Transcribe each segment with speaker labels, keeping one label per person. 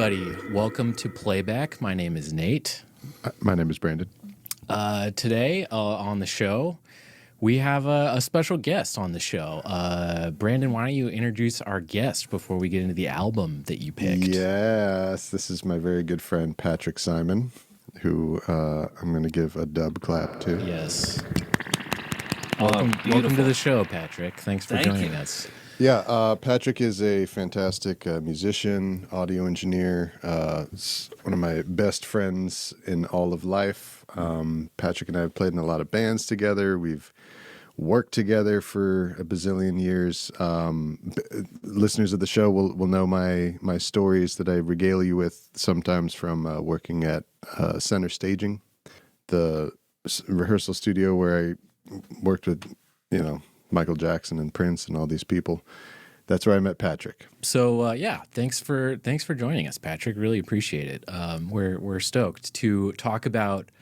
Speaker 1: everybody. Welcome to Playback. My name is Nate.
Speaker 2: My name is Brandon.
Speaker 1: Today on the show, we have a special guest on the show. Brandon, why don't you introduce our guest before we get into the album that you picked?
Speaker 2: Yes, this is my very good friend Patrick Simon, who I'm going to give a dub clap to.
Speaker 1: Yes. Welcome to the show, Patrick. Thanks for joining us.
Speaker 2: Yeah, Patrick is a fantastic musician, audio engineer, one of my best friends in all of life. Patrick and I have played in a lot of bands together. We've worked together for a bazillion years. Listeners of the show will know my stories that I regale you with sometimes from working at Center Staging, the rehearsal studio where I worked with, Michael Jackson and Prince and all these people. That's where I met Patrick.
Speaker 1: So thanks for joining us, Patrick. Really appreciate it. We're stoked to talk about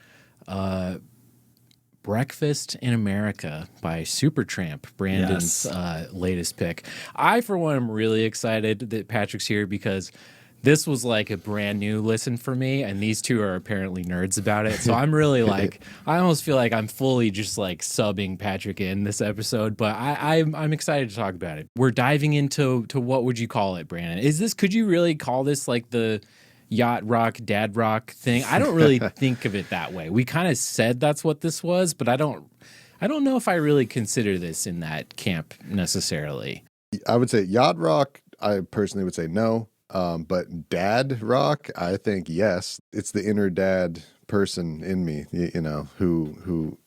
Speaker 1: Breakfast in America by Supertramp, Brandon's latest pick. I, for one, am really excited that Patrick's here because this was like a brand new listen for me, and these two are apparently nerds about it. So I'm really I almost feel like I'm fully just like subbing Patrick in this episode, but I'm excited to talk about it. We're diving into what would you call it, Brandon? Could you really call this like the yacht rock, dad rock thing? I don't really think of it that way. We kind of said that's what this was, but I don't know if I really consider this in that camp necessarily.
Speaker 2: I would say yacht rock, I personally would say no. But dad rock, I think yes. It's the inner dad person in me, who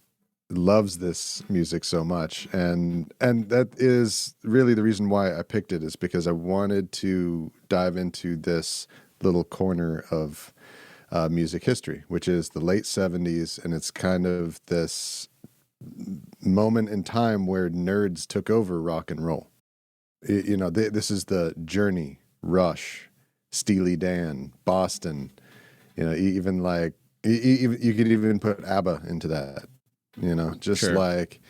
Speaker 2: loves this music so much, and that is really the reason why I picked it, is because I wanted to dive into this little corner of music history, which is the late 70s, and it's kind of this moment in time where nerds took over rock and roll. This is the Journey, Rush, Steely Dan, Boston, even like you could even put ABBA into that,
Speaker 1: Sure.
Speaker 2: Like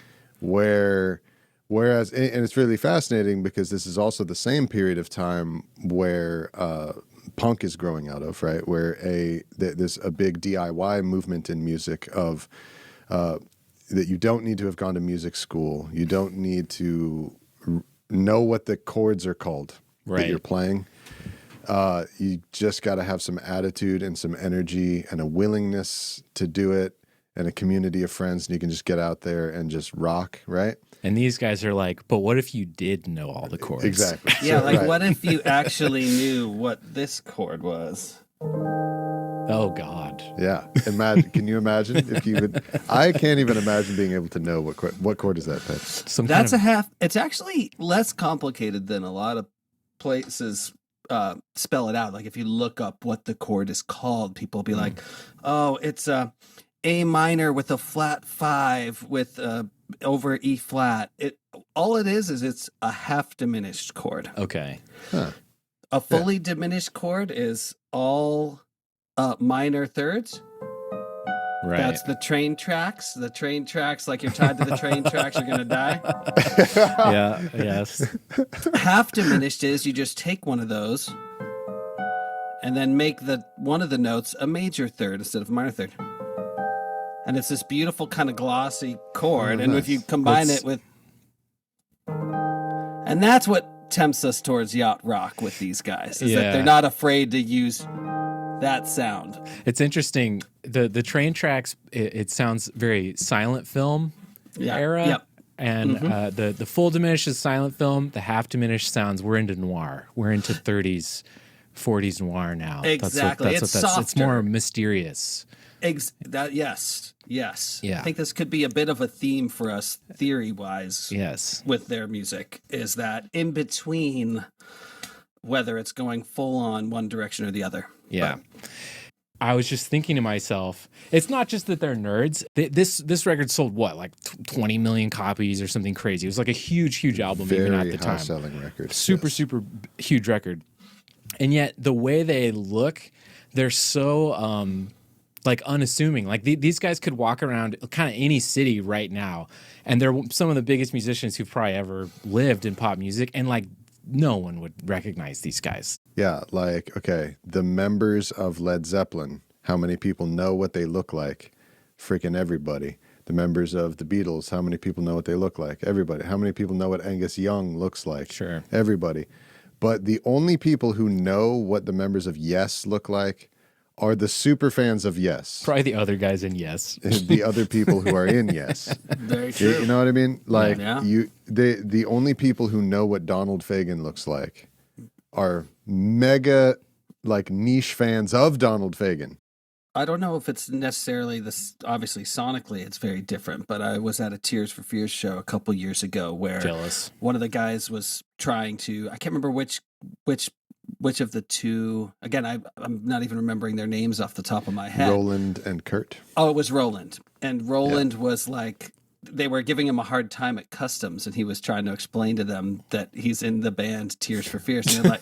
Speaker 2: whereas, and it's really fascinating because this is also the same period of time where punk is growing out of, right? Where there's a big DIY movement in music of that you don't need to have gone to music school. You don't need to know what the chords are called that you're playing. You just got to have some attitude and some energy and a willingness to do it, and a community of friends, and you can just get out there and just rock, right?
Speaker 1: And these guys are like, but what if you did know all the chords?
Speaker 2: Exactly.
Speaker 3: Yeah, what if you actually knew what this chord was?
Speaker 1: Oh, God.
Speaker 2: Yeah. Can you imagine if you would? I can't even imagine being able to know what chord is that, Pat?
Speaker 3: It's actually less complicated than a lot of places spell it out. Like if you look up what the chord is called, people will be like, oh, it's a minor with a flat 5 with over E flat. All it is it's a half diminished chord.
Speaker 1: Okay.
Speaker 2: Huh.
Speaker 3: A fully diminished chord is all minor thirds.
Speaker 1: Right.
Speaker 3: That's the train tracks. The train tracks, like you're tied to the train tracks, you're going to die.
Speaker 1: Yeah, yes.
Speaker 3: Half diminished is you just take one of those and then make one of the notes a major third instead of a minor third. And it's this beautiful kind of glossy chord. And if you combine it with... And that's what tempts us towards yacht rock with these guys, is that they're not afraid to use that sound.
Speaker 1: It's interesting. The train tracks, it sounds very silent film era.
Speaker 3: Yep.
Speaker 1: And the full diminished is silent film. The half diminished sounds, we're into noir. We're into 30s, 40s noir now.
Speaker 3: Exactly.
Speaker 1: It's more mysterious.
Speaker 3: Yes.
Speaker 1: Yeah.
Speaker 3: I think this could be a bit of a theme for us theory-wise.
Speaker 1: Yes.
Speaker 3: With their music, is that in between, whether it's going full on one direction or the other.
Speaker 1: Yeah. I was just thinking to myself, it's not just that they're nerds. This record sold what, like 20 million copies or something crazy. It was like a huge album even at the time.
Speaker 2: Very high-selling record.
Speaker 1: Super huge record. And yet the way they look, they're so like unassuming. Like these guys could walk around kind of any city right now, and they're some of the biggest musicians who've probably ever lived in pop music, and like no one would recognize these guys.
Speaker 2: Yeah, like, okay, the members of Led Zeppelin, how many people know what they look like? Freaking everybody. The members of the Beatles, how many people know what they look like? Everybody. How many people know what Angus Young looks like?
Speaker 1: Sure.
Speaker 2: Everybody. But the only people who know what the members of Yes look like are the super fans of Yes.
Speaker 1: Probably the other guys in Yes.
Speaker 2: The other people who are in Yes.
Speaker 3: Very true.
Speaker 2: You know what I mean? Like
Speaker 3: Yeah.
Speaker 2: the only people who know what Donald Fagen looks like are mega like niche fans of Donald Fagen.
Speaker 3: I don't know if it's necessarily this. Obviously, sonically, it's very different. But I was at a Tears for Fears show a couple years ago where
Speaker 1: Jealous.
Speaker 3: one of the guys was trying to. I can't remember which of the two. Again, I'm not even remembering their names off the top of my head.
Speaker 2: Roland and Kurt.
Speaker 3: Oh, it was Roland, and Roland was like. They were giving him a hard time at customs, and he was trying to explain to them that he's in the band Tears for Fears. And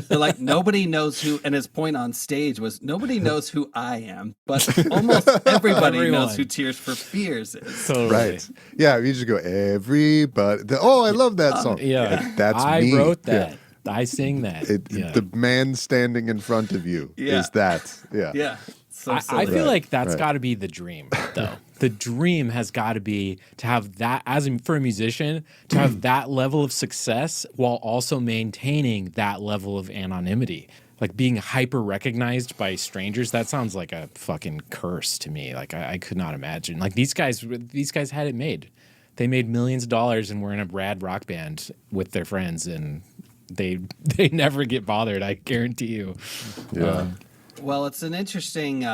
Speaker 3: they're like, nobody knows who. And his point on stage was, nobody knows who I am, but almost everybody knows who Tears for Fears is.
Speaker 1: Totally.
Speaker 2: Right. Yeah, you just go, everybody. I love that song.
Speaker 1: Yeah.
Speaker 2: That's
Speaker 1: I
Speaker 2: me.
Speaker 1: wrote that.
Speaker 2: Yeah.
Speaker 1: I sing that.
Speaker 2: The man standing in front of you is that. Yeah.
Speaker 3: Yeah. So
Speaker 1: I feel like that's
Speaker 2: right.
Speaker 1: got to be the dream, though. The dream has got to be to have that, for a musician, to have that level of success while also maintaining that level of anonymity. Like being hyper recognized by strangers, that sounds like a fucking curse to me. Like I could not imagine. Like these guys had it made. They made millions of dollars and were in a rad rock band with their friends, and they never get bothered. I guarantee you.
Speaker 2: Yeah.
Speaker 3: Well, it's an interesting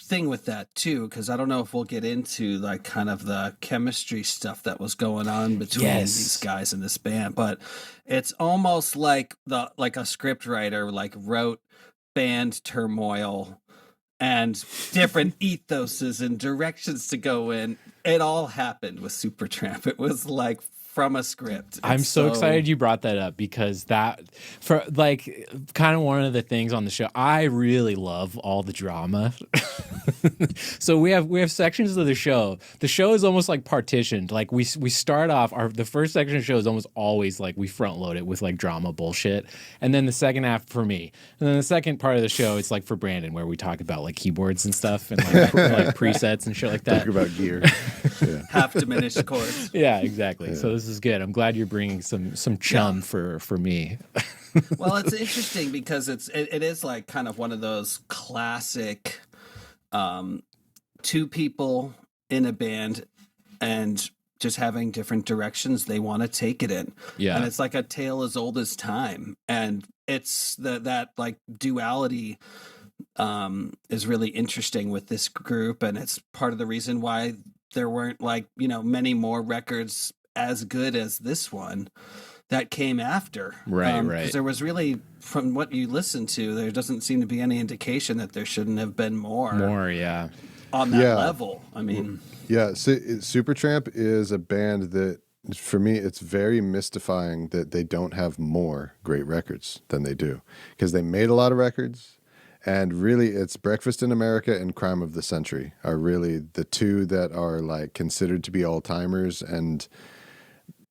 Speaker 3: thing with that too, because I don't know if we'll get into like kind of the chemistry stuff that was going on between these guys in this band, but it's almost like a script writer like wrote band turmoil and different ethoses and directions to go in. It all happened with Supertramp. It was like from a script.
Speaker 1: I'm so excited you brought that up because that, for like, kind of one of the things on the show, I really love all the drama. So we have sections of the show. The show is almost like partitioned. Like we start off, the first section of the show is almost always like we front load it with like drama bullshit. And then the second half for me. And then the second part of the show, it's like for Brandon, where we talk about like keyboards and stuff and like, like presets and shit like that.
Speaker 2: Talk about gear. Yeah.
Speaker 3: Half diminished chords.
Speaker 1: Yeah, exactly. Yeah. So this is good. I'm glad you're bringing some chum for me.
Speaker 3: Well, it's interesting because it is like kind of one of those classic two people in a band and just having different directions they want to take it in.
Speaker 1: Yeah.
Speaker 3: And it's like a tale as old as time. And it's that like duality is really interesting with this group. And it's part of the reason why there weren't like, many more records as good as this one that came after.
Speaker 1: Right.
Speaker 3: Because there was really, from what you listen to, there doesn't seem to be any indication that there shouldn't have been more.
Speaker 1: Yeah.
Speaker 3: On that level. I mean.
Speaker 2: Yeah, so Supertramp is a band that, for me, it's very mystifying that they don't have more great records than they do. Because they made a lot of records, and really it's Breakfast in America and Crime of the Century are really the two that are like considered to be all-timers. And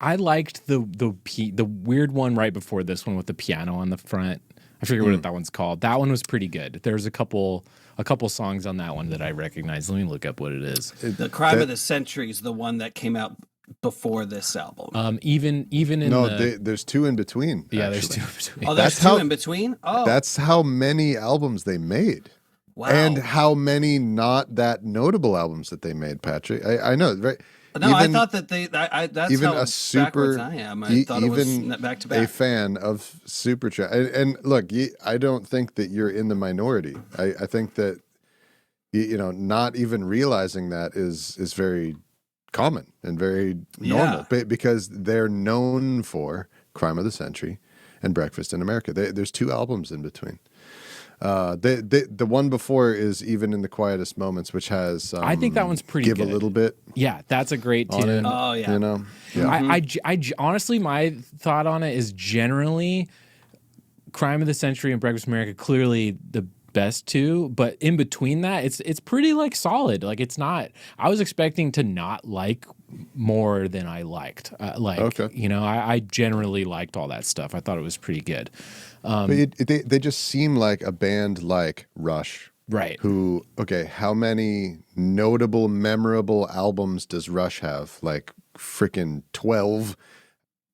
Speaker 1: I liked the weird one right before this one with the piano on the front. I forget what that one's called. That one was pretty good. There's a couple songs on that one that I recognize. Let me look up what it is.
Speaker 3: The Crime of the Century is the one that came out before this album.
Speaker 1: Even in
Speaker 2: there's two in between.
Speaker 1: Yeah,
Speaker 2: actually.
Speaker 1: there's two in between.
Speaker 3: Oh, there's two in between? Oh.
Speaker 2: That's how many albums they made.
Speaker 3: Wow.
Speaker 2: And how many not that notable albums that they made, Patrick. I know, right?
Speaker 3: No, I thought that that's
Speaker 2: even
Speaker 3: how
Speaker 2: a super,
Speaker 3: backwards I am. I thought it was back to back.
Speaker 2: A fan of Supertramp. And look, I don't think that you're in the minority. I think that, not even realizing that is very common and very normal because they're known for Crime of the Century and Breakfast in America. There's two albums in between. The one before is Even in the Quietest Moments, which has
Speaker 1: I think that one's pretty
Speaker 2: Give
Speaker 1: good.
Speaker 2: A Little Bit.
Speaker 1: Yeah, that's a great tune.
Speaker 3: Oh yeah.
Speaker 2: Yeah.
Speaker 1: I honestly, my thought on it is generally Crime of the Century and Breakfast in America clearly the best two, but in between that, it's pretty like solid. Like it's not. I was expecting to not like more than I liked.
Speaker 2: Okay.
Speaker 1: You know, I generally liked all that stuff. I thought it was pretty good.
Speaker 2: But they just seem like a band like Rush.
Speaker 1: Right.
Speaker 2: Who, okay, how many notable, memorable albums does Rush have? Like freaking 12.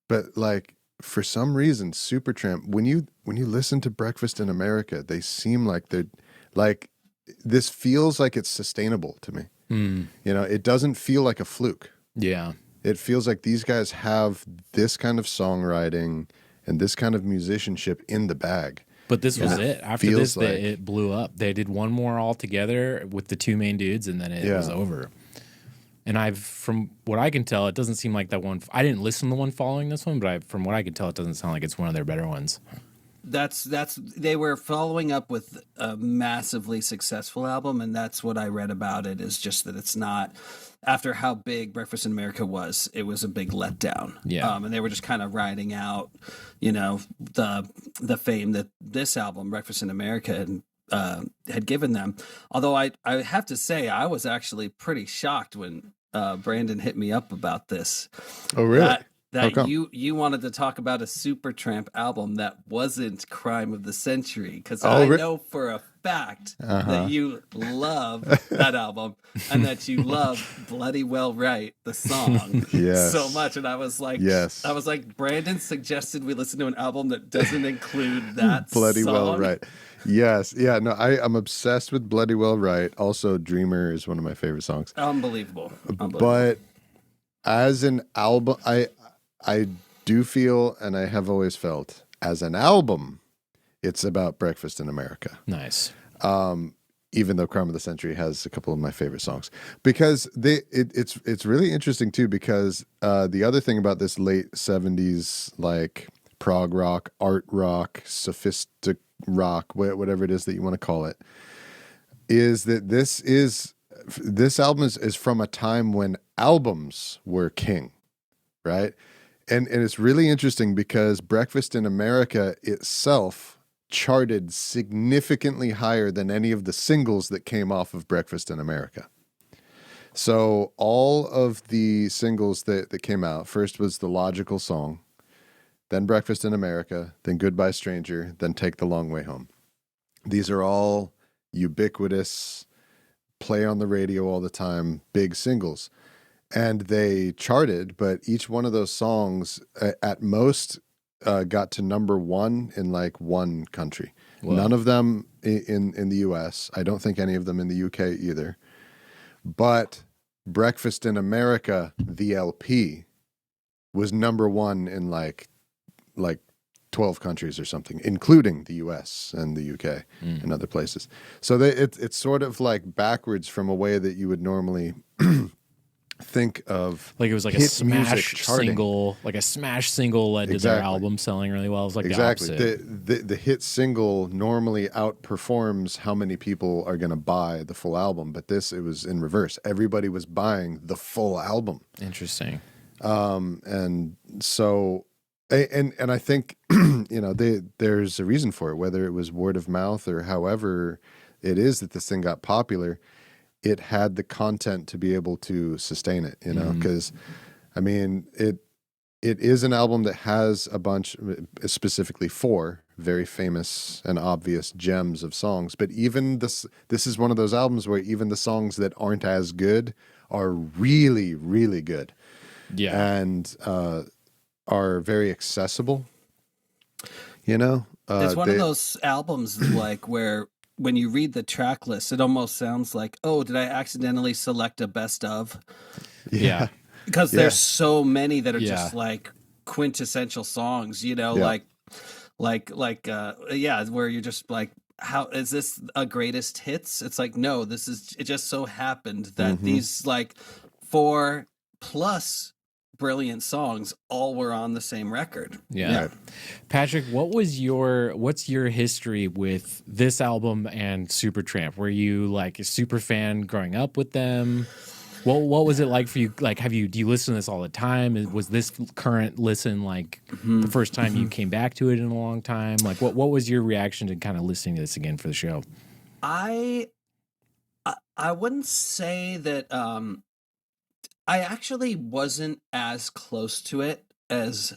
Speaker 2: But like for some reason, Supertramp, when you listen to Breakfast in America, they seem like they're like, this feels like it's sustainable to me. You know, it doesn't feel like a fluke.
Speaker 1: Yeah.
Speaker 2: It feels like these guys have this kind of songwriting and this kind of musicianship in the bag.
Speaker 1: But this was it. After this,
Speaker 2: like,
Speaker 1: it blew up. They did one more all together with the two main dudes, and then it was over. And from what I can tell, it doesn't seem like that one. I didn't listen to the one following this one, but from what I can tell, it doesn't sound like it's one of their better ones.
Speaker 3: They were following up with a massively successful album, and that's what I read about it, is just that it's not, after how big Breakfast in America was, it was a big letdown.
Speaker 1: Yeah.
Speaker 3: And they were just kind of riding out, you know, the fame that this album, Breakfast in America, had given them. Although I have to say, I was actually pretty shocked when Brandon hit me up about this.
Speaker 2: Oh, really?
Speaker 3: That you wanted to talk about a Supertramp album that wasn't Crime of the Century, because I know for a fact that you love that album and that you love Bloody Well Right, the song, so much. And I was like, Brandon suggested we listen to an album that doesn't include that
Speaker 2: Bloody
Speaker 3: song.
Speaker 2: Well Right. Yes. Yeah. No, I'm obsessed with Bloody Well Right. Also, Dreamer is one of my favorite songs.
Speaker 3: Unbelievable.
Speaker 2: But as an album, I do feel, and I have always felt, as an album, it's about Breakfast in America.
Speaker 1: Nice.
Speaker 2: Even though Crime of the Century has a couple of my favorite songs, because it's really interesting too. Because the other thing about this late 70s, like prog rock, art rock, sophistic rock, whatever it is that you want to call it, is that this album is from a time when albums were king, right? And it's really interesting because Breakfast in America itself charted significantly higher than any of the singles that came off of Breakfast in America. So all of the singles that came out, first was The Logical Song, then Breakfast in America, then Goodbye Stranger, then Take the Long Way Home. These are all ubiquitous, play on the radio all the time, big singles. And they charted, but each one of those songs at most got to number one in like one country. Wow. None of them in the US. I don't think any of them in the UK either. But Breakfast in America, the LP, was number one in like 12 countries or something, including the US and the UK and other places. So it's sort of like backwards from a way that you would normally think of,
Speaker 1: like it was like a smash single, led to their album selling really well. It was like
Speaker 2: exactly
Speaker 1: the opposite.
Speaker 2: The hit single normally outperforms how many people are going to buy the full album, but it was in reverse. Everybody was buying the full album.
Speaker 1: Interesting.
Speaker 2: And so and I think there's a reason for it, whether it was word of mouth or however it is that this thing got popular. It had the content to be able to sustain it, because I mean, it is an album that has a bunch, specifically 4 very famous and obvious gems of songs. But even this is one of those albums where even the songs that aren't as good are really, really good. Yeah. And are very accessible,
Speaker 3: It's one of those albums like where, when you read the track list, it almost sounds like, oh, did I accidentally select a best of?
Speaker 2: Yeah.
Speaker 3: Because there's so many that are just like quintessential songs, where you're just like, how is this a greatest hits? It's like, no, it just so happened that these like 4+ brilliant songs all were on the same record.
Speaker 1: Yeah. Patrick, what's your history with this album and Supertramp? Were you like a super fan growing up with them? What was it like for you? Like, do you listen to this all the time? Was this current listen like the first time you came back to it in a long time? Like, what was your reaction to kind of listening to this again for the show?
Speaker 3: I wouldn't say that. I actually wasn't as close to it as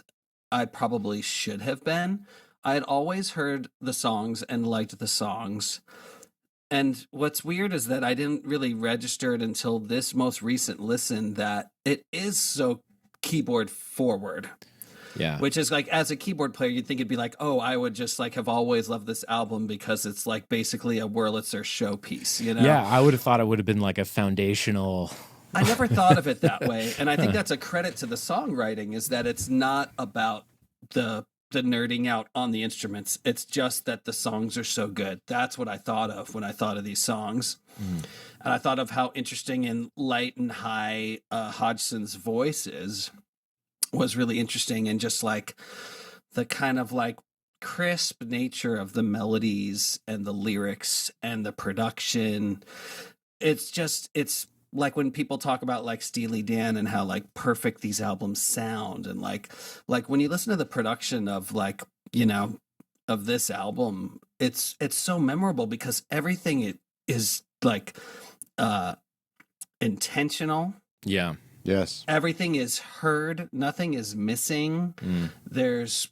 Speaker 3: I probably should have been. I had always heard the songs and liked the songs. And what's weird is that I didn't really register it until this most recent listen that it is so keyboard forward.
Speaker 1: Yeah.
Speaker 3: Which is like, as a keyboard player, you'd think it'd be like, oh, I would just like have always loved this album because it's like basically a Wurlitzer showpiece, you know?
Speaker 1: Yeah, I would have thought it would have been like a foundational.
Speaker 3: I never thought of it that way. And I think that's a credit to the songwriting, is that it's not about the nerding out on the instruments. It's just that the songs are so good. That's what I thought of when I thought of these songs. And I thought of how interesting and light and high Hodgson's voice is. Was really interesting, and just like the kind of like crisp nature of the melodies and the lyrics and the production. It's like when people talk about like Steely Dan and how like perfect these albums sound, and like when you listen to the production of like, you know, of this album, it's so memorable because everything is like intentional.
Speaker 1: Yeah.
Speaker 2: Yes.
Speaker 3: Everything is heard. Nothing is missing. There's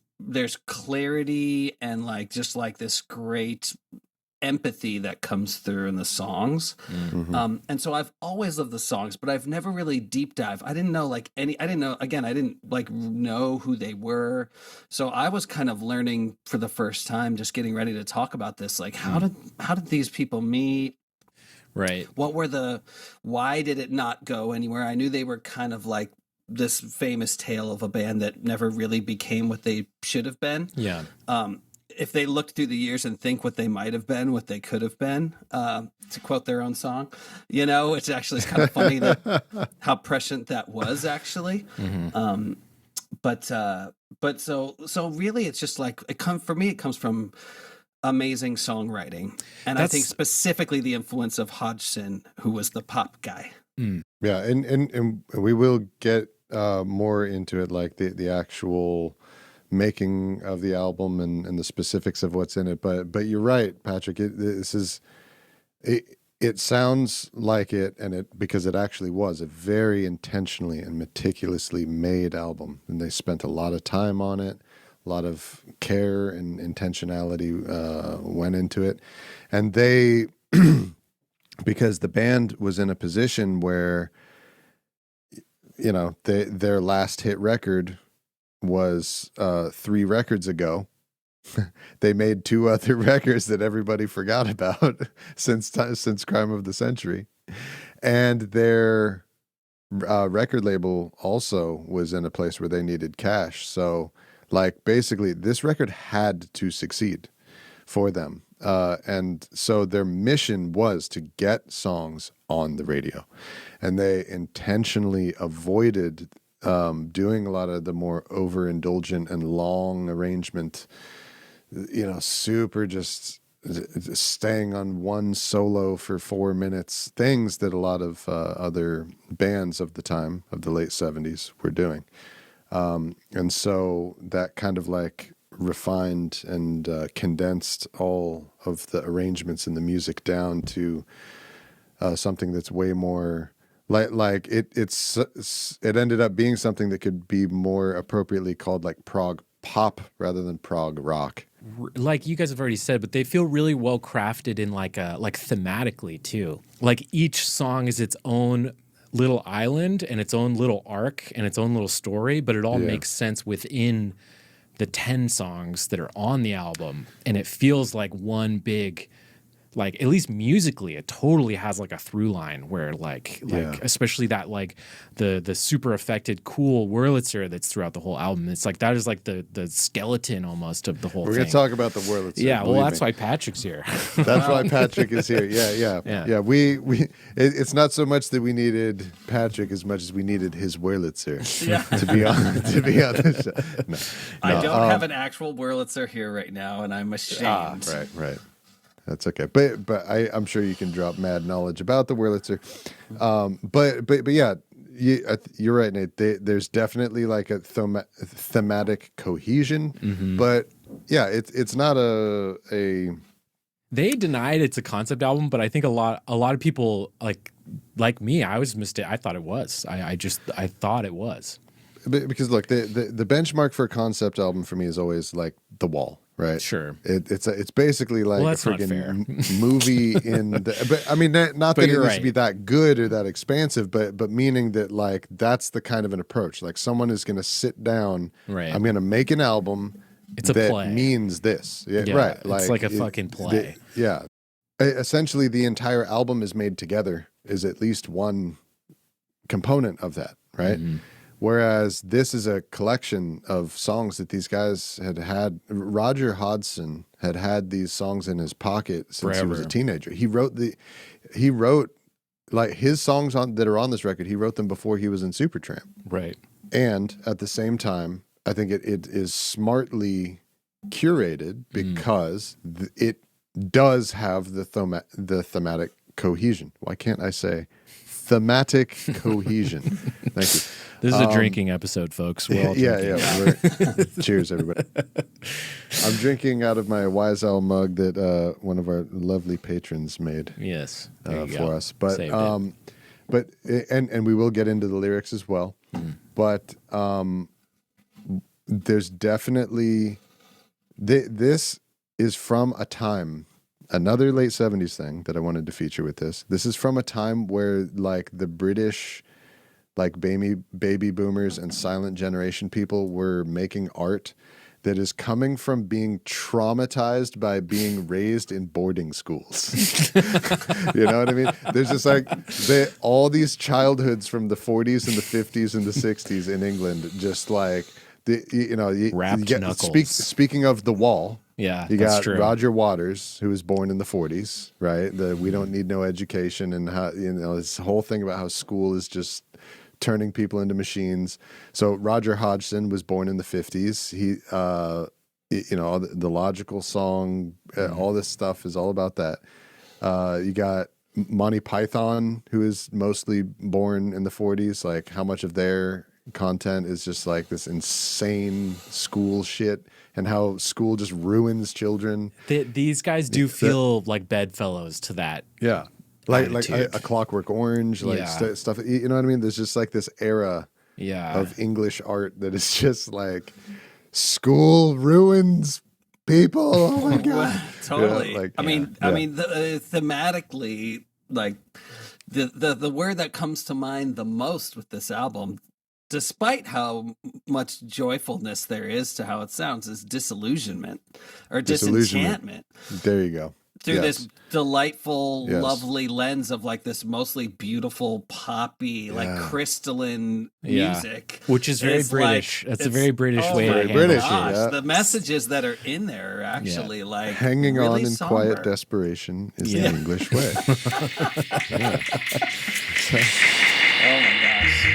Speaker 3: clarity and like just like this great empathy that comes through in the songs. And so I've always loved the songs, but I've never really deep dive. I didn't know like I didn't like know who they were. So I was kind of learning for the first time, just getting ready to talk about this. Like how did these people meet?
Speaker 1: Right.
Speaker 3: Why did it not go anywhere? I knew they were kind of like this famous tale of a band that never really became what they should have been.
Speaker 1: Yeah.
Speaker 3: If they looked through the years and think what they might have been, what they could have been, to quote their own song, you know, it's actually kind of funny that how prescient that was actually. But so really it's just like, it comes from amazing songwriting, and I think specifically the influence of Hodgson, who was the pop guy.
Speaker 2: Yeah, and we will get more into it, like the actual making of the album and the specifics of what's in it. But you're right, Patrick. It sounds like it, and it because it actually was a very intentionally and meticulously made album, and they spent a lot of time on it. A lot of care and intentionality went into it. And they, because the band was in a position where, you know, their last hit record was 3 records ago. They made 2 other records that everybody forgot about since Crime of the Century. And their record label also was in a place where they needed cash. So, like, basically, this record had to succeed for them. And so their mission was to get songs on the radio. And they intentionally avoided doing a lot of the more overindulgent and long arrangement, you know, super just staying on one solo for 4 minutes, things that a lot of other bands of the time, of the late 70s, were doing. And so that kind of like refined and condensed all of the arrangements and the music down to something that's way more like it ended up being something that could be more appropriately called like prog pop rather than prog rock.
Speaker 1: Like you guys have already said, but they feel really well crafted in like thematically too. Like each song is its own little island and its own little arc and its own little story, but it all makes sense within the 10 songs that are on the album. And it feels like one big, like, at least musically, it totally has like a through line where like especially that like the super affected cool Wurlitzer that's throughout the whole album. It's like that is like the skeleton almost of the whole thing.
Speaker 2: We're gonna talk about the Wurlitzer.
Speaker 1: Yeah, well, that's why Patrick's here.
Speaker 2: That's why Patrick is here. Yeah. We it's not so much that we needed Patrick as much as we needed his Wurlitzer. Yeah. to be on the show. No.
Speaker 3: I don't have an actual Wurlitzer here right now, and I'm ashamed.
Speaker 2: Right. That's okay, but I'm sure you can drop mad knowledge about the Wurlitzer. But yeah, you're right, Nate. There's definitely like a thematic cohesion, but yeah, it's not a
Speaker 1: They denied it's a concept album, but I think a lot of people like me, I was I thought it was. I thought it was.
Speaker 2: Because look, the benchmark for a concept album for me is always like The Wall, right?
Speaker 1: Sure.
Speaker 2: It's basically like
Speaker 1: Well,
Speaker 2: a freaking movie but I mean, not that it needs to be that good or that expansive, but meaning that like that's the kind of an approach. Like someone is going to sit down,
Speaker 1: right.
Speaker 2: I'm going to make an album
Speaker 1: it's a
Speaker 2: that
Speaker 1: play.
Speaker 2: Means this. Yeah,
Speaker 1: yeah,
Speaker 2: right.
Speaker 1: It's like a fucking play.
Speaker 2: Yeah. Essentially, the entire album is made together is at least one component of that, right? Mm-hmm. Whereas this is a collection of songs that these guys had. Roger Hodgson had these songs in his pocket since
Speaker 1: Forever.
Speaker 2: He was a teenager. He wrote like his songs that are on this record. He wrote them before he was in Supertramp.
Speaker 1: Right.
Speaker 2: And at the same time, I think it is smartly curated because it does have the thematic cohesion. Why can't I say thematic cohesion? Thank you.
Speaker 1: This is a drinking episode, folks. We're all drinking.
Speaker 2: Yeah. Cheers, everybody. I'm drinking out of my Wise Owl mug that one of our lovely patrons made.
Speaker 1: Yes,
Speaker 2: for us. But and we will get into the lyrics as well. But there's definitely this is from a time. Another late 70s thing that I wanted to feature with this. This is from a time where like the British like baby boomers and silent generation people were making art that is coming from being traumatized by being raised in boarding schools. You know what I mean? There's just like all these childhoods from the 40s and the 50s and the 60s in England, just like
Speaker 1: wrapped knuckles.
Speaker 2: Speaking of The Wall.
Speaker 1: Yeah,
Speaker 2: you got
Speaker 1: true.
Speaker 2: Roger Waters, who was born in the 40s, right? We don't need no education, and how this whole thing about how school is just turning people into machines. So Roger Hodgson was born in the 50s. He, the Logical Song, all this stuff is all about that. You got Monty Python, who is mostly born in the 40s. Like how much of their content is just like this insane school shit, and how school just ruins children.
Speaker 1: These guys do feel like bedfellows to that.
Speaker 2: Yeah. Like a Clockwork Orange, like stuff. You know what I mean? There's just like this era of English art that is just like school ruins people. Oh my God.
Speaker 3: Totally. I mean, thematically, like the word that comes to mind the most with this album, despite how much joyfulness there is to how it sounds, is disillusionment or disenchantment.
Speaker 2: There you go.
Speaker 3: Through this delightful, lovely lens of like this mostly beautiful, poppy, like crystalline music.
Speaker 1: Which is very British. That's a very British way to handle it.
Speaker 3: Gosh, the messages that are in there are actually like
Speaker 2: hanging
Speaker 3: really
Speaker 2: on in
Speaker 3: somber.
Speaker 2: Quiet desperation is the English way.
Speaker 3: Oh my gosh.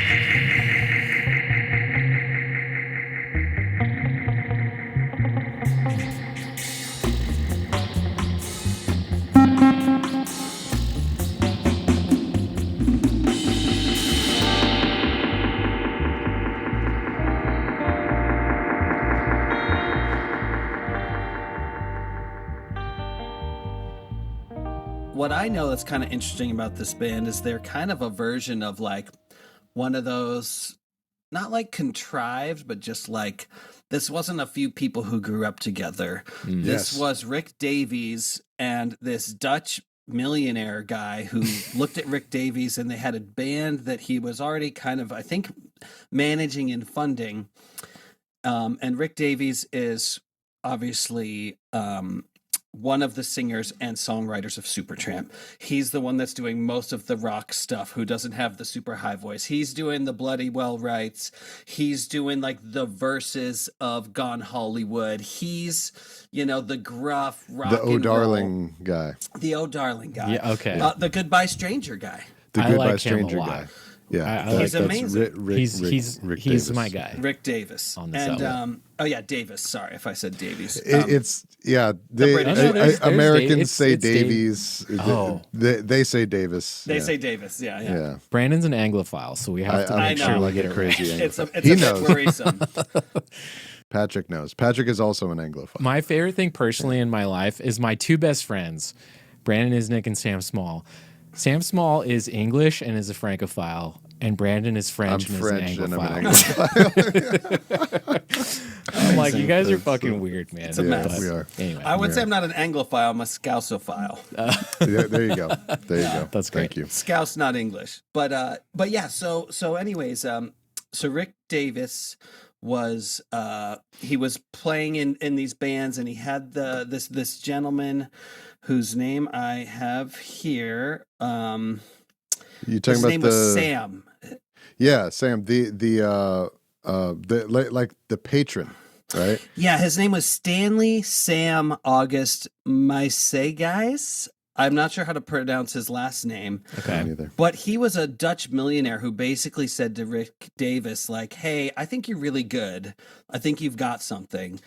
Speaker 3: What I know that's kind of interesting about this band is they're kind of a version of like one of those, not like contrived, but just like this wasn't a few people who grew up together. This was Rick Davies and this Dutch millionaire guy who looked at Rick Davies, and they had a band that he was already kind of, I think, managing and funding. And Rick Davies is obviously one of the singers and songwriters of Supertramp. He's the one that's doing most of the rock stuff, who doesn't have the super high voice. He's doing the Bloody Well Rights. He's doing like the verses of Gone Hollywood. He's, the gruff rock
Speaker 2: the
Speaker 3: and
Speaker 2: Darling guy.
Speaker 3: The Oh Darling guy.
Speaker 1: Yeah, okay.
Speaker 3: The Goodbye Stranger guy.
Speaker 2: The Goodbye Stranger guy. Yeah,
Speaker 3: He's amazing.
Speaker 1: He's my guy.
Speaker 3: Rick Davies
Speaker 1: on this
Speaker 3: album. Davis. Sorry if I said Davies.
Speaker 2: Americans say
Speaker 1: it's
Speaker 2: Davies. They say Davis.
Speaker 3: They say Davis. Yeah.
Speaker 1: Brandon's an Anglophile, so we have to make sure we get it
Speaker 2: crazy.
Speaker 1: right.
Speaker 3: It's a bit worrisome.
Speaker 2: Patrick knows. Patrick is also an Anglophile.
Speaker 1: My favorite thing personally in my life is my two best friends, Brandon Isnick and Sam Small. Sam Small is English and is a Francophile, and Brandon is French and is an Anglophile. I'm like, you guys are fucking weird, man.
Speaker 3: It's a mess.
Speaker 2: We are.
Speaker 1: Anyway,
Speaker 3: I would say I'm not an Anglophile, I'm a Scousophile.
Speaker 2: There you go.
Speaker 1: That's great.
Speaker 2: Thank you.
Speaker 3: Scouse, not English. But yeah, so anyways, so Rick Davies was he was playing in these bands, and he had this gentleman whose name I have here.
Speaker 2: You talking
Speaker 3: his
Speaker 2: about
Speaker 3: name was Sam.
Speaker 2: Yeah, Sam. The patron, right?
Speaker 3: Yeah, his name was Stanley Sam August Meisegeis. I'm not sure how to pronounce his last name.
Speaker 1: Okay.
Speaker 3: But he was a Dutch millionaire who basically said to Rick Davies, like, hey, I think you're really good. I think you've got something.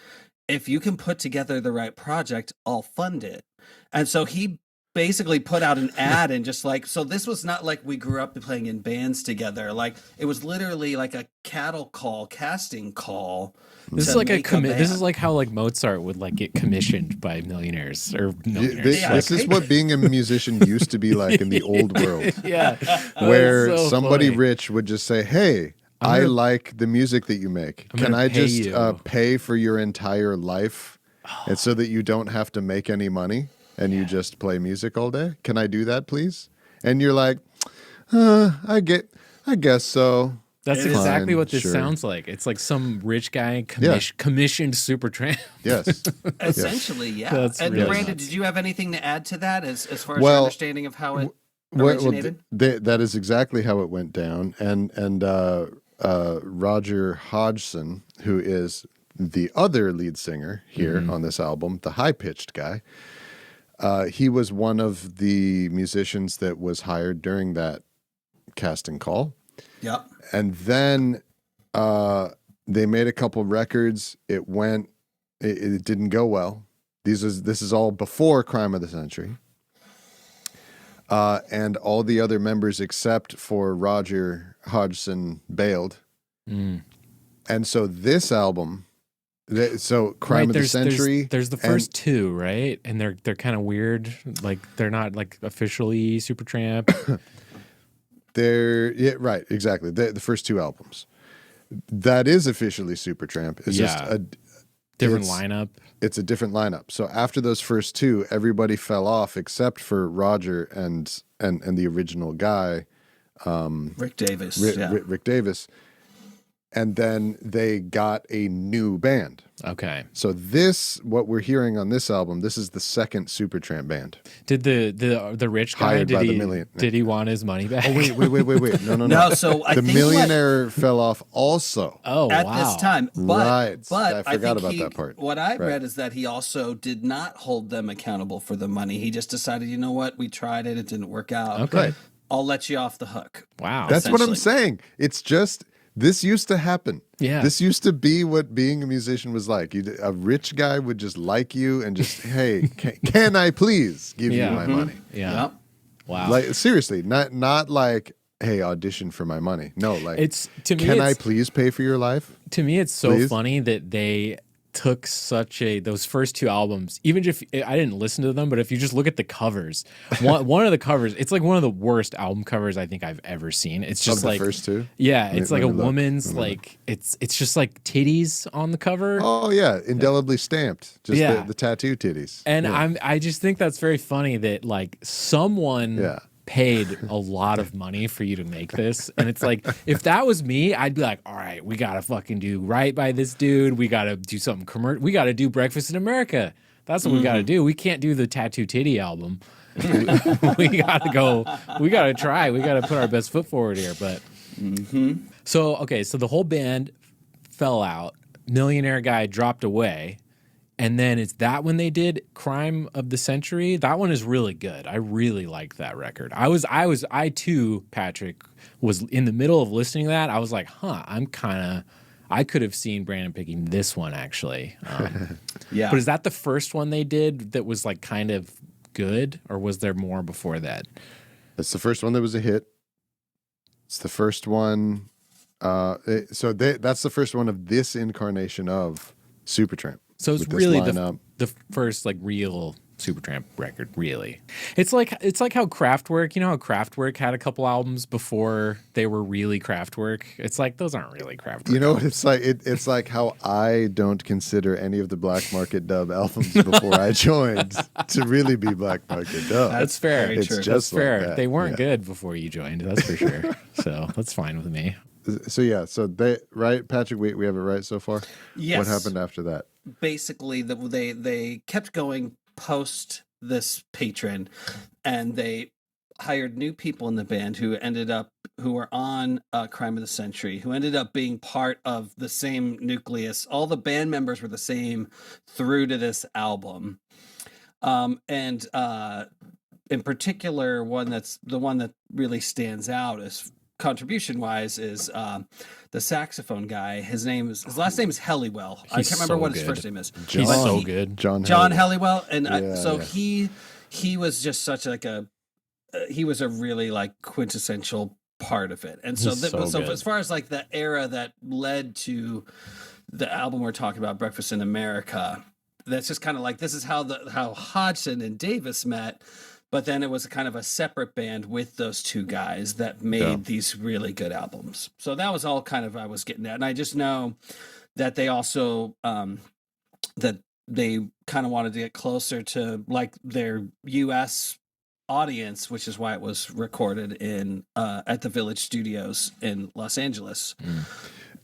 Speaker 3: If you can put together the right project, I'll fund it. And so he basically put out an ad and just like, so this was not like we grew up playing in bands together. Like it was literally like a casting call.
Speaker 1: This is like this is like how like Mozart would like get commissioned by millionaires or millionaires.
Speaker 2: This is what being a musician used to be like in the old world.
Speaker 1: Yeah.
Speaker 2: Where
Speaker 1: so
Speaker 2: somebody
Speaker 1: funny.
Speaker 2: rich would just say, hey, I like the music that you make. Can I just pay for your entire life and so that you don't have to make any money and you just play music all day? Can I do that, please? And you're like, I guess so.
Speaker 1: That's exactly what this sounds like. It's like some rich guy commissioned Supertramp.
Speaker 2: Yes.
Speaker 3: Essentially, yeah.
Speaker 1: That's
Speaker 3: and
Speaker 1: really
Speaker 3: Brandon,
Speaker 1: nuts.
Speaker 3: did you have anything to add to that as far as your understanding of how it originated?
Speaker 2: That is exactly how it went down. And Roger Hodgson, who is the other lead singer here on this album, the high-pitched guy, he was one of the musicians that was hired during that casting call.
Speaker 3: Yep.
Speaker 2: And then they made a couple records. It didn't go well. This is all before Crime of the Century. And all the other members except for Roger Hodgson bailed. And so this album, Crime of the Century.
Speaker 1: There's the first two, right? And they're kind of weird. Like they're not like officially Supertramp.
Speaker 2: Right, exactly. The first two albums. That is officially Supertramp. It's just a
Speaker 1: different lineup.
Speaker 2: It's a different lineup. So after those first two, everybody fell off except for Roger and the original guy,
Speaker 3: Rick Davies.
Speaker 2: Rick Davies. And then they got a new band.
Speaker 1: Okay.
Speaker 2: So what we're hearing on this album, this is the second Supertramp band.
Speaker 1: Did the rich guy did he want his money back?
Speaker 2: Oh wait. No.
Speaker 3: No, so I
Speaker 2: the
Speaker 3: think
Speaker 2: millionaire fell off also.
Speaker 1: Oh,
Speaker 3: at
Speaker 1: wow.
Speaker 3: this time.
Speaker 2: Right.
Speaker 3: But
Speaker 2: I forgot about that part.
Speaker 3: What I read is that he also did not hold them accountable for the money. He just decided, you know what, we tried it, it didn't work out.
Speaker 1: Okay. Right.
Speaker 3: I'll let you off the hook.
Speaker 1: Wow.
Speaker 2: That's what I'm saying. It's just this used to happen.
Speaker 1: Yeah.
Speaker 2: This used to be what being a musician was like. A rich guy would just like you and just, hey, can I please give you my money?
Speaker 1: Yeah. Yep. Wow.
Speaker 2: Like seriously, not like, hey, audition for my money. No, like can I please pay for your life?
Speaker 1: To me, it's so funny that they took those first two albums, even if I didn't listen to them, but if you just look at the covers, one of the covers, it's like one of the worst album covers I think I've ever seen. It's just like
Speaker 2: the first two.
Speaker 1: Yeah, it's like a woman's like it's just like titties on the cover.
Speaker 2: Oh yeah, indelibly stamped. Just the tattoo titties.
Speaker 1: And I just think that's very funny that like someone paid a lot of money for you to make this. And it's like, if that was me, I'd be like, all right, we got to fucking do right by this dude. We got to do something commercial. We got to do Breakfast in America. That's what we got to do. We can't do the Tattoo Titty album. we got to go. We got to try. We got to put our best foot forward here. But so the whole band fell out. Millionaire guy dropped away. And then is that when they did Crime of the Century? That one is really good. I really liked that record. I too, Patrick, was in the middle of listening to that. I was like, I could have seen Brandon picking this one actually.
Speaker 3: Yeah.
Speaker 1: But is that the first one they did that was like kind of good, or was there more before that?
Speaker 2: That's the first one that was a hit. It's the first one. That's the first one of this incarnation of Supertramp.
Speaker 1: So it's really the first like real Supertramp record, really. It's like how Kraftwerk, you know how Kraftwerk had a couple albums before they were really Kraftwerk? It's like those aren't really Kraftwerk.
Speaker 2: You know what it's like? It's like how I don't consider any of the Black Market Dub albums before I joined to really be Black Market Dub.
Speaker 1: That's fair.
Speaker 2: It's
Speaker 1: true.
Speaker 2: just
Speaker 1: that's fair.
Speaker 2: that.
Speaker 1: They weren't good before you joined, that's for sure. So that's fine with me.
Speaker 2: So they right, Patrick. We have it right so far.
Speaker 3: Yes.
Speaker 2: What happened after that?
Speaker 3: Basically, they kept going post this patron, and they hired new people in the band who were on Crime of the Century, who ended up being part of the same nucleus. All the band members were the same through to this album, and in particular, the one that really stands out is contribution wise is the saxophone guy. His last name is Helliwell. I can't remember what his first name is.
Speaker 1: He's so good.
Speaker 2: John
Speaker 3: Helliwell. And
Speaker 2: yeah.
Speaker 3: He was just such like he was a really like quintessential part of it. And so as far as like the era that led to the album we're talking about, Breakfast in America, that's just kind of like, this is how Hodgson and Davies met. But then it was kind of a separate band with those two guys that made these really good albums. So that was all kind of I was getting at. And I just know that they also, that they kind of wanted to get closer to like their U.S. audience, which is why it was recorded in at the Village Studios in Los Angeles.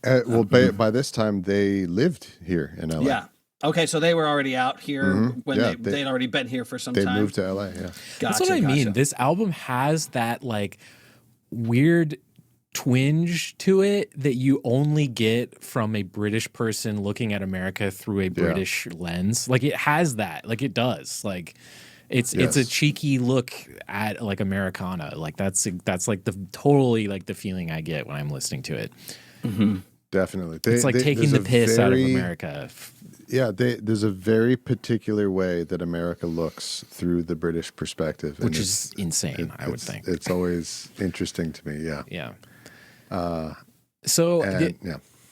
Speaker 2: By this time, they lived here in L.A.
Speaker 3: Yeah. Okay, so they were already out here when they'd already been here for some time.
Speaker 2: They moved to LA, yeah.
Speaker 1: That's what I mean. This album has that like weird twinge to it that you only get from a British person looking at America through a British lens. Like it has that. Like it does. Like it's a cheeky look at like Americana. Like that's like the totally like the feeling I get when I'm listening to it.
Speaker 3: Mm-hmm.
Speaker 2: Definitely.
Speaker 1: It's like taking the piss out of America.
Speaker 2: Yeah, there's a very particular way that America looks through the British perspective.
Speaker 1: Which is insane, I would think.
Speaker 2: It's always interesting to me, yeah.
Speaker 1: Yeah.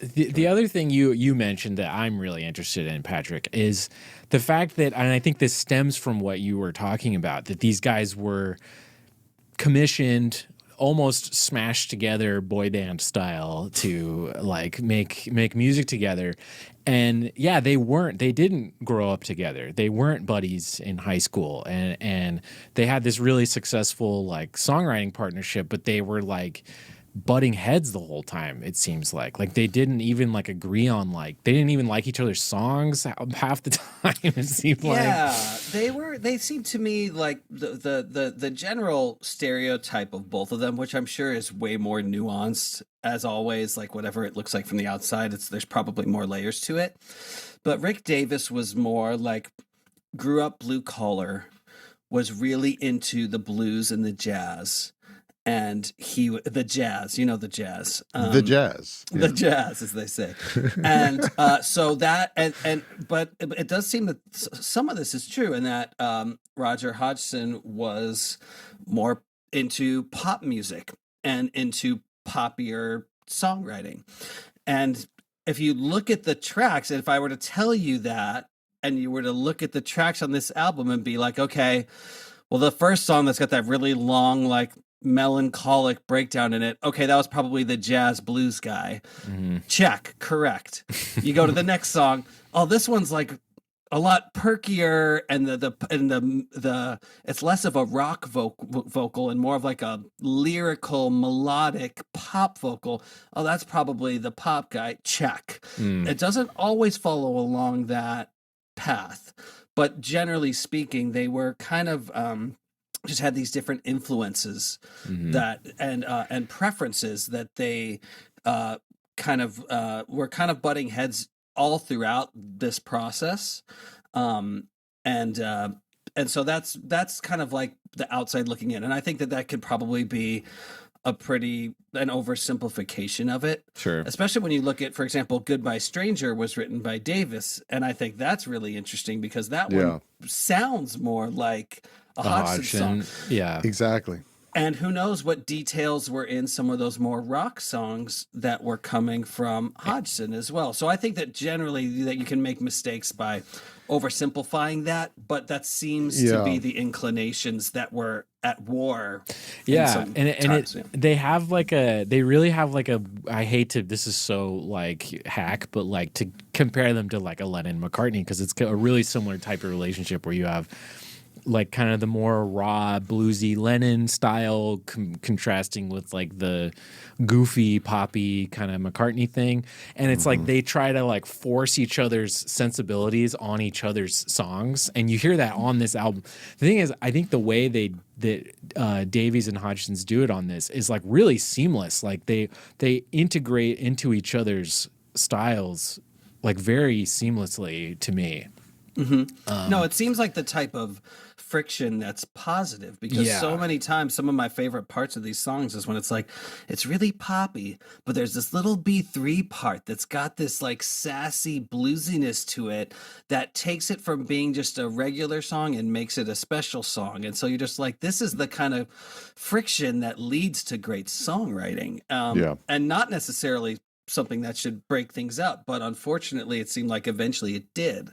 Speaker 1: The other thing you mentioned that I'm really interested in, Patrick, is the fact that, and I think this stems from what you were talking about, that these guys were commissioned almost smashed together boy band style to like make music together. And yeah, they didn't grow up together. They weren't buddies in high school, and they had this really successful like songwriting partnership, but they were like butting heads the whole time. It seems like they didn't even like agree on they didn't even like each other's songs half the time. It seemed
Speaker 3: they seemed to me like the general stereotype of both of them, which I'm sure is way more nuanced as always. Like whatever it looks like from the outside, there's probably more layers to it. But Rick Davies was more like grew up blue collar, was really into the blues and the jazz. And the jazz, the jazz,
Speaker 2: the jazz,
Speaker 3: as they say. And so that, but it does seem that some of this is true, and that Roger Hodgson was more into pop music and into poppier songwriting. And if you look at the tracks, and if I were to tell you that, and you were to look at the tracks on this album and be like, okay, well, the first song that's got that really long, like, melancholic breakdown in it. Okay, that was probably the jazz blues guy. Mm-hmm. Check, correct. You go to the next song. Oh, this one's like a lot perkier, and the it's less of a rock vocal and more of like a lyrical melodic pop vocal. Oh, that's probably the pop guy. Check. It doesn't always follow along that path, but generally speaking, they were kind of just had these different influences that and preferences that they were kind of butting heads all throughout this process. And so that's kind of like the outside looking in. And I think that could probably be an oversimplification of it.
Speaker 1: Sure.
Speaker 3: Especially when you look at, for example, Goodbye Stranger was written by Davies. And I think that's really interesting because that one sounds more like a Hodgson song.
Speaker 1: Yeah.
Speaker 2: Exactly.
Speaker 3: And who knows what details were in some of those more rock songs that were coming from Hodgson as well. So I think that generally that you can make mistakes by oversimplifying that, but that seems to be the inclinations that were at war.
Speaker 1: Yeah, they have like they really have like I hate to, this is so like hack, but like to compare them to like a Lennon McCartney, because it's a really similar type of relationship where you have like kind of the more raw bluesy Lennon style contrasting with like the goofy poppy kind of McCartney thing, and it's like they try to like force each other's sensibilities on each other's songs, and you hear that on this album. The thing is, I think the way that Davies and Hodgson's do it on this is like really seamless. Like they integrate into each other's styles like very seamlessly to me.
Speaker 3: No, it seems like the type of friction that's positive, because so many times some of my favorite parts of these songs is when it's like it's really poppy, but there's this little B3 part that's got this like sassy bluesiness to it that takes it from being just a regular song and makes it a special song. And so you're just like, this is the kind of friction that leads to great songwriting, and not necessarily something that should break things up, but unfortunately it seemed like eventually it did.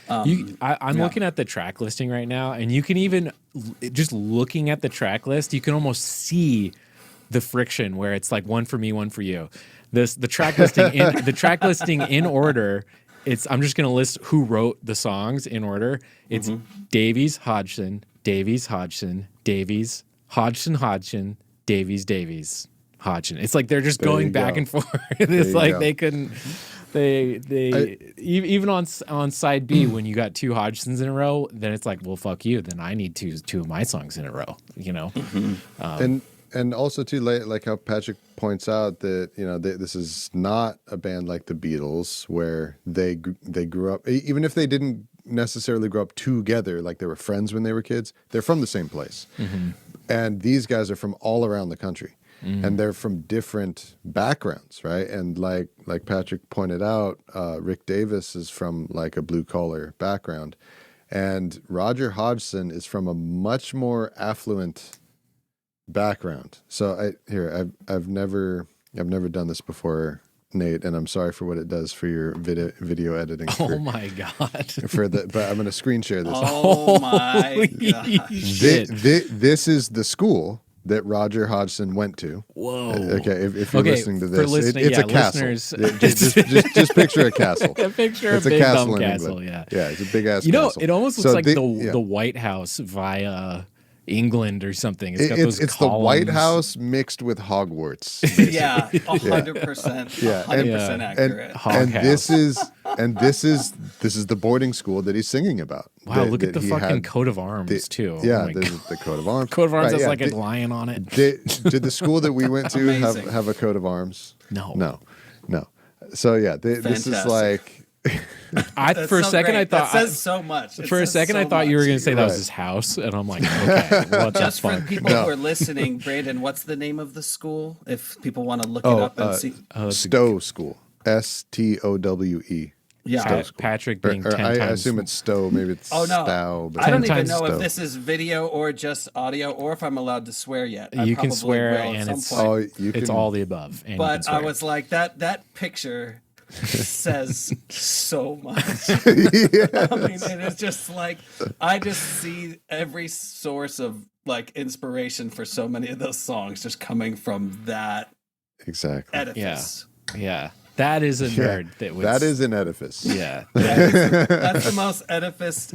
Speaker 1: I'm looking at the track listing right now, and you can even just looking at the track list, you can almost see the friction where it's like one for me, one for you. The track listing in order. I'm just going to list who wrote the songs in order. It's Davies, Hodgson, Davies, Hodgson, Davies, Hodgson, Hodgson, Davies, Hodgson. It's like they're just going back and forth. It's like they couldn't. Even on side B, when you got two Hodgsons in a row, then it's like, well, fuck you. Then I need two of my songs in a row, you know?
Speaker 2: And also too, like how Patrick points out that, you know, this is not a band like the Beatles where they grew up, even if they didn't necessarily grow up together, like they were friends when they were kids, they're from the same place. And these guys are from all around the country. And they're from different backgrounds, right? And like Patrick pointed out, Rick Davies is from like a blue collar background, and Roger Hodgson is from a much more affluent background. So I've never done this before, Nate, and I'm sorry for what it does for your video editing.
Speaker 1: Oh my god!
Speaker 2: But I'm going to screen share this.
Speaker 3: Oh my god!
Speaker 2: This is the school that Roger Hodgson went to.
Speaker 1: Whoa.
Speaker 2: Okay, if you're listening to this, it's a castle. Just picture a castle.
Speaker 1: Picture
Speaker 2: it's
Speaker 1: a big
Speaker 2: castle
Speaker 1: dumb
Speaker 2: in
Speaker 1: castle,
Speaker 2: England. Yeah, it's a big ass
Speaker 1: castle.
Speaker 2: castle.
Speaker 1: It almost looks like the White House via England or something. It's got those
Speaker 2: it's
Speaker 1: columns.
Speaker 2: the White House mixed with Hogwarts.
Speaker 3: Yeah, 100%. Yeah, 100% accurate.
Speaker 2: And this is the boarding school that he's singing about.
Speaker 1: Wow, look at the fucking coat of arms too.
Speaker 2: Yeah, there's the coat of arms.
Speaker 1: Coat of arms has like a lion on it.
Speaker 2: Did the school that we went to have a coat of arms?
Speaker 1: No.
Speaker 2: So yeah, this is like.
Speaker 1: For a second, I thought
Speaker 3: that says so much.
Speaker 1: For a second, I thought you were going to say that was his house, and I'm like, okay, what
Speaker 3: just
Speaker 1: the fuck?
Speaker 3: for people who are listening, Brandon, what's the name of the school? If people want to look it up and see,
Speaker 2: Stowe School, STOWE.
Speaker 3: Yeah,
Speaker 1: Patrick being 10 times.
Speaker 2: I assume it's Stowe. Maybe it's Stowe.
Speaker 3: I don't even know if this is video or just audio, or if I'm allowed to swear yet.
Speaker 1: You can swear, and it's all the above.
Speaker 3: But I was like, that picture says so much. I mean, it is just like, I just see every source of like inspiration for so many of those songs just coming from that edifice.
Speaker 1: Yeah. That is a nerd.
Speaker 2: That is an edifice.
Speaker 1: Yeah.
Speaker 3: That's the most edifice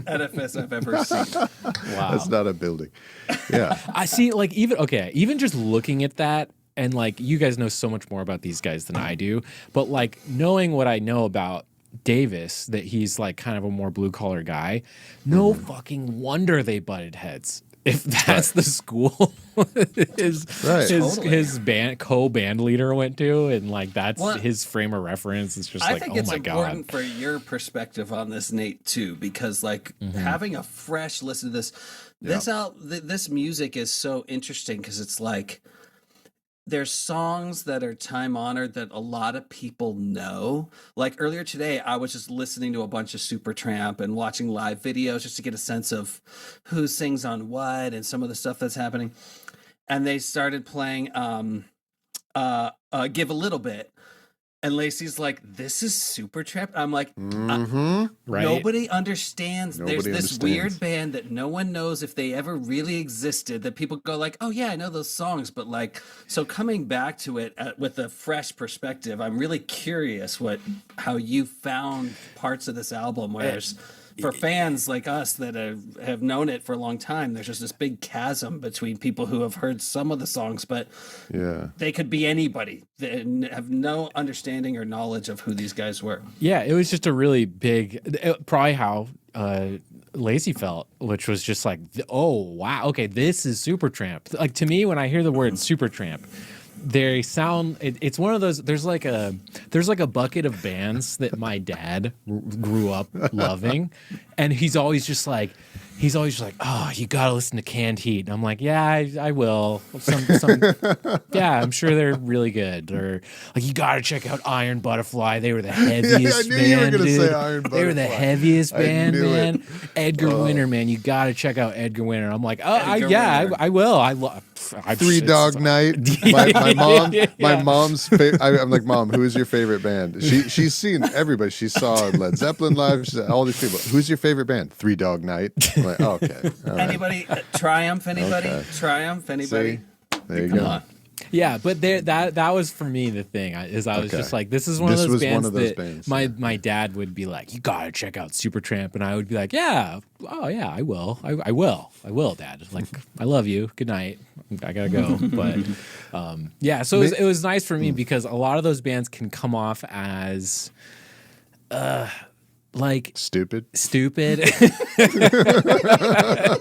Speaker 3: I've ever seen.
Speaker 1: Wow.
Speaker 2: That's not a building. Yeah.
Speaker 1: I see, like, even just looking at that, and like, you guys know so much more about these guys than I do, but like, knowing what I know about Davies, that he's like kind of a more blue collar guy, no fucking wonder they butted heads. if that's the school his band leader went to, and like that's his frame of reference, it's just
Speaker 3: I
Speaker 1: like,
Speaker 3: think
Speaker 1: oh
Speaker 3: it's
Speaker 1: my
Speaker 3: important
Speaker 1: God.
Speaker 3: for your perspective on this, Nate, too, because like having a fresh listen to this music is so interesting because it's like there's songs that are time honored that a lot of people know. Like earlier today, I was just listening to a bunch of Supertramp and watching live videos just to get a sense of who sings on what and some of the stuff that's happening. And they started playing Give a Little Bit. And Lacey's like, this is Supertramp. I'm like,
Speaker 1: right?
Speaker 3: Nobody understands. There's this weird band that no one knows if they ever really existed, that people go like, oh yeah, I know those songs. But like, so coming back to it with a fresh perspective, I'm really curious how you found parts of this album, whereas for fans like us that have known it for a long time, there's just this big chasm between people who have heard some of the songs, but they could be anybody that have no understanding or knowledge of who these guys were.
Speaker 1: Yeah, it was just a really big, probably how Lacey felt, which was just like, oh wow, okay, this is Supertramp. Like to me, when I hear the word Supertramp, they sound. It's one of those. There's like a bucket of bands that my dad grew up loving, and he's always just like, oh, you gotta listen to Canned Heat. And I'm like, yeah, I will. Yeah, I'm sure they're really good. Or like, you gotta check out Iron Butterfly. They were the heaviest band, you were gonna say Iron Butterfly. They were the heaviest band, man. Edgar Winter, man. You gotta check out Edgar Winter. I'm like, oh, I will. I love.
Speaker 2: Three Dog Night. My mom. My mom's. I'm like, Mom, who is your favorite band? She's seen everybody. She saw Led Zeppelin live. She saw all these people. Who's your favorite band? Three Dog Night. I'm like, oh, okay. All
Speaker 3: anybody?
Speaker 2: Right.
Speaker 3: Triumph? Anybody?
Speaker 2: Okay.
Speaker 3: Triumph? Anybody?
Speaker 2: See? There you
Speaker 3: Come
Speaker 2: go.
Speaker 3: on.
Speaker 1: Yeah, but that was for me the thing. I was just like, this is one of those bands my dad would be like, you gotta check out Supertramp, and I would be like, yeah, oh yeah, I will, I will, Dad. Like, I love you. Good night. I gotta go. But yeah, so it was nice for me because a lot of those bands can come off as like stupid.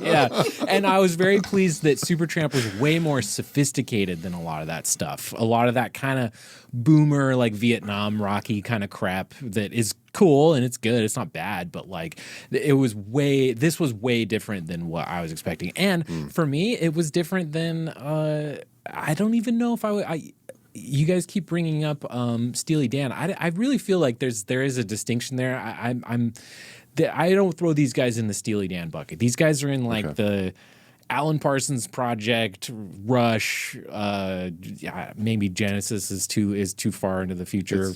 Speaker 1: Yeah. And I was very pleased that Supertramp was way more sophisticated than a lot of that stuff. A lot of that kind of boomer, like Vietnam Rocky kind of crap that is cool and it's good. It's not bad, but like this was way different than what I was expecting. And for me, it was different than I don't even know if you guys keep bringing up Steely Dan. I really feel like there is a distinction there. I don't throw these guys in the Steely Dan bucket. These guys are in like the Alan Parsons Project, Rush. Maybe Genesis is too far into the future.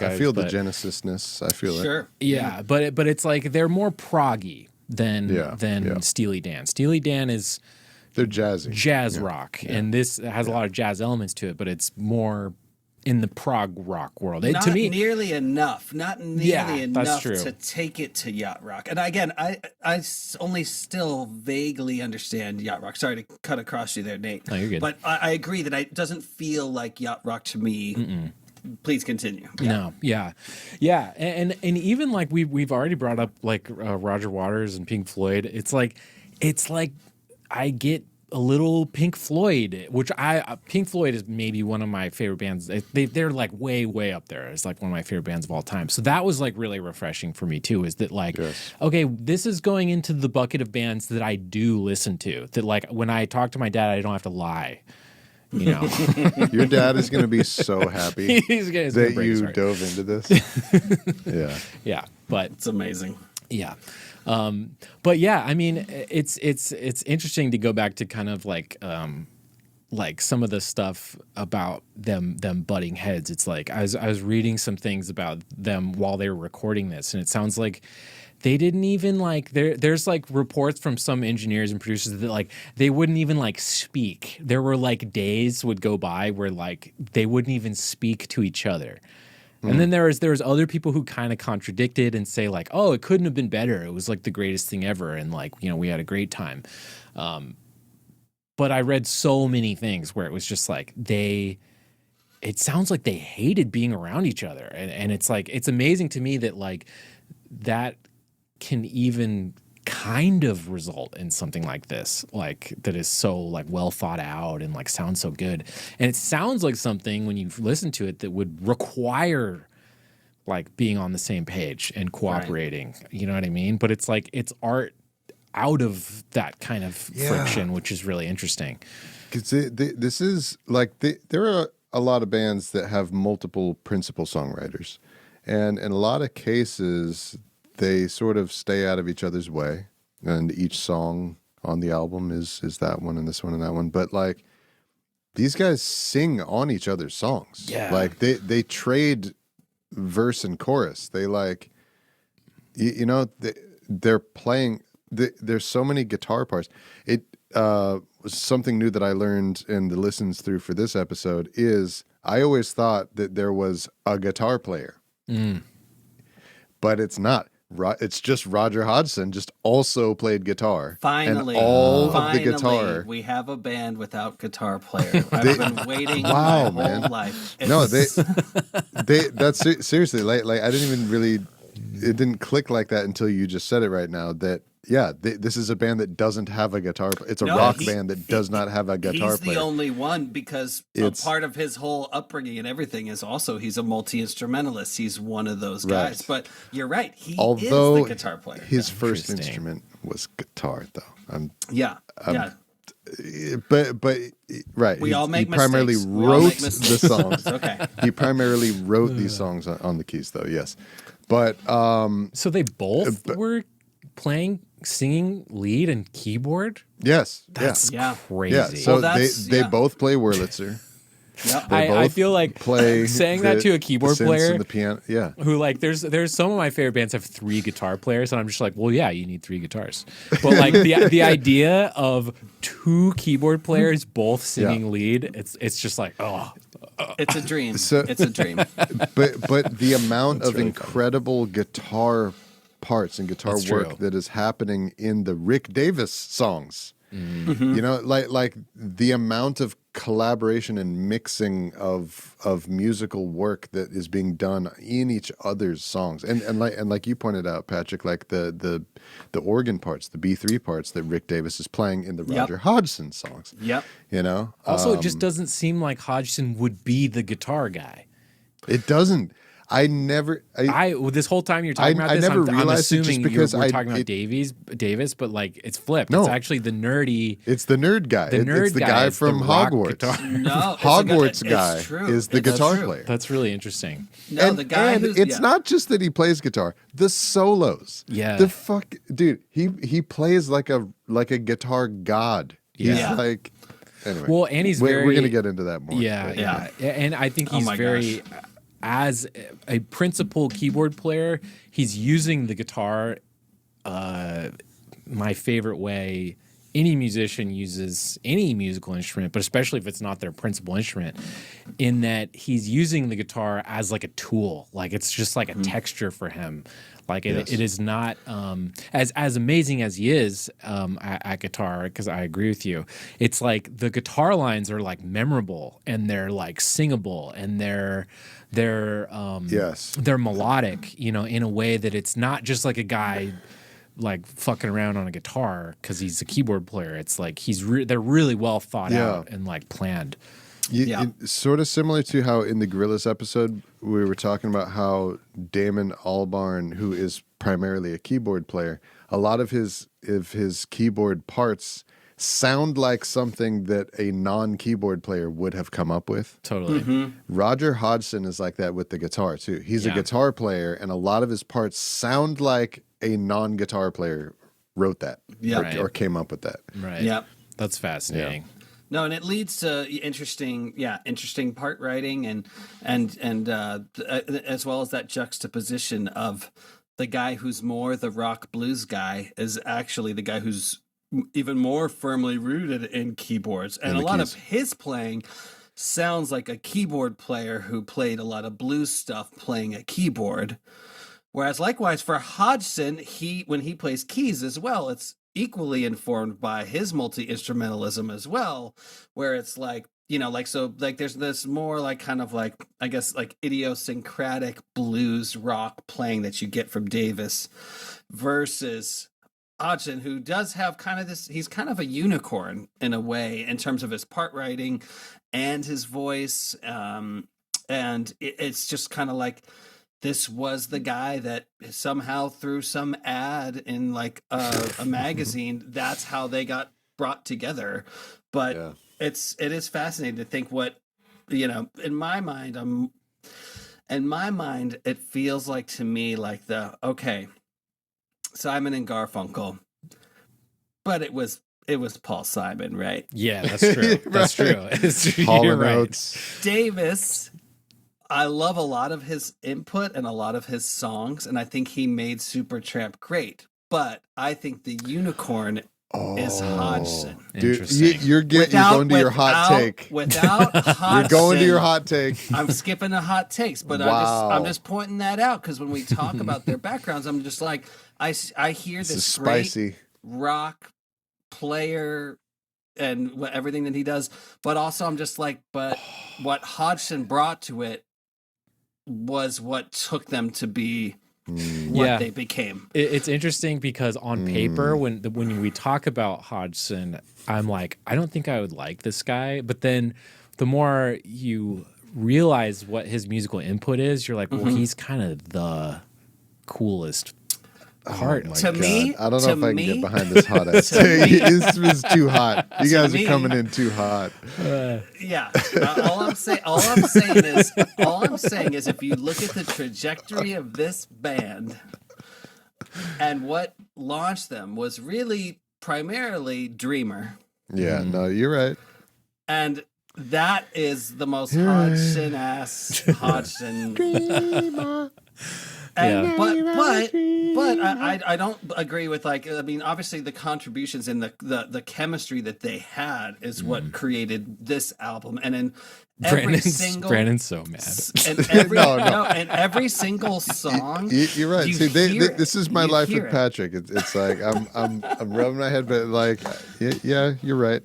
Speaker 2: I feel the Genesis-ness. I feel it.
Speaker 3: Sure.
Speaker 1: Yeah, but it's like they're more proggy than Steely Dan. Steely Dan is.
Speaker 2: They're jazzy.
Speaker 1: Jazz rock. Yeah. And this has a lot of jazz elements to it, but it's more in the prog rock world.
Speaker 3: Not
Speaker 1: to me,
Speaker 3: nearly enough. Not nearly enough
Speaker 1: true.
Speaker 3: to take it to yacht rock. And again, I only still vaguely understand yacht rock. Sorry to cut across you there, Nate.
Speaker 1: No, you're good.
Speaker 3: But I agree that it doesn't feel like yacht rock to me. Mm-mm. Please continue.
Speaker 1: Yeah. No, yeah, and even like we've already brought up like Roger Waters and Pink Floyd. It's like I get a little Pink Floyd, which Pink Floyd is maybe one of my favorite bands. They're like way up there. It's like one of my favorite bands of all time. So that was like really refreshing for me too, is that like, okay, this is going into the bucket of bands that I do listen to, that like when I talk to my dad, I don't have to lie. You know,
Speaker 2: your dad is going to be so happy that you dove into this.
Speaker 1: Yeah, but
Speaker 3: it's amazing.
Speaker 1: Yeah. But yeah, I mean, it's interesting to go back to kind of like some of the stuff about them butting heads. It's like I was reading some things about them while they were recording this, and it sounds like they didn't even like there's like reports from some engineers and producers that like they wouldn't even like speak. There were like days would go by where like they wouldn't even speak to each other. And then there was other people who kind of contradicted and say like, oh, it couldn't have been better. It was like the greatest thing ever. And like, you know, we had a great time. But I read so many things where it was just like it sounds like they hated being around each other. And it's like, it's amazing to me that like that can even kind of result in something like this, like that is so like well thought out and like sounds so good. And it sounds like something when you listen to it that would require like being on the same page and cooperating. Right. You know what I mean? But it's like it's art out of that kind of friction, which is really interesting.
Speaker 2: Because this is like there are a lot of bands that have multiple principal songwriters, and in a lot of cases they sort of stay out of each other's way, and each song on the album is that one and this one and that one. But like these guys sing on each other's songs. Yeah, like they trade verse and chorus. They like you know they're playing. There's so many guitar parts. It something new that I learned in the listens through for this episode is I always thought that there was a guitar player, but it's not. It's just Roger Hodgson just also played guitar.
Speaker 3: Finally,
Speaker 2: and all of the guitar.
Speaker 3: We have a band without guitar player. I've been waiting my whole life.
Speaker 2: No, that's seriously like I didn't even really. It didn't click like that until you just said it right now. That this is a band that doesn't have a guitar. It's a rock band that does not have a guitar player.
Speaker 3: He's the only one because a part of his whole upbringing and everything is also he's a multi-instrumentalist. He's one of those guys. Right. But you're right. He is the guitar player.
Speaker 2: His first instrument was guitar, though. But right.
Speaker 3: We all make
Speaker 2: mistakes. He primarily wrote the songs.
Speaker 3: Okay.
Speaker 2: He primarily wrote these songs on the keys, though. Yes. But
Speaker 1: so they both were singing lead and keyboard.
Speaker 2: Yes,
Speaker 1: that's crazy.
Speaker 2: Yeah, so they both play Wurlitzer.
Speaker 1: Yep. I feel like saying that to a keyboard player,
Speaker 2: and the piano,
Speaker 1: who like there's some of my favorite bands have 3 guitar players, and I'm just like, well, yeah, you need 3 guitars. But like the idea of 2 keyboard players both singing lead, it's just like,
Speaker 3: it's a dream. It's a dream.
Speaker 2: But the amount of really incredible guitar parts and guitar work that is happening in the Rick Davies songs. Mm-hmm. You know, like the amount of collaboration and mixing of musical work that is being done in each other's songs, and like you pointed out, Patrick, like the organ parts, the B3 parts that Rick Davies is playing in the Roger Hodgson songs.
Speaker 3: Yep.
Speaker 2: You know.
Speaker 1: Also, it just doesn't seem like Hodgson would be the guitar guy.
Speaker 2: It doesn't.
Speaker 1: This whole time you're talking about this, I'm assuming we're talking about Davies, but like it's flipped. No. It's actually the nerdy.
Speaker 2: It's the nerd guy. It's the guy from Hogwarts.
Speaker 3: No,
Speaker 2: Hogwarts guy is the guitar player.
Speaker 1: That's really interesting.
Speaker 3: No, the guy
Speaker 2: it's not just that he plays guitar. The solos.
Speaker 1: Yeah.
Speaker 2: Dude, he plays like a guitar god. He's like anyway.
Speaker 1: Well, and we're
Speaker 2: going to get into that more.
Speaker 1: Yeah. And I think he's very. As a principal keyboard player, he's using the guitar my favorite way any musician uses any musical instrument, but especially if it's not their principal instrument, in that he's using the guitar as like a tool. Like it's just like a texture for him. Like it is not as amazing as he is at guitar, because I agree with you. It's like the guitar lines are like memorable and they're like singable and they're melodic, you know, in a way that it's not just like a guy like fucking around on a guitar because he's a keyboard player. It's like they're really well thought out and like planned.
Speaker 2: It's sort of similar to how in the Gorillaz episode we were talking about how Damon Albarn, who is primarily a keyboard player, a lot of his keyboard parts sound like something that a non-keyboard player would have come up with.
Speaker 1: Totally.
Speaker 3: Mm-hmm.
Speaker 2: Roger Hodgson is like that with the guitar too. He's a guitar player, and a lot of his parts sound like a non-guitar player wrote that or came up with that.
Speaker 1: Right. Yeah. That's fascinating.
Speaker 3: Yeah. No, and it leads to interesting part writing and as well as that juxtaposition of the guy who's more the rock blues guy is actually the guy who's even more firmly rooted in keyboards. And a lot of his playing sounds like a keyboard player who played a lot of blues stuff playing a keyboard. Whereas likewise for Hodgson, when he plays keys as well, it's equally informed by his multi-instrumentalism as well, where it's like, you know, like, so like there's this more like kind of like, I guess like idiosyncratic blues rock playing that you get from Davis versus Hodgson, who does have kind of this, he's kind of a unicorn in a way in terms of his part writing and his voice. And it's just kind of like, this was the guy that somehow through some ad in like a magazine, that's how they got brought together. But it is fascinating to think what, you know, in my mind, it feels like to me like Simon and Garfunkel, but it was Paul Simon, right?
Speaker 1: Yeah, that's true. That's true.
Speaker 2: You're right.
Speaker 3: Davis, I love a lot of his input and a lot of his songs, and I think he made Supertramp great. But I think the unicorn is Hodgson.
Speaker 2: Dude, you're going to your hot take.
Speaker 3: Without Hodgson,
Speaker 2: you're going to your hot take.
Speaker 3: I'm skipping the hot takes, but I'm just pointing that out because when we talk about their backgrounds, I'm just like, I hear this great rock player and everything that he does, but also I'm just like, but what Hodgson brought to it was what took them to be what they became.
Speaker 1: It's interesting because on paper, when we talk about Hodgson, I'm like, I don't think I would like this guy. But then the more you realize what his musical input is, you're like, well, he's kind of the coolest part.
Speaker 3: To me,
Speaker 2: I don't know if I can get behind this hot ass take. This was too hot. You guys are coming in too hot.
Speaker 3: All I'm saying is if you look at the trajectory of this band and what launched them was really primarily Dreamer.
Speaker 2: Yeah, no, you're right.
Speaker 3: And that is the most Hodgson-ass Hodgson.
Speaker 2: Dreamer.
Speaker 3: And, but I don't agree with, like, I mean, obviously the contributions and the chemistry that they had is what created this album. And in
Speaker 1: Brandon's so mad.
Speaker 3: And every single song.
Speaker 2: You're right. See, this is my life with Patrick. It's like I'm rubbing my head, but like, yeah, you're right.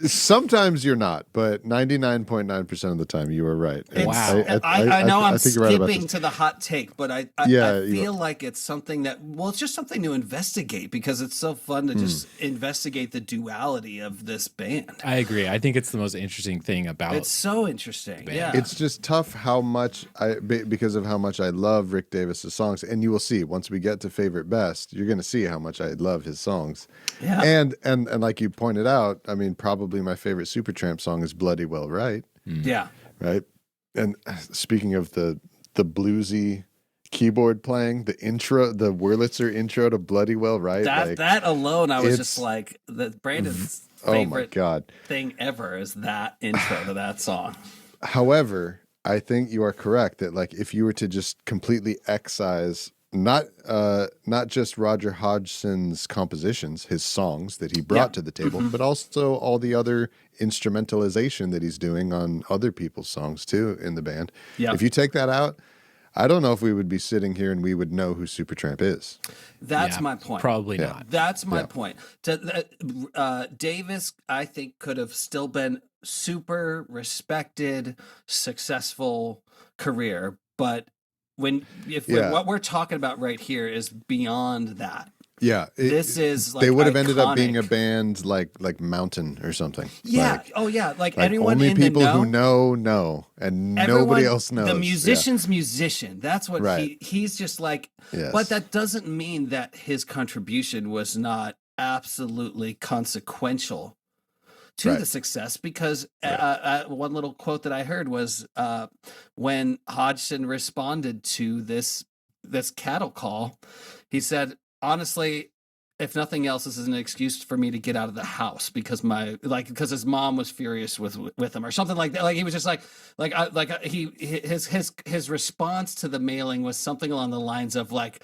Speaker 2: Sometimes you're not, but 99.9% of the time you are right.
Speaker 3: Wow. I know I'm skipping to the hot take, but I feel like it's something that, well, it's just something to investigate because it's so fun to just investigate the duality of this band.
Speaker 1: I agree. I think it's the most interesting thing about it.
Speaker 3: It's so interesting. Yeah.
Speaker 2: It's just tough how much because of how much I love Rick Davis's songs, and you will see once we get to favorite best, you're going to see how much I love his songs.
Speaker 3: Yeah.
Speaker 2: And like you pointed out, I mean, probably my favorite Supertramp song is Bloody Well Right.
Speaker 3: Yeah.
Speaker 2: Right. And speaking of the bluesy keyboard playing, the Wurlitzer intro to Bloody Well Right.
Speaker 3: That alone, I was just like, Brandon's favorite thing ever is that intro to that song.
Speaker 2: However, I think you are correct that, like, if you were to just completely excise not just Roger Hodgson's compositions, his songs that he brought to the table, but also all the other instrumentalization that he's doing on other people's songs too in the band. Yeah. If you take that out, I don't know if we would be sitting here and we would know who Supertramp is.
Speaker 3: That's my point.
Speaker 1: Probably not.
Speaker 3: That's my point. Davis, I think, could have still been super respected, successful career, but what we're talking about right here is beyond that.
Speaker 2: Yeah,
Speaker 3: this is like
Speaker 2: they would have
Speaker 3: iconic.
Speaker 2: ended up being a band like Mountain or something.
Speaker 3: Yeah, like anyone
Speaker 2: only
Speaker 3: in
Speaker 2: people
Speaker 3: the
Speaker 2: who know, and nobody else knows.
Speaker 3: The musician's musician. That's what he's just like. Yes. But that doesn't mean that his contribution was not absolutely consequential to the success, because one little quote that I heard was when Hodgson responded to this cattle call, he said, honestly, if nothing else, this is an excuse for me to get out of the house because his mom was furious with him or something like that. Like he was just his response to the mailing was something along the lines of like,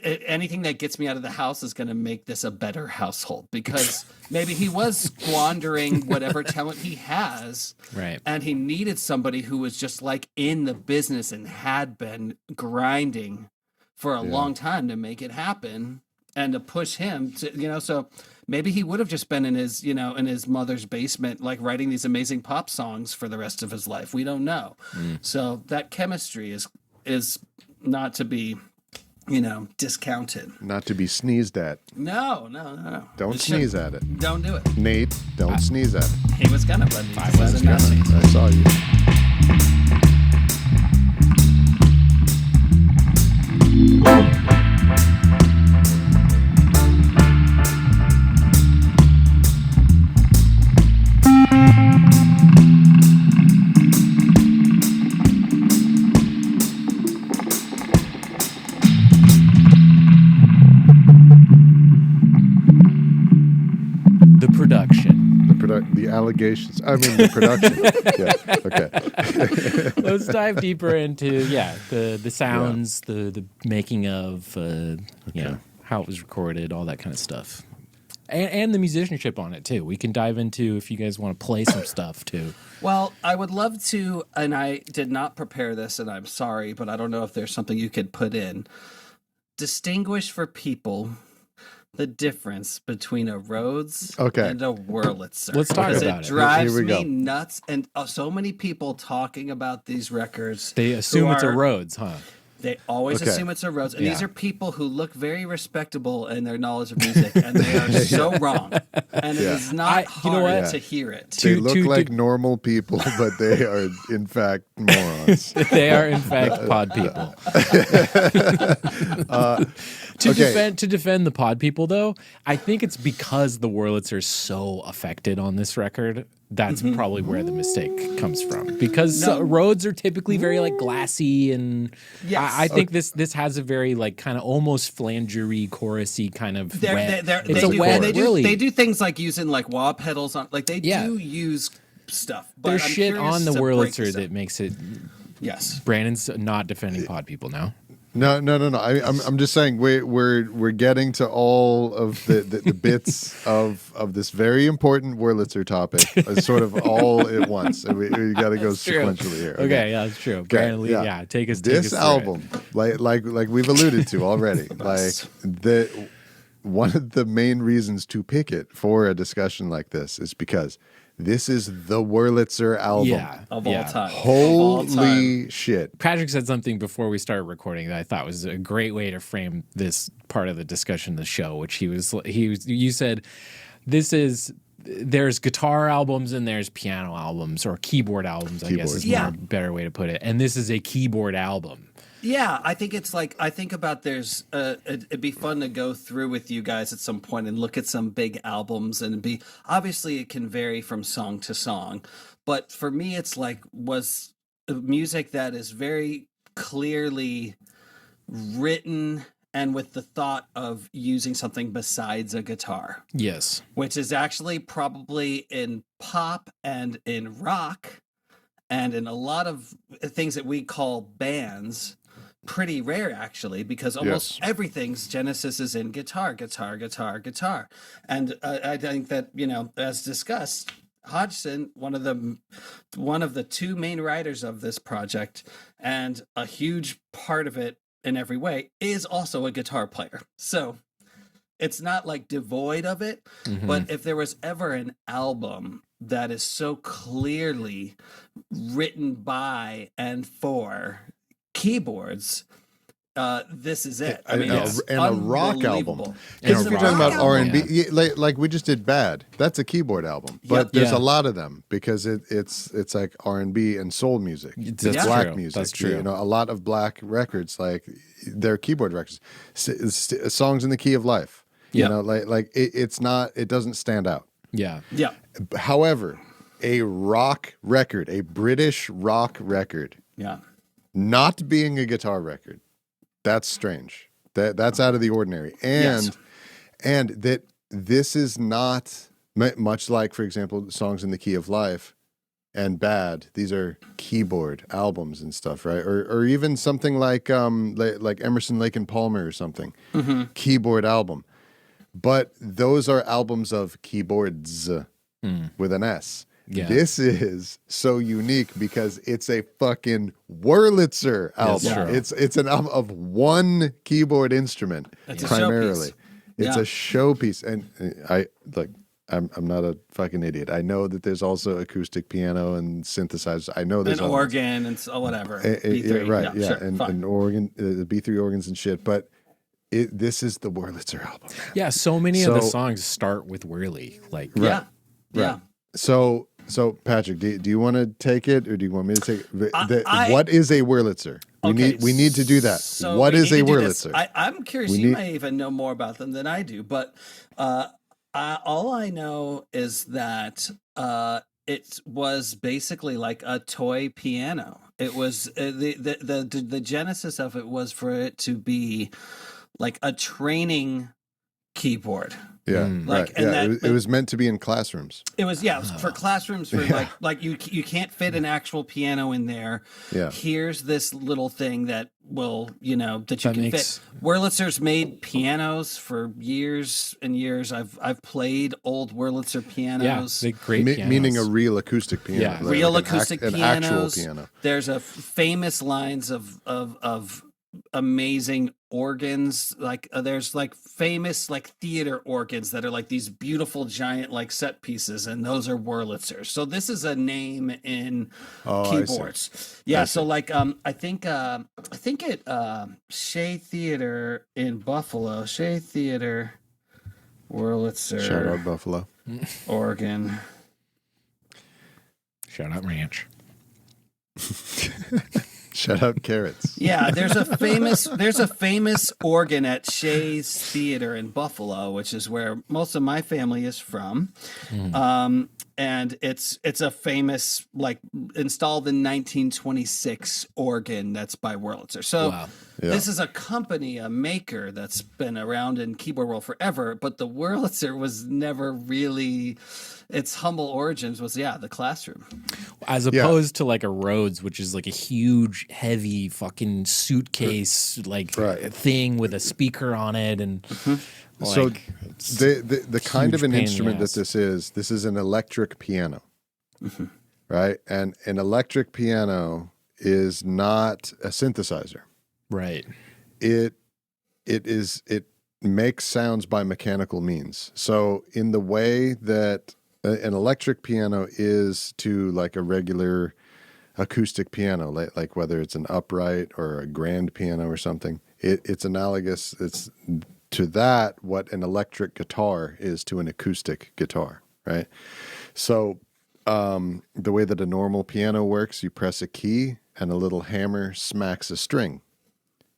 Speaker 3: anything that gets me out of the house is going to make this a better household, because maybe he was squandering whatever talent he has.
Speaker 1: Right.
Speaker 3: And he needed somebody who was just like in the business and had been grinding for a long time to make it happen and to push him to, so maybe he would have just been in his mother's basement, like writing these amazing pop songs for the rest of his life. We don't know. So that chemistry is not to be discounted.
Speaker 2: Not to be sneezed at.
Speaker 3: No.
Speaker 2: Don't sneeze at it.
Speaker 3: Don't do it.
Speaker 2: Nate, don't sneeze at it.
Speaker 3: He was gonna, but he
Speaker 1: I was
Speaker 3: doesn't know.
Speaker 1: gonna.
Speaker 2: I saw you. The allegations. I mean, the production. Yeah. Okay.
Speaker 1: Let's dive deeper into the sounds, the making of, how it was recorded, all that kind of stuff, and the musicianship on it too. We can dive into if you guys want to play some stuff too.
Speaker 3: Well, I would love to, and I did not prepare this, and I'm sorry, but I don't know if there's something you could put in. Distinguish for people the difference between a Rhodes and a Wurlitzer.
Speaker 1: Let's talk about it.
Speaker 3: It drives me nuts, and so many people talking about these records.
Speaker 1: They assume it's a Rhodes, huh?
Speaker 3: They always assume it's a Rhodes, and these are people who look very respectable in their knowledge of music, and they are so wrong. And it is not hard to hear it.
Speaker 2: They look like normal people, but they are in fact morons.
Speaker 1: They are in fact pod people. To defend the pod people, though, I think it's because the Wurlitzer is so affected on this record. That's probably where the mistake comes from. Because Rhodes are typically very like glassy, and I think this has a very like kind of almost flangery, chorusy kind of.
Speaker 3: They do things like using like wah pedals on, like they do use stuff. But
Speaker 1: there's shit on the Wurlitzer that makes it.
Speaker 3: Yes,
Speaker 1: Brandon's not defending pod people now.
Speaker 2: No. I'm just saying we're getting to all of the bits of this very important Wurlitzer topic, sort of all at once, and we got to go sequentially here.
Speaker 1: Okay, yeah, that's true. Brandon, take us.
Speaker 2: This album, like we've alluded to already, one of the main reasons to pick it for a discussion like this is because this is the Wurlitzer album
Speaker 3: of all time.
Speaker 2: Holy shit.
Speaker 1: Patrick said something before we started recording that I thought was a great way to frame this part of the discussion of the show, which you said there's guitar albums and there's piano albums, or keyboard albums, I guess is a better way to put it. And this is a keyboard album.
Speaker 3: Yeah, I think it's like, I think about it'd be fun to go through with you guys at some point and look at some big albums, and obviously it can vary from song to song, but for me it's like was music that is very clearly written and with the thought of using something besides a guitar.
Speaker 1: Yes.
Speaker 3: Which is actually probably in pop and in rock and in a lot of things that we call bands pretty rare, actually, because almost everything's genesis is in guitar. And I think that, as discussed, Hodgson, one of the two main writers of this project, and a huge part of it in every way, is also a guitar player. So it's not like devoid of it, but if there was ever an album that is so clearly written by and for keyboards, this is it. I mean, it's
Speaker 2: a rock album. Because if you're talking about R&B, like we just did Bad. That's a keyboard album, but there's a lot of them because it's like R&B and soul music. It's black music.
Speaker 1: That's true.
Speaker 2: A lot of black records, like they're keyboard records. Songs in the Key of Life. It doesn't stand out.
Speaker 1: Yeah.
Speaker 3: Yeah.
Speaker 2: However, a rock record, a British rock record, not being a guitar record, that's strange. That's out of the ordinary. And that this is not much like, for example, Songs in the Key of Life and Bad. These are keyboard albums and stuff, right? Or even something like Emerson, Lake and Palmer or something. Keyboard album. But those are albums of keyboards with an S. Yeah. This is so unique because it's a fucking Wurlitzer album. It's an album of one keyboard instrument primarily. It's a showpiece, and I'm not a fucking idiot. I know that there's also acoustic piano and synthesizers. I know there's
Speaker 3: an organ and whatever. B3.
Speaker 2: And organ, the B3 organs and shit. But This is the Wurlitzer album. Man.
Speaker 1: Yeah, so many of the songs start with Whirly. Like,
Speaker 3: yeah.
Speaker 2: So Patrick, do you want to take it, or do you want me to take it? What is a Wurlitzer? We need to do that.
Speaker 3: So
Speaker 2: what is a Wurlitzer?
Speaker 3: I'm curious. You may even know more about them than I do, but all I know is that it was basically like a toy piano. It was the genesis of it was for it to be like a training keyboard.
Speaker 2: Yeah,
Speaker 3: like,
Speaker 2: right. And it was meant to be in classrooms.
Speaker 3: It was for classrooms for like you can't fit an actual piano in there.
Speaker 2: Yeah.
Speaker 3: Here's this little thing that will, that you can fit. Wurlitzer's made pianos for years and years. I've played old Wurlitzer pianos.
Speaker 1: Yeah, great pianos.
Speaker 2: Meaning a real acoustic piano.
Speaker 1: Yeah.
Speaker 2: Like
Speaker 3: real acoustic pianos.
Speaker 2: An actual piano.
Speaker 3: There's a famous lines of amazing organs, like there's like famous like theater organs that are like these beautiful giant like set pieces, and those are Wurlitzers. So this is a name in keyboards. Yeah, so like I think at Shea Theater in Buffalo, Shea Theater Wurlitzer.
Speaker 2: Shout out Buffalo.
Speaker 3: Organ.
Speaker 1: Shout out Ranch.
Speaker 2: Shout out Carrots.
Speaker 3: Yeah, there's a famous organ at Shea's Theater in Buffalo, which is where most of my family is from. And it's a famous, like, installed in 1926 organ that's by Wurlitzer. So this is a company, a maker that's been around in keyboard world forever, but the Wurlitzer was never really, its humble origins was, the classroom.
Speaker 1: As opposed to like a Rhodes, which is like a huge, heavy fucking suitcase, thing with a speaker on it. And
Speaker 2: so the kind of an instrument that this is an electric piano, right? And an electric piano is not a synthesizer.
Speaker 1: Right.
Speaker 2: It makes sounds by mechanical means. So in the way that an electric piano is to like a regular acoustic piano, like whether it's an upright or a grand piano or something, it's analogous. It's to that what an electric guitar is to an acoustic guitar, right? So the way that a normal piano works, you press a key and a little hammer smacks a string.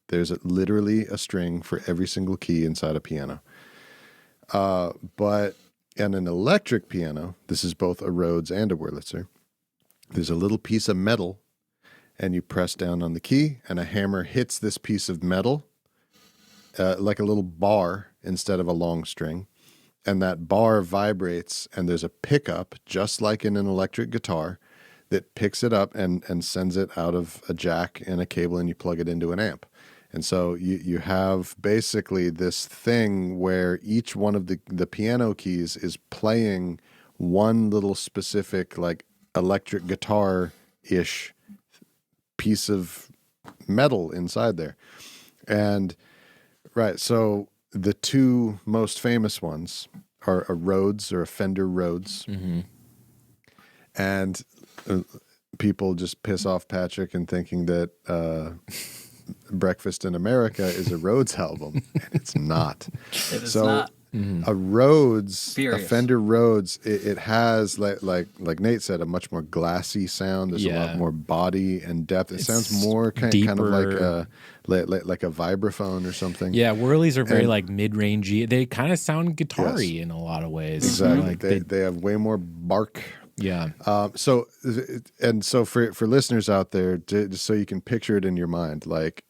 Speaker 2: There's literally a string for every single key inside a piano. But in an electric piano, this is both a Rhodes and a Wurlitzer, there's a little piece of metal, and you press down on the key, and a hammer hits this piece of metal like a little bar instead of a long string. And that bar vibrates, and there's a pickup, just like in an electric guitar, that picks it up and sends it out of a jack and a cable, and you plug it into an amp. And so you have basically this thing where each one of the piano keys is playing one little specific like electric guitar-ish piece of metal inside there. And so the two most famous ones are a Rhodes or a Fender Rhodes. And people just piss off Patrick and thinking that Breakfast in America is a Rhodes album, and it's not.
Speaker 3: It is not.
Speaker 2: A Rhodes,
Speaker 3: Furious.
Speaker 2: a Fender Rhodes, it has like Nate said, a much more glassy sound. There's a lot more body and depth. It sounds more kind of like a vibraphone or something.
Speaker 1: Yeah, Whirlies are very like mid-rangey. They kind of sound guitar-y in a lot of ways.
Speaker 2: Exactly. Like they have way more bark.
Speaker 1: Yeah.
Speaker 2: So for listeners out there, just so you can picture it in your mind, like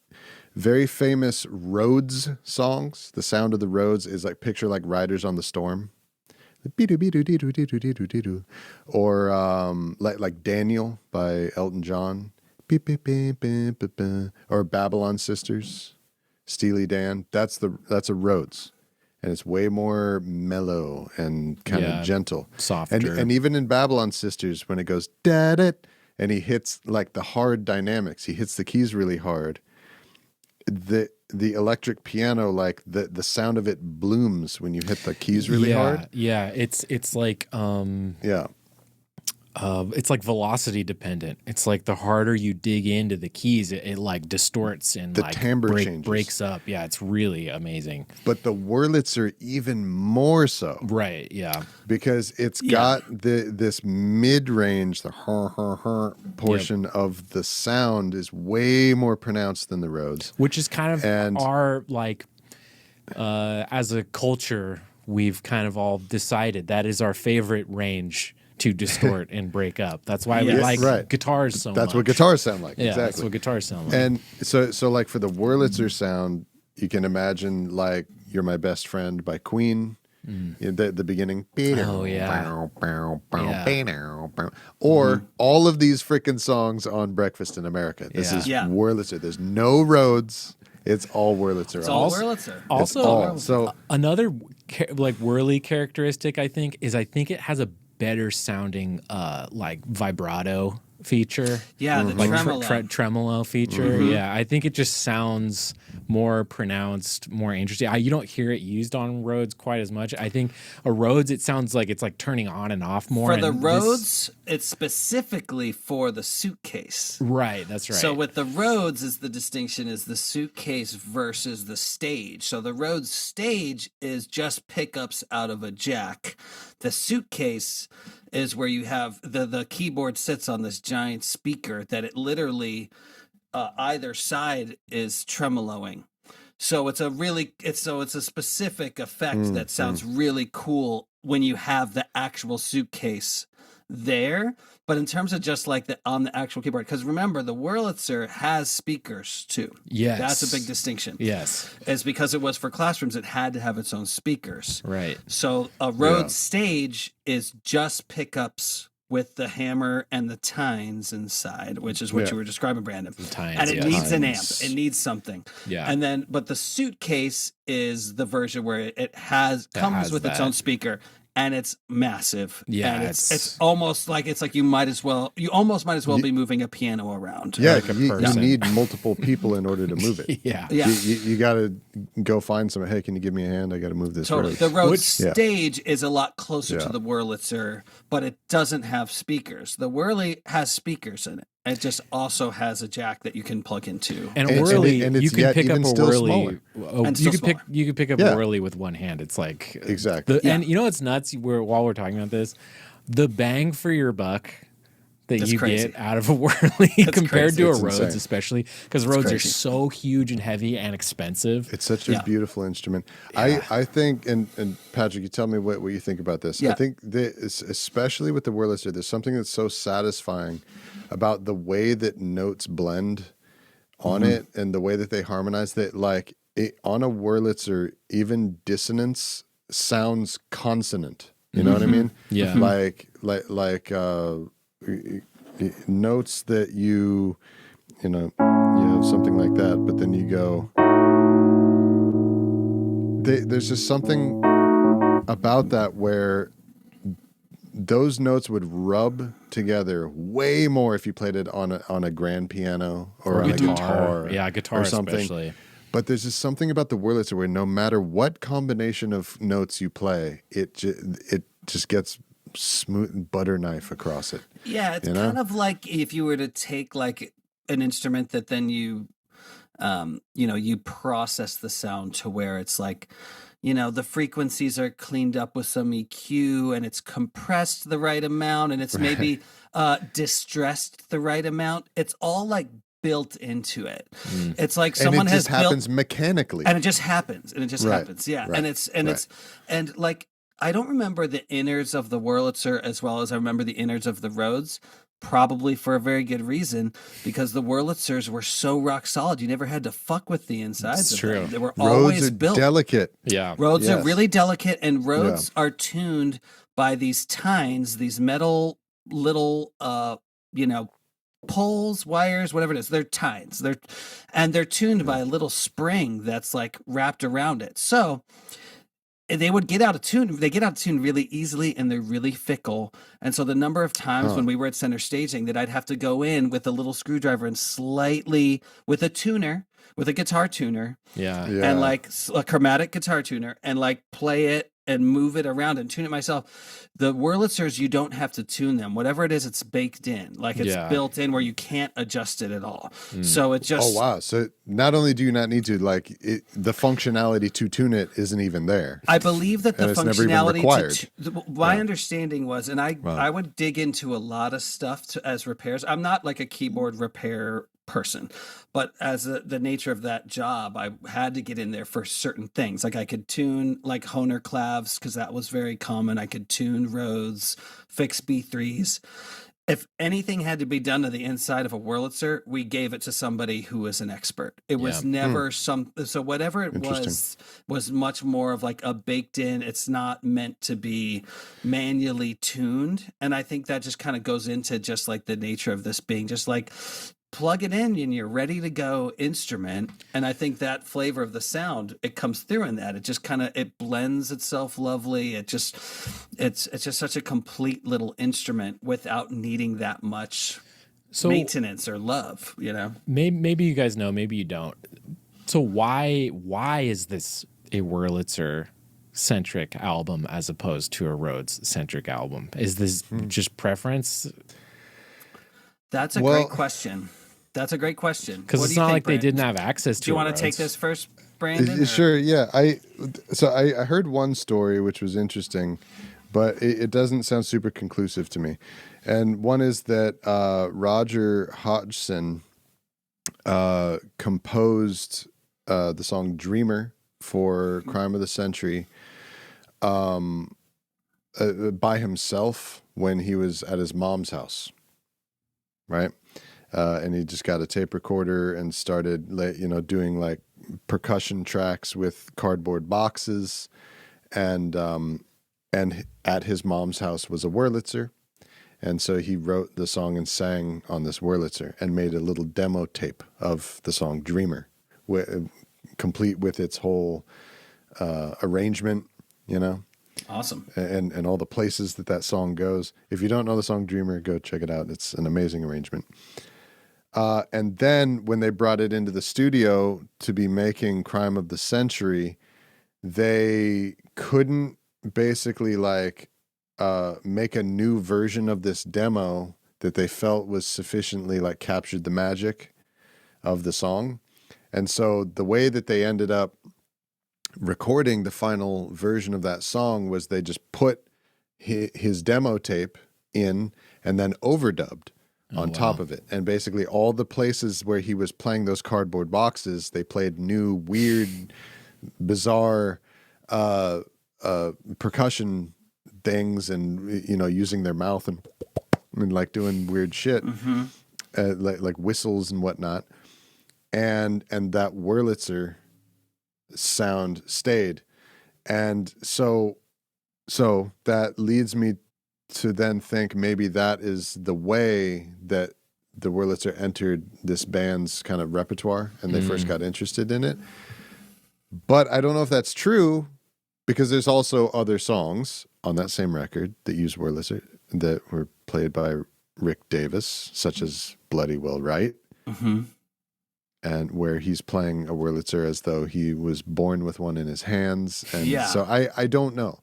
Speaker 2: very famous Rhodes songs. The sound of the Rhodes is like picture like Riders on the Storm, or like Daniel by Elton John, or Babylon Sisters, Steely Dan. That's a Rhodes. And it's way more mellow and kind of gentle.
Speaker 1: Softer.
Speaker 2: And even in Babylon Sisters, when it goes da-da, and he hits like the hard dynamics, he hits the keys really hard, the electric piano, like the sound of it blooms when you hit the keys really hard.
Speaker 1: Yeah, it's like it's like velocity dependent. It's like the harder you dig into the keys, it like distorts and
Speaker 2: the
Speaker 1: like
Speaker 2: timbre changes.
Speaker 1: breaks up. Yeah, it's really amazing.
Speaker 2: But the Wurlitzer even more so.
Speaker 1: Right, yeah.
Speaker 2: Because it's got this mid-range, the portion of the sound is way more pronounced than the Rhodes.
Speaker 1: Which is kind of our, like, as a culture, we've kind of all decided that is our favorite range to distort and break up. That's why we like guitars so much.
Speaker 2: That's what guitars sound like.
Speaker 1: Yeah,
Speaker 2: exactly.
Speaker 1: That's what guitars sound like.
Speaker 2: And so like for the Wurlitzer sound, you can imagine like "You're My Best Friend" by Queen. The beginning.
Speaker 1: Oh, yeah.
Speaker 2: Or all of these freaking songs on Breakfast in America. This is Wurlitzer. There's no Rhodes. It's all Wurlitzer.
Speaker 3: It's all Wurlitzer.
Speaker 1: Also, another like whirly characteristic, I think it has a better sounding like vibrato feature.
Speaker 3: Yeah, the
Speaker 1: like
Speaker 3: tremolo.
Speaker 1: Tremolo feature. Yeah, I think it just sounds more pronounced, more interesting. You don't hear it used on Rhodes quite as much. I think a Rhodes, it sounds like it's like turning on and off more.
Speaker 3: For the Rhodes, it's specifically for the suitcase.
Speaker 1: Right, that's right.
Speaker 3: So with the Rhodes, is the distinction is the suitcase versus the stage. So the Rhodes stage is just pickups out of a jack. The suitcase is where you have the keyboard sits on this giant speaker that it literally either side is tremoloing. So it's a specific effect that sounds really cool when you have the actual suitcase there. But in terms of just like on the actual keyboard, because remember the Wurlitzer has speakers too.
Speaker 1: Yes,
Speaker 3: that's a big distinction.
Speaker 1: Yes,
Speaker 3: is because it was for classrooms, it had to have its own speakers.
Speaker 1: Right.
Speaker 3: So a Rhodes stage is just pickups with the hammer and the tines inside, which is what you were describing, Brandon. The
Speaker 1: tines,
Speaker 3: and it needs an amp. It needs something.
Speaker 1: Yeah.
Speaker 3: And then, but the suitcase is the version where it comes with its own speaker. And it's massive.
Speaker 1: Yeah,
Speaker 3: and it's almost like you almost might as well be moving a piano around.
Speaker 2: Yeah, like you need multiple people in order to move it.
Speaker 1: Yeah.
Speaker 2: You got to go find someone. Hey, can you give me a hand? I got to move this.
Speaker 3: Totally.
Speaker 2: Rhodes.
Speaker 3: The Rhodes stage is a lot closer to the Wurlitzer, but it doesn't have speakers. The Whirly has speakers in it. It just also has a jack that you can plug into.
Speaker 1: And Whirly, you can pick up a Whirly. You can pick up a Whirly with one hand. It's like
Speaker 2: exactly.
Speaker 1: And you know what's nuts? While we're talking about this, the bang for your buck that you get out of a Whirly compared to a Rhodes, especially because Rhodes are so huge and heavy and expensive.
Speaker 2: It's such a beautiful instrument. Yeah. I think, and Patrick, you tell me what you think about this. Yeah. I think especially with the Wurlitzer, there's something that's so satisfying about the way that notes blend on it and the way that they harmonize. That like on a Wurlitzer, even dissonance sounds consonant. You know what I mean?
Speaker 1: Yeah.
Speaker 2: Like notes that you have something like that, but then you go. There's just something about that where those notes would rub together way more if you played it on a grand piano or on a guitar.
Speaker 1: Yeah, guitar
Speaker 2: or something.
Speaker 1: Especially.
Speaker 2: But there's just something about the Wurlitzer where no matter what combination of notes you play, it just gets smooth butter knife across it.
Speaker 3: Yeah, it's kind of like if you were to take like an instrument that then you process the sound to where it's like, the frequencies are cleaned up with some EQ and it's compressed the right amount and it's maybe distressed the right amount. It's all like built into it. It's like someone has built,
Speaker 2: happens mechanically,
Speaker 3: and it just happens, Yeah, right. And like I don't remember the innards of the Wurlitzer as well as I remember the innards of the Rhodes. Probably for a very good reason, because the Wurlitzers were so rock solid. You never had to fuck with the insides of them. They were always built.
Speaker 2: Delicate.
Speaker 1: Yeah.
Speaker 3: Rhodes are really delicate, and Rhodes are tuned by these tines, these metal little, poles, wires, whatever it is. They're tines. They're tuned by a little spring that's like wrapped around it. So they would get out of tune. They get out of tune really easily, and they're really fickle. And so the number of times when we were at center staging that I'd have to go in with a little screwdriver and slightly with a tuner, with a guitar tuner, and like a chromatic guitar tuner, and like play it and move it around and tune it myself. The Wurlitzers, you don't have to tune them. Whatever it is, it's baked in. Like it's built in where you can't adjust it at all. So it just...
Speaker 2: Oh, wow. So not only do you not need to, like, the functionality to tune it isn't even there.
Speaker 3: I believe that the functionality my understanding was, and I would dig into a lot of stuff as repairs. I'm not like a keyboard repair person, but as the nature of that job, I had to get in there for certain things. Like I could tune like Hohner claves because that was very common. I could tune Rhodes, fix B3s. If anything had to be done to the inside of a Wurlitzer, we gave it to somebody who was an expert. It was never so whatever it was much more of like a baked in. It's not meant to be manually tuned. And I think that just kind of goes into just like the nature of this being just like plug it in and you're ready to go instrument. And I think that flavor of the sound, it comes through in that. It just kind of, it blends itself lovely. It's just such a complete little instrument without needing that much maintenance or love, you know?
Speaker 1: Maybe you guys know, maybe you don't. So why is this a Wurlitzer centric album as opposed to a Rhodes centric album? Is this just preference?
Speaker 3: That's a great question. That's a great question.
Speaker 1: Because it's not like they didn't have access to it.
Speaker 3: Do you want to take this first, Brandon?
Speaker 2: Sure, yeah. I heard one story which was interesting, but it doesn't sound super conclusive to me. And one is that Roger Hodgson composed the song Dreamer for Crime of the Century by himself when he was at his mom's house, right? And he just got a tape recorder and started, doing like percussion tracks with cardboard boxes, and at his mom's house was a Wurlitzer, and so he wrote the song and sang on this Wurlitzer and made a little demo tape of the song Dreamer, complete with its whole arrangement, you know.
Speaker 3: Awesome.
Speaker 2: And all the places that song goes. If you don't know the song Dreamer, go check it out. It's an amazing arrangement. And then when they brought it into the studio to be making Crime of the Century, they couldn't basically make a new version of this demo that they felt was sufficiently captured the magic of the song. And so the way that they ended up recording the final version of that song was they just put his demo tape in and then overdubbed on top of it. And basically all the places where he was playing those cardboard boxes, they played new, weird, bizarre percussion things, and using their mouth and doing weird shit, like whistles and whatnot. And that Wurlitzer sound stayed. And so that leads me to then think maybe that is the way that the Wurlitzer entered this band's kind of repertoire and they first got interested in it. But I don't know if that's true, because there's also other songs on that same record that use Wurlitzer that were played by Rick Davies, such as Bloody Well Right. And where he's playing a Wurlitzer as though he was born with one in his hands. And so I don't know.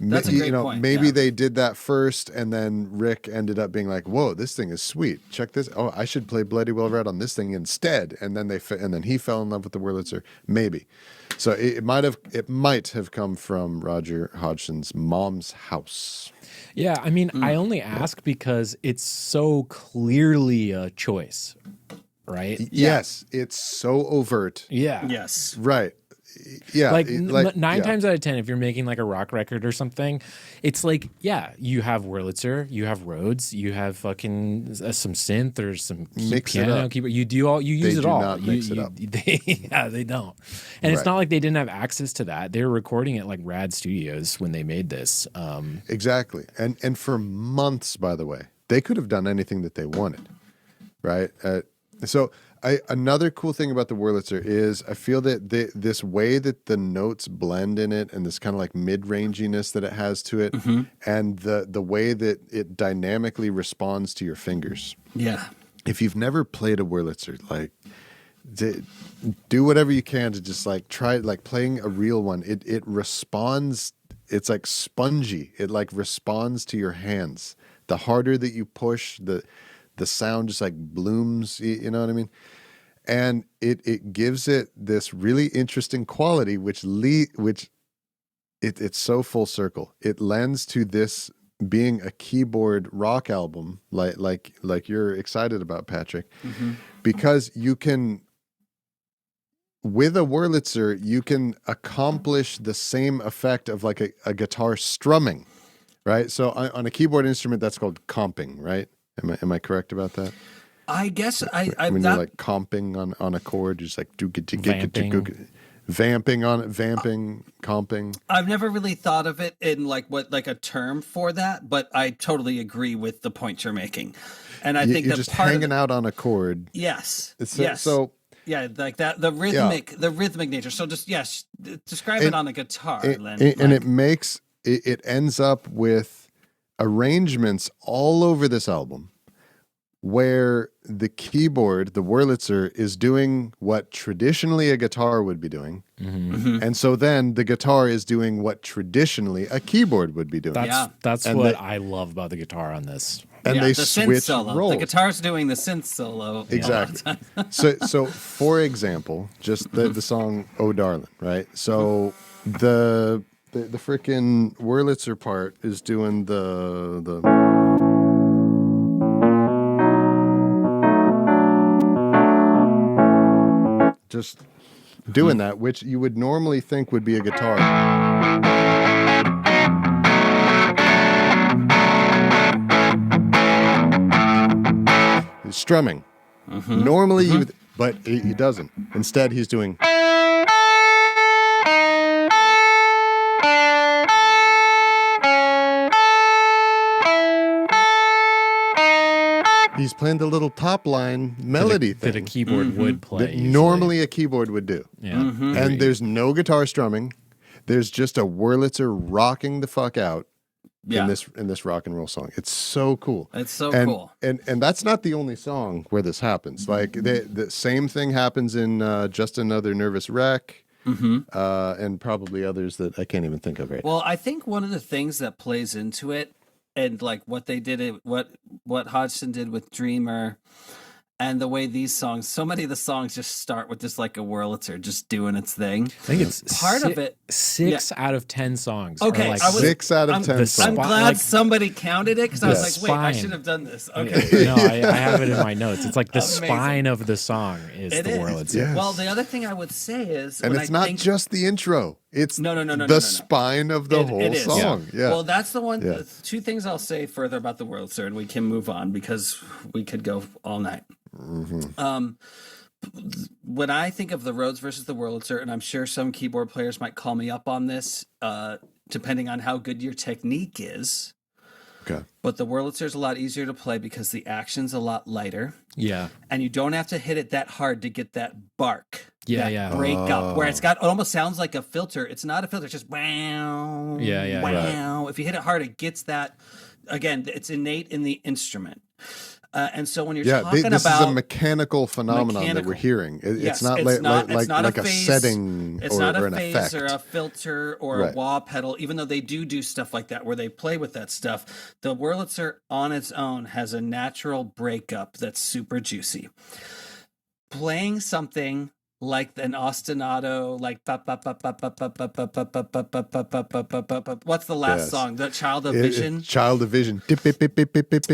Speaker 3: That's a great point.
Speaker 2: Maybe they did that first, and then Rick ended up being like, whoa, this thing is sweet. Check this. Oh, I should play Bloody Well Right on this thing instead. And then he fell in love with the Wurlitzer. Maybe. So it might have come from Roger Hodgson's mom's house.
Speaker 1: Yeah, I mean, I only ask because it's so clearly a choice. Right?
Speaker 2: Yes, it's so overt.
Speaker 1: Yeah.
Speaker 3: Yes.
Speaker 2: Right. Yeah.
Speaker 1: Nine times out of 10, if you're making a rock record or something, it's you have Wurlitzer, you have Rhodes, you have fucking some synth or some piano keyboard. You use it all.
Speaker 2: They do not mix it up.
Speaker 1: They don't. And it's not like they didn't have access to that. They were recording at Rad Studios when they made this.
Speaker 2: Exactly. And for months, by the way, they could have done anything that they wanted. Right? So another cool thing about the Wurlitzer is I feel that this way that the notes blend in it, and this kind of mid-ranginess that it has to it, and the way that it dynamically responds to your fingers.
Speaker 3: Yeah.
Speaker 2: If you've never played a Wurlitzer, do whatever you can to just try playing a real one. It responds it's like spongy. It like responds to your hands. The harder that you push, the sound just like blooms. You know what I mean? And it gives it this really interesting quality, which it's so full circle. It lends to this being a keyboard rock album, like you're excited about, Patrick, because you can, with a Wurlitzer, you can accomplish the same effect of like a guitar strumming, right? So on a keyboard instrument, that's called comping, right? Am I correct about that?
Speaker 3: I guess I'm
Speaker 2: when
Speaker 3: not
Speaker 2: you're like comping on a chord, just like vamping on it, comping.
Speaker 3: I've never really thought of it in like a term for that, but I totally agree with the point you're making, and I think
Speaker 2: you're
Speaker 3: that
Speaker 2: just
Speaker 3: part
Speaker 2: hanging out on a chord.
Speaker 3: Yes,
Speaker 2: yes. So
Speaker 3: yeah, like that the rhythmic nature. So just describe it on a guitar,
Speaker 2: and it ends up with arrangements all over this album, where the keyboard, the Wurlitzer, is doing what traditionally a guitar would be doing. And so then the guitar is doing what traditionally a keyboard would be doing.
Speaker 1: That's what I love about the guitar on this.
Speaker 2: And they
Speaker 3: the
Speaker 2: switch
Speaker 3: solo.
Speaker 2: roles.
Speaker 3: The guitar's doing the synth solo.
Speaker 2: Exactly. So for example, just the song "Oh Darling," right? So the frickin' Wurlitzer part is doing the just doing that, which you would normally think would be a guitar. He's strumming. Normally you would, but he doesn't. Instead, he's doing. He's playing the little top line melody thing
Speaker 1: that a keyboard would play.
Speaker 2: That normally a keyboard would do.
Speaker 1: Yeah.
Speaker 2: And there's no guitar strumming. There's just a Wurlitzer rocking the fuck out in this rock and roll song. It's so cool.
Speaker 3: It's so cool.
Speaker 2: And that's not the only song where this happens. Like the same thing happens in Just Another Nervous Wreck. And probably others that I can't even think of right now.
Speaker 3: Well, I think one of the things that plays into it, and like what they did, what Hodgson did with Dreamer, and the way these songs, so many of the songs just start with just like a Wurlitzer just doing its thing.
Speaker 1: I think it's
Speaker 3: part of it.
Speaker 1: 6 out of 10 songs.
Speaker 3: Okay,
Speaker 1: like
Speaker 2: 6 out of 10 songs.
Speaker 3: I'm glad somebody counted it because I was like, wait, I should have done this. Okay,
Speaker 1: no, I have it in my notes. It's like the spine of the song is the Wurlitzer.
Speaker 2: Yes.
Speaker 3: Well, the other thing I would say is,
Speaker 2: and it's not just the intro. It's the spine of the whole song. Yeah.
Speaker 3: Well, that's the one. The two things I'll say further about the Wurlitzer, and we can move on because we could go all night. When I think of the Rhodes versus the Wurlitzer, and I'm sure some keyboard players might call me up on this, depending on how good your technique is.
Speaker 2: Okay.
Speaker 3: But the Wurlitzer is a lot easier to play because the action's a lot lighter.
Speaker 1: Yeah.
Speaker 3: And you don't have to hit it that hard to get that bark.
Speaker 1: Yeah.
Speaker 3: Break up where it almost sounds like a filter. It's not a filter. It's just wow.
Speaker 1: Yeah.
Speaker 3: Wow. Right. If you hit it hard, it gets that. Again, it's innate in the instrument. And so when you're talking about
Speaker 2: this is a mechanical phenomenon that we're hearing. It's not like a setting
Speaker 3: it's
Speaker 2: or
Speaker 3: not
Speaker 2: an
Speaker 3: a phase
Speaker 2: effect
Speaker 3: or a filter or a wah pedal, even though they do stuff like that where they play with that stuff. The Wurlitzer on its own has a natural breakup that's super juicy. Playing something like an ostinato, like what's the last song? The Child of Vision?
Speaker 2: Child of Vision.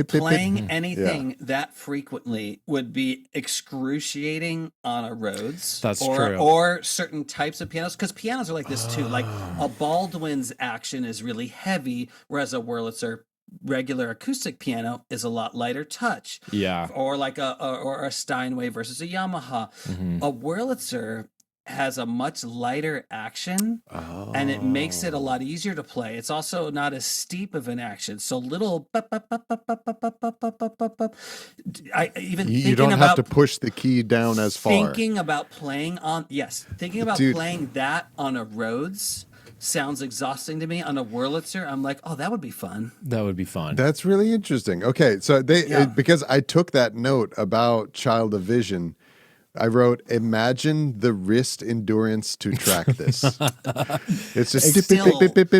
Speaker 3: Playing anything that frequently would be excruciating on a Rhodes.
Speaker 1: That's true.
Speaker 3: Or certain types of pianos, because pianos are like this too. Like a Baldwin's action is really heavy, whereas a Wurlitzer regular acoustic piano is a lot lighter touch.
Speaker 1: Yeah.
Speaker 3: Or like a Steinway versus a Yamaha. A Wurlitzer has a much lighter action and it makes it a lot easier to play. It's also not as steep of an action. So little
Speaker 2: you don't have to push the key down as far.
Speaker 3: Thinking about playing that on a Rhodes sounds exhausting to me. On a Wurlitzer, I'm like, oh, that would be fun.
Speaker 1: That would be fun.
Speaker 2: That's really interesting. Okay, so because I took that note about Child of Vision I wrote, imagine the wrist endurance to track this. It's just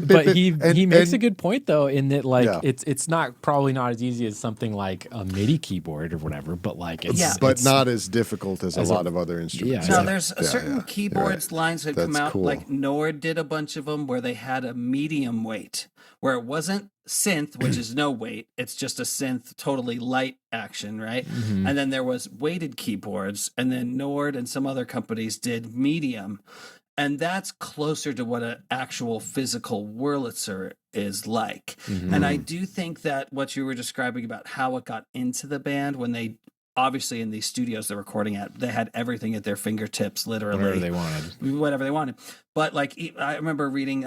Speaker 1: but he makes a good point though, in that like it's not probably not as easy as something like a MIDI keyboard or whatever, but like it's
Speaker 2: not as difficult as a lot of other instruments.
Speaker 3: No, there's certain keyboards lines that come out cool. Like Nord did a bunch of them where they had a medium weight, where it wasn't synth, which is no weight, it's just a synth, totally light action, right? Mm-hmm. And then there was weighted keyboards, and then Nord and some other companies did medium, and that's closer to what an actual physical Wurlitzer is like. Mm-hmm. And I do think that what you were describing about how it got into the band, when they obviously in these studios they're recording at, they had everything at their fingertips, literally whatever they wanted. But like I remember reading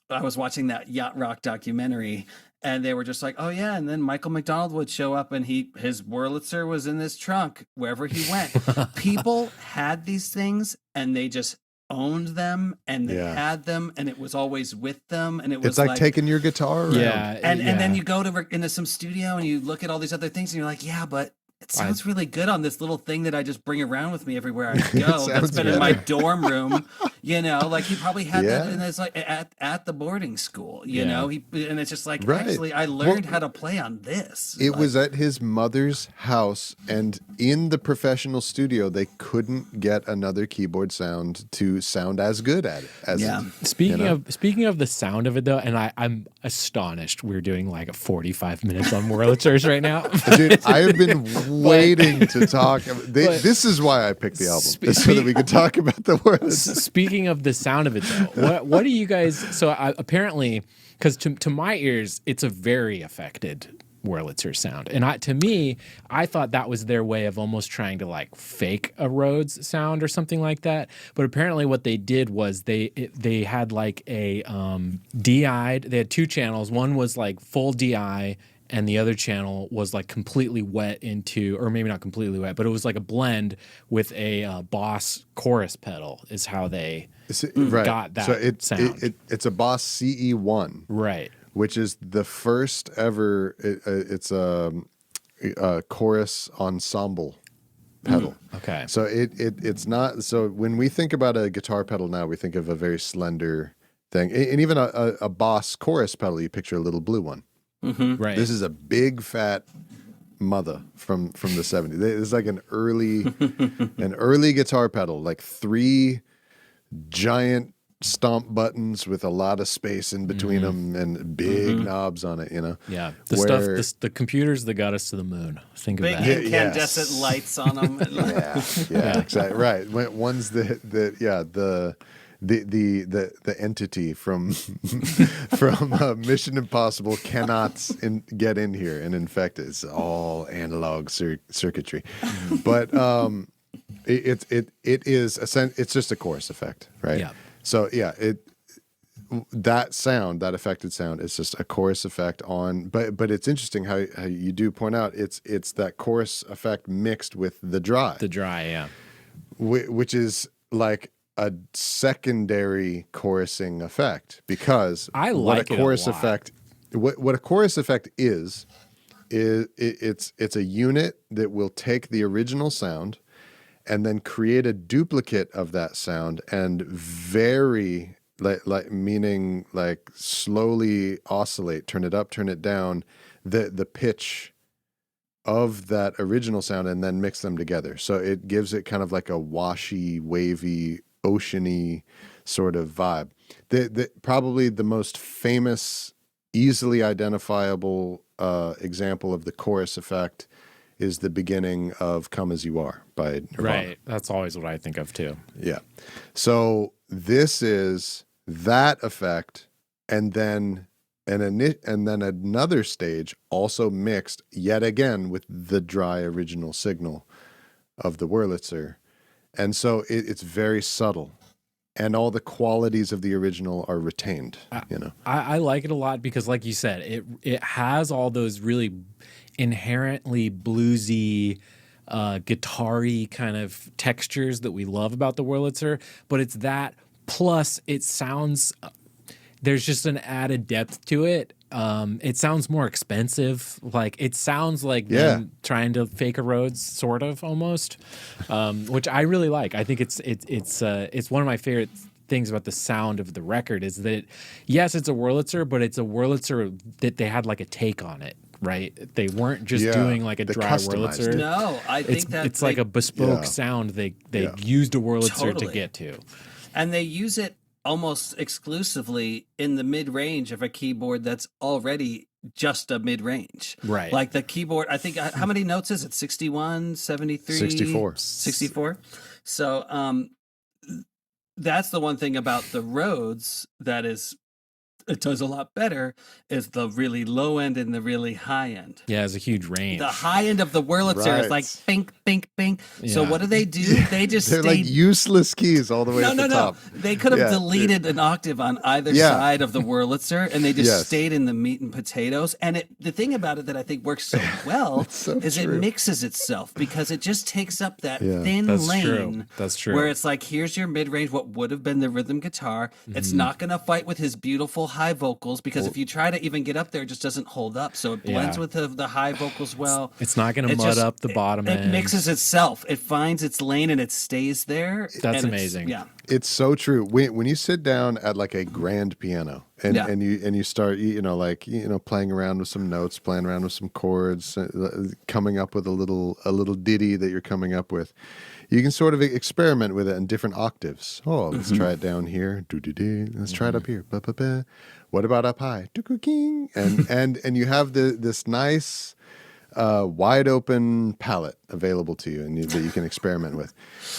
Speaker 3: I was watching that yacht rock documentary, and they were just like, oh yeah, and then Michael McDonald would show up, and his Wurlitzer was in this trunk wherever he went. People had these things, and they just owned them, and they had them, and it was always with them, and it was
Speaker 2: like taking your guitar around.
Speaker 3: And then you go into some studio and you look at all these other things, and you're like, yeah, but it sounds really good on this little thing that I just bring around with me everywhere I go. That's been in my dorm room, Like he probably had that, and it's like at the boarding school, you know. And it's just like actually, I learned how to play on this.
Speaker 2: It was at his mother's house, and in the professional studio, they couldn't get another keyboard sound to sound as good at it.
Speaker 1: Speaking of the sound of it though, and I'm astonished we're doing like 45 minutes on Wurlitzers right now.
Speaker 2: Dude, I have been waiting to talk. This is why I picked the album, so that we could talk about the Wurlitzer.
Speaker 1: Speaking of the sound of it, though, what do you guys? So apparently, because to my ears, it's a very affected Wurlitzer sound, and to me, I thought that was their way of almost trying to like fake a Rhodes sound or something like that. But apparently, what they did was they had like a DI'd. They had two channels. One was like full DI. And the other channel was like completely wet or maybe not completely wet, but it was like a blend with a Boss chorus pedal is how they got that sound.
Speaker 2: It's a Boss CE1.
Speaker 1: Right.
Speaker 2: Which is the first ever, it's a chorus ensemble pedal.
Speaker 1: Okay.
Speaker 2: So it's not, so when we think about a guitar pedal now, we think of a very slender thing. And even a Boss chorus pedal, you picture a little blue one.
Speaker 1: Mm-hmm. Right.
Speaker 2: This is a big fat mother from the 70s. It's like an early guitar pedal, like 3 giant stomp buttons with a lot of space in between them and big knobs on it,
Speaker 1: Yeah. The computers that got us to the moon. Think of that.
Speaker 3: Big incandescent lights on them.
Speaker 2: yeah, exactly. Right. One's the entity from Mission Impossible cannot get in here and infect it. It's all analog circuitry, but it's just a chorus effect, right?
Speaker 1: Yeah.
Speaker 2: So that affected sound is just a chorus effect on. But it's interesting how you do point out it's that chorus effect mixed with the dry.
Speaker 1: The dry, yeah.
Speaker 2: Which is like a secondary chorusing effect, because what a chorus effect is it's a unit that will take the original sound and then create a duplicate of that sound and vary, meaning like slowly oscillate, turn it up, turn it down, the pitch of that original sound, and then mix them together. So it gives it kind of like a washy, wavy, oceany sort of vibe. Probably the most famous, easily identifiable example of the chorus effect is the beginning of Come As You Are by Nirvana.
Speaker 1: Right. That's always what I think of too.
Speaker 2: Yeah. So this is that effect, and then another stage also mixed yet again with the dry original signal of the Wurlitzer. And so it's very subtle, and all the qualities of the original are retained.
Speaker 1: I like it a lot because, like you said, it has all those really inherently bluesy, guitar-y kind of textures that we love about the Wurlitzer. But it's that plus it sounds. There's just an added depth to it it sounds more expensive. Like it sounds like them trying to fake a Rhodes, sort of almost, which I really like. I think it's one of my favorite things about the sound of the record is that yes, it's a Wurlitzer, but it's a Wurlitzer that they had like a take on it. Right, they weren't just doing like a dry Wurlitzer.
Speaker 3: No, I think
Speaker 1: it's like a bespoke sound. They used a Wurlitzer to get to,
Speaker 3: and they use it almost exclusively in the mid-range of a keyboard that's already just a mid-range.
Speaker 1: Right,
Speaker 3: like the keyboard. I think how many notes is it? 61, 73, 64. So that's the one thing about the Rhodes that is. It does a lot better is the really low end and the really high end.
Speaker 1: Yeah, it's a huge range.
Speaker 3: The high end of the Wurlitzer is like bink, bink, bink. Yeah. So what do? They just
Speaker 2: they're like useless keys all the way to the top.
Speaker 3: They could have deleted an octave on either side of the Wurlitzer, and they just stayed in the meat and potatoes. And the thing about it that I think works so well is it mixes itself because it just takes up that thin lane.
Speaker 1: That's true.
Speaker 3: Where it's like, here's your mid range, what would have been the rhythm guitar. It's not going to fight with his beautiful high vocals because if you try to even get up there, it just doesn't hold up. So it blends with the high vocals well.
Speaker 1: It's not going to mud up the bottom end.
Speaker 3: It mixes itself. It finds its lane and it stays there.
Speaker 1: That's amazing.
Speaker 2: It's so true. When you sit down at like a grand piano and you start playing around with some notes, playing around with some chords, coming up with a little ditty that you're coming up with. You can sort of experiment with it in different octaves. Oh, let's try it down here. Let's try it up here. Ba-ba-ba. What about up high? And you have this nice wide open palette available to you and that you can experiment with.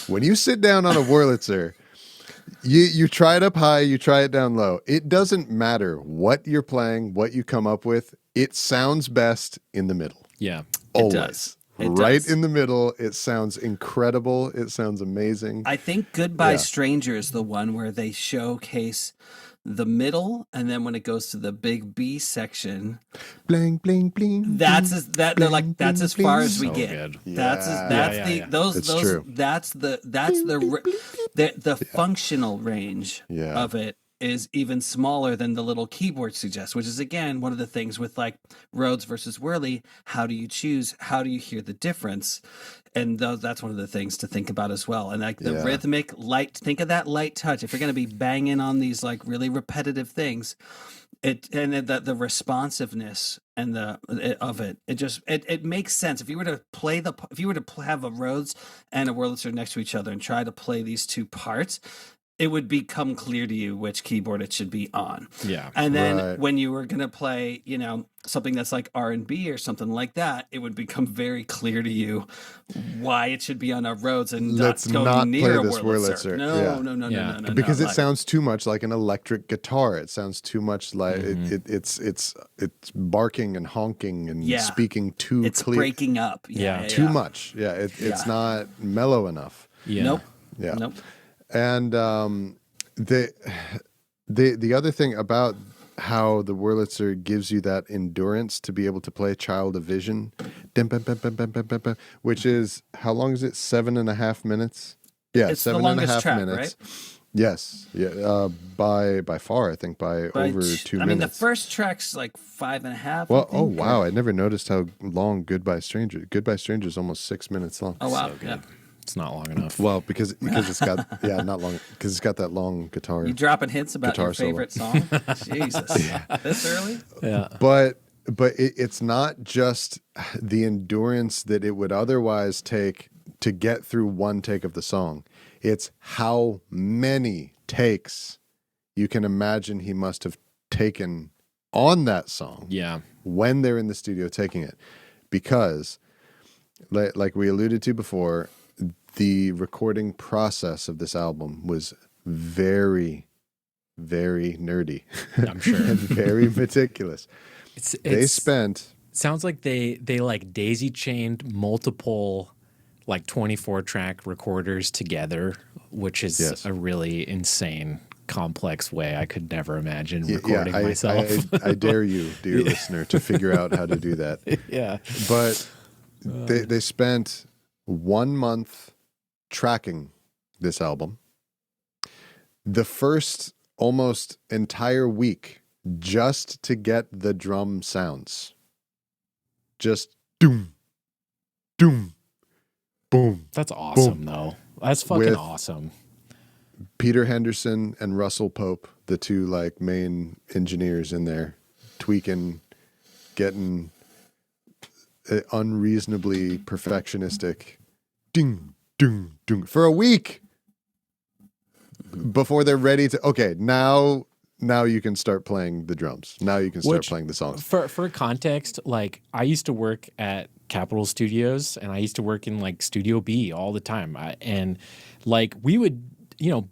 Speaker 2: When you sit down on a Wurlitzer, you try it up high, you try it down low. It doesn't matter what you're playing, what you come up with. It sounds best in the middle.
Speaker 1: Yeah,
Speaker 2: always.
Speaker 3: It does.
Speaker 2: In the middle, it sounds incredible. It sounds amazing.
Speaker 3: I think Goodbye Stranger is the one where they showcase the middle, and then when it goes to the big B section,
Speaker 2: bling bling bling.
Speaker 3: That's as far as we get.
Speaker 1: Good.
Speaker 3: That's the functional range of it is even smaller than the little keyboard suggests, which is again one of the things with like Rhodes versus Whirly. How do you choose? How do you hear the difference? And that's one of the things to think about as well. And like the rhythmic light, think of that light touch. If you're going to be banging on these like really repetitive things, the responsiveness and it makes sense. If you were to have a Rhodes and a Wurlitzer next to each other and try to play these two parts, it would become clear to you which keyboard it should be on.
Speaker 1: Yeah.
Speaker 3: And then when you were going to play, something that's like R&B or something like that, it would become very clear to you why it should be on a Rhodes and
Speaker 2: let's not near play this Wurlitzer.
Speaker 3: No.
Speaker 2: Because it sounds too much like an electric guitar. It sounds too much like it's barking and honking and speaking too clear.
Speaker 3: It's breaking up.
Speaker 2: Too much. Yeah. It's not mellow enough.
Speaker 1: Yeah.
Speaker 3: Nope.
Speaker 2: Yeah.
Speaker 3: Nope.
Speaker 2: And the other thing about how the Wurlitzer gives you that endurance to be able to play Child of Vision, which is, how long is it? 7.5 minutes? Yeah,
Speaker 3: it's
Speaker 2: 7.5 minutes. Right? Yes. Yeah. By far, I think by over 2 minutes. I mean,
Speaker 3: the first track's like 5.5.
Speaker 2: Well, wow. I never noticed how long Goodbye Stranger. Goodbye Stranger is almost 6 minutes long.
Speaker 3: Oh, wow.
Speaker 1: So it's not long enough.
Speaker 2: Well, because it's got not long, because it's got that long guitar.
Speaker 3: You dropping hints about your favorite song? Jesus, this early?
Speaker 2: Yeah. But it's not just the endurance that it would otherwise take to get through one take of the song. It's how many takes you can imagine he must have taken on that song.
Speaker 1: Yeah.
Speaker 2: When they're in the studio taking it, because like we alluded to before, the recording process of this album was very, very nerdy.
Speaker 1: I'm sure.
Speaker 2: And very meticulous. It
Speaker 1: sounds like they like daisy chained multiple like 24 track recorders together, which is a really insane, complex way. I could never imagine recording myself.
Speaker 2: I dare you, dear listener, to figure out how to do that.
Speaker 1: Yeah.
Speaker 2: But they spent 1 month tracking this album. The first almost entire week just to get the drum sounds. Just doom, doom, boom.
Speaker 1: That's awesome,
Speaker 2: boom.
Speaker 1: though. That's fucking awesome.
Speaker 2: Peter Henderson and Russell Pope, the two like main engineers in there, tweaking, getting unreasonably perfectionistic. Ding, ding, ding for a week before they're ready to. Okay, now you can start playing the drums. Now you can start playing the songs.
Speaker 1: For context, like I used to work at Capitol Studios, and I used to work in like Studio B all the time, and like we would.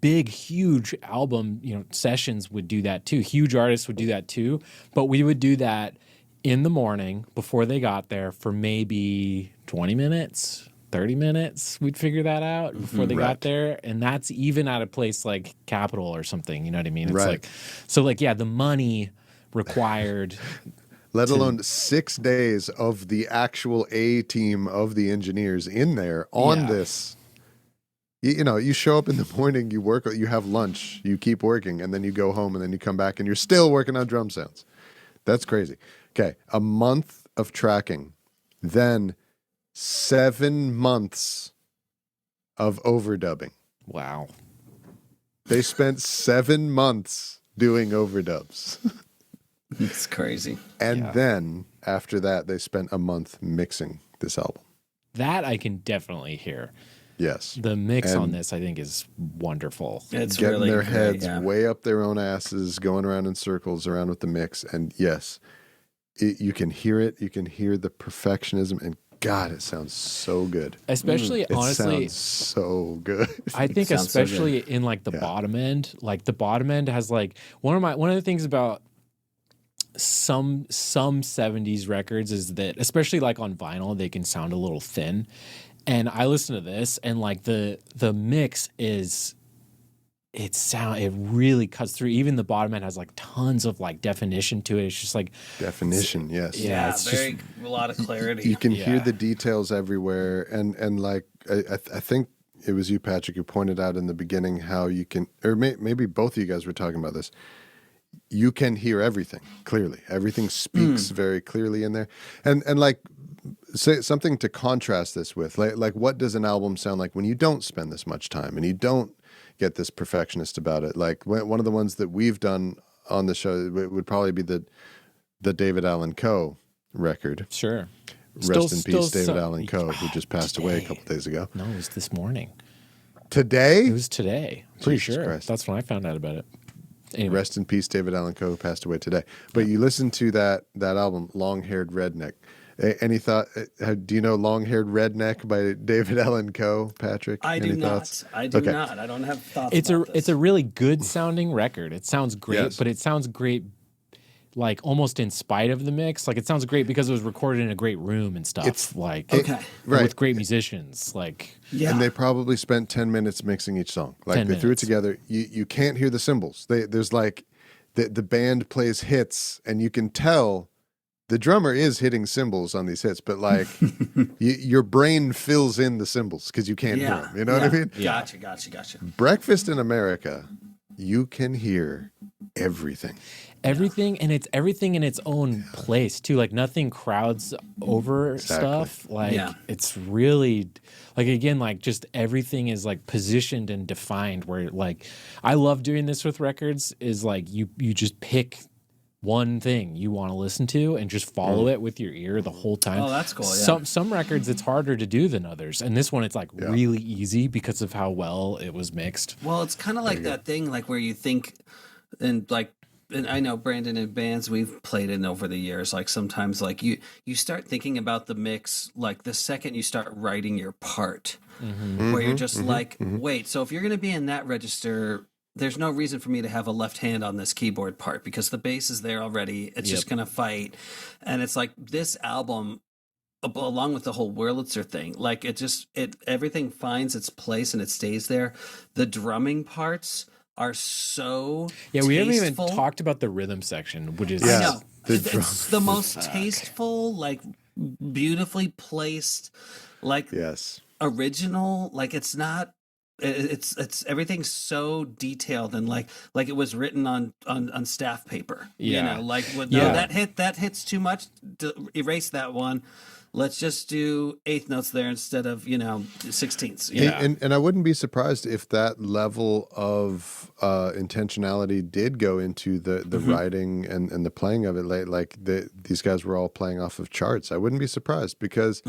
Speaker 1: Big, huge album, sessions would do that too. Huge artists would do that too. But we would do that in the morning before they got there for maybe 20 minutes, 30 minutes. We'd figure that out before they got there. And that's even at a place like Capitol or something. You know what I mean? It's like, so like, yeah, the money required.
Speaker 2: Let alone 6 days of the actual A team of the engineers in there on this. You show up in the morning, you work, you have lunch, you keep working, and then you go home, and then you come back, and you're still working on drum sounds. That's crazy. Okay, a month of tracking, then 7 months of overdubbing.
Speaker 1: Wow.
Speaker 2: They spent 7 months doing overdubs.
Speaker 3: It's crazy.
Speaker 2: And then, after that, they spent a month mixing this album.
Speaker 1: That I can definitely hear.
Speaker 2: Yes.
Speaker 1: The mix on this, I think, is wonderful.
Speaker 3: It's
Speaker 2: getting
Speaker 3: really
Speaker 2: their
Speaker 3: great,
Speaker 2: heads way up their own asses, going around in circles around with the mix. And yes, you can hear it. You can hear the perfectionism. And God, it sounds so good.
Speaker 1: Especially, honestly.
Speaker 2: It sounds so good.
Speaker 1: I think especially in like the bottom end. Like the bottom end has like one of the things about some 70s records is that, especially like on vinyl, they can sound a little thin. And I listen to this, and like the mix is, it really cuts through. Even the bottom end has like tons of like definition to it. It's just like
Speaker 2: definition, yes,
Speaker 3: yeah,
Speaker 1: it's
Speaker 3: a lot of clarity.
Speaker 2: You can hear the details everywhere, and like I think it was you, Patrick, who pointed out in the beginning how you can, or maybe both of you guys were talking about this. You can hear everything clearly. Everything speaks very clearly in there, and like. Say something to contrast this with, like what does an album sound like when you don't spend this much time and you don't get this perfectionist about it? Like one of the ones that we've done on the show would probably be the David Allan Coe record.
Speaker 1: Sure.
Speaker 2: Rest in peace, David Allan Coe, who just passed away a couple days ago.
Speaker 1: No, it was this morning.
Speaker 2: Today?
Speaker 1: It was today. Pretty sure.
Speaker 2: Christ.
Speaker 1: That's when I found out about it. Anyway.
Speaker 2: Rest in peace, David Allan Coe, who passed away today. But you listen to that album, Long Haired Redneck. Any thought? Do you know "Long Haired Redneck" by David Allan Coe, Patrick?
Speaker 3: I do not. I do not. I don't have thoughts.
Speaker 1: It's a really good sounding record. It sounds great, but it sounds great, like almost in spite of the mix. Like it sounds great because it was recorded in a great room and stuff. It's like with great musicians. Like
Speaker 2: and they probably spent 10 minutes mixing each song. Like they threw it together. You can't hear the cymbals. There's like the band plays hits, and you can tell. The drummer is hitting cymbals on these hits, but like your brain fills in the cymbals because you can't hear them. You know what I mean?
Speaker 3: Gotcha.
Speaker 2: Breakfast in America, you can hear everything.
Speaker 1: Everything, and it's everything in its own place too. Like nothing crowds over stuff. Like it's really like, again, like just everything is like positioned and defined where like I love doing this with records is like you just pick one thing you want to listen to and just follow it with your ear the whole time.
Speaker 3: Oh, that's cool. Yeah.
Speaker 1: Some records it's harder to do than others, and this one it's like really easy because of how well it was mixed.
Speaker 3: Well, it's kind of like that thing like where you think, and I know Brandon in bands we've played in over the years. Like sometimes like you start thinking about the mix like the second you start writing your part, where you're just wait. So if you're going to be in that register. There's no reason for me to have a left hand on this keyboard part because the bass is there already. It's just going to fight. And it's like this album, along with the whole Wurlitzer thing, like everything finds its place and it stays there. The drumming parts are so
Speaker 1: we haven't even talked about the rhythm section, which is...
Speaker 3: I know. It's the most tasteful, like beautifully placed, like original. Like it's not... it's everything's so detailed and like it was written on staff paper.
Speaker 1: Yeah.
Speaker 3: Like
Speaker 1: Yeah.
Speaker 3: that hits too much. Erase that one. Let's just do eighth notes there instead of 16ths.
Speaker 1: Yeah.
Speaker 2: And I wouldn't be surprised if that level of intentionality did go into the writing and the playing of it. These guys were all playing off of charts. I wouldn't be surprised because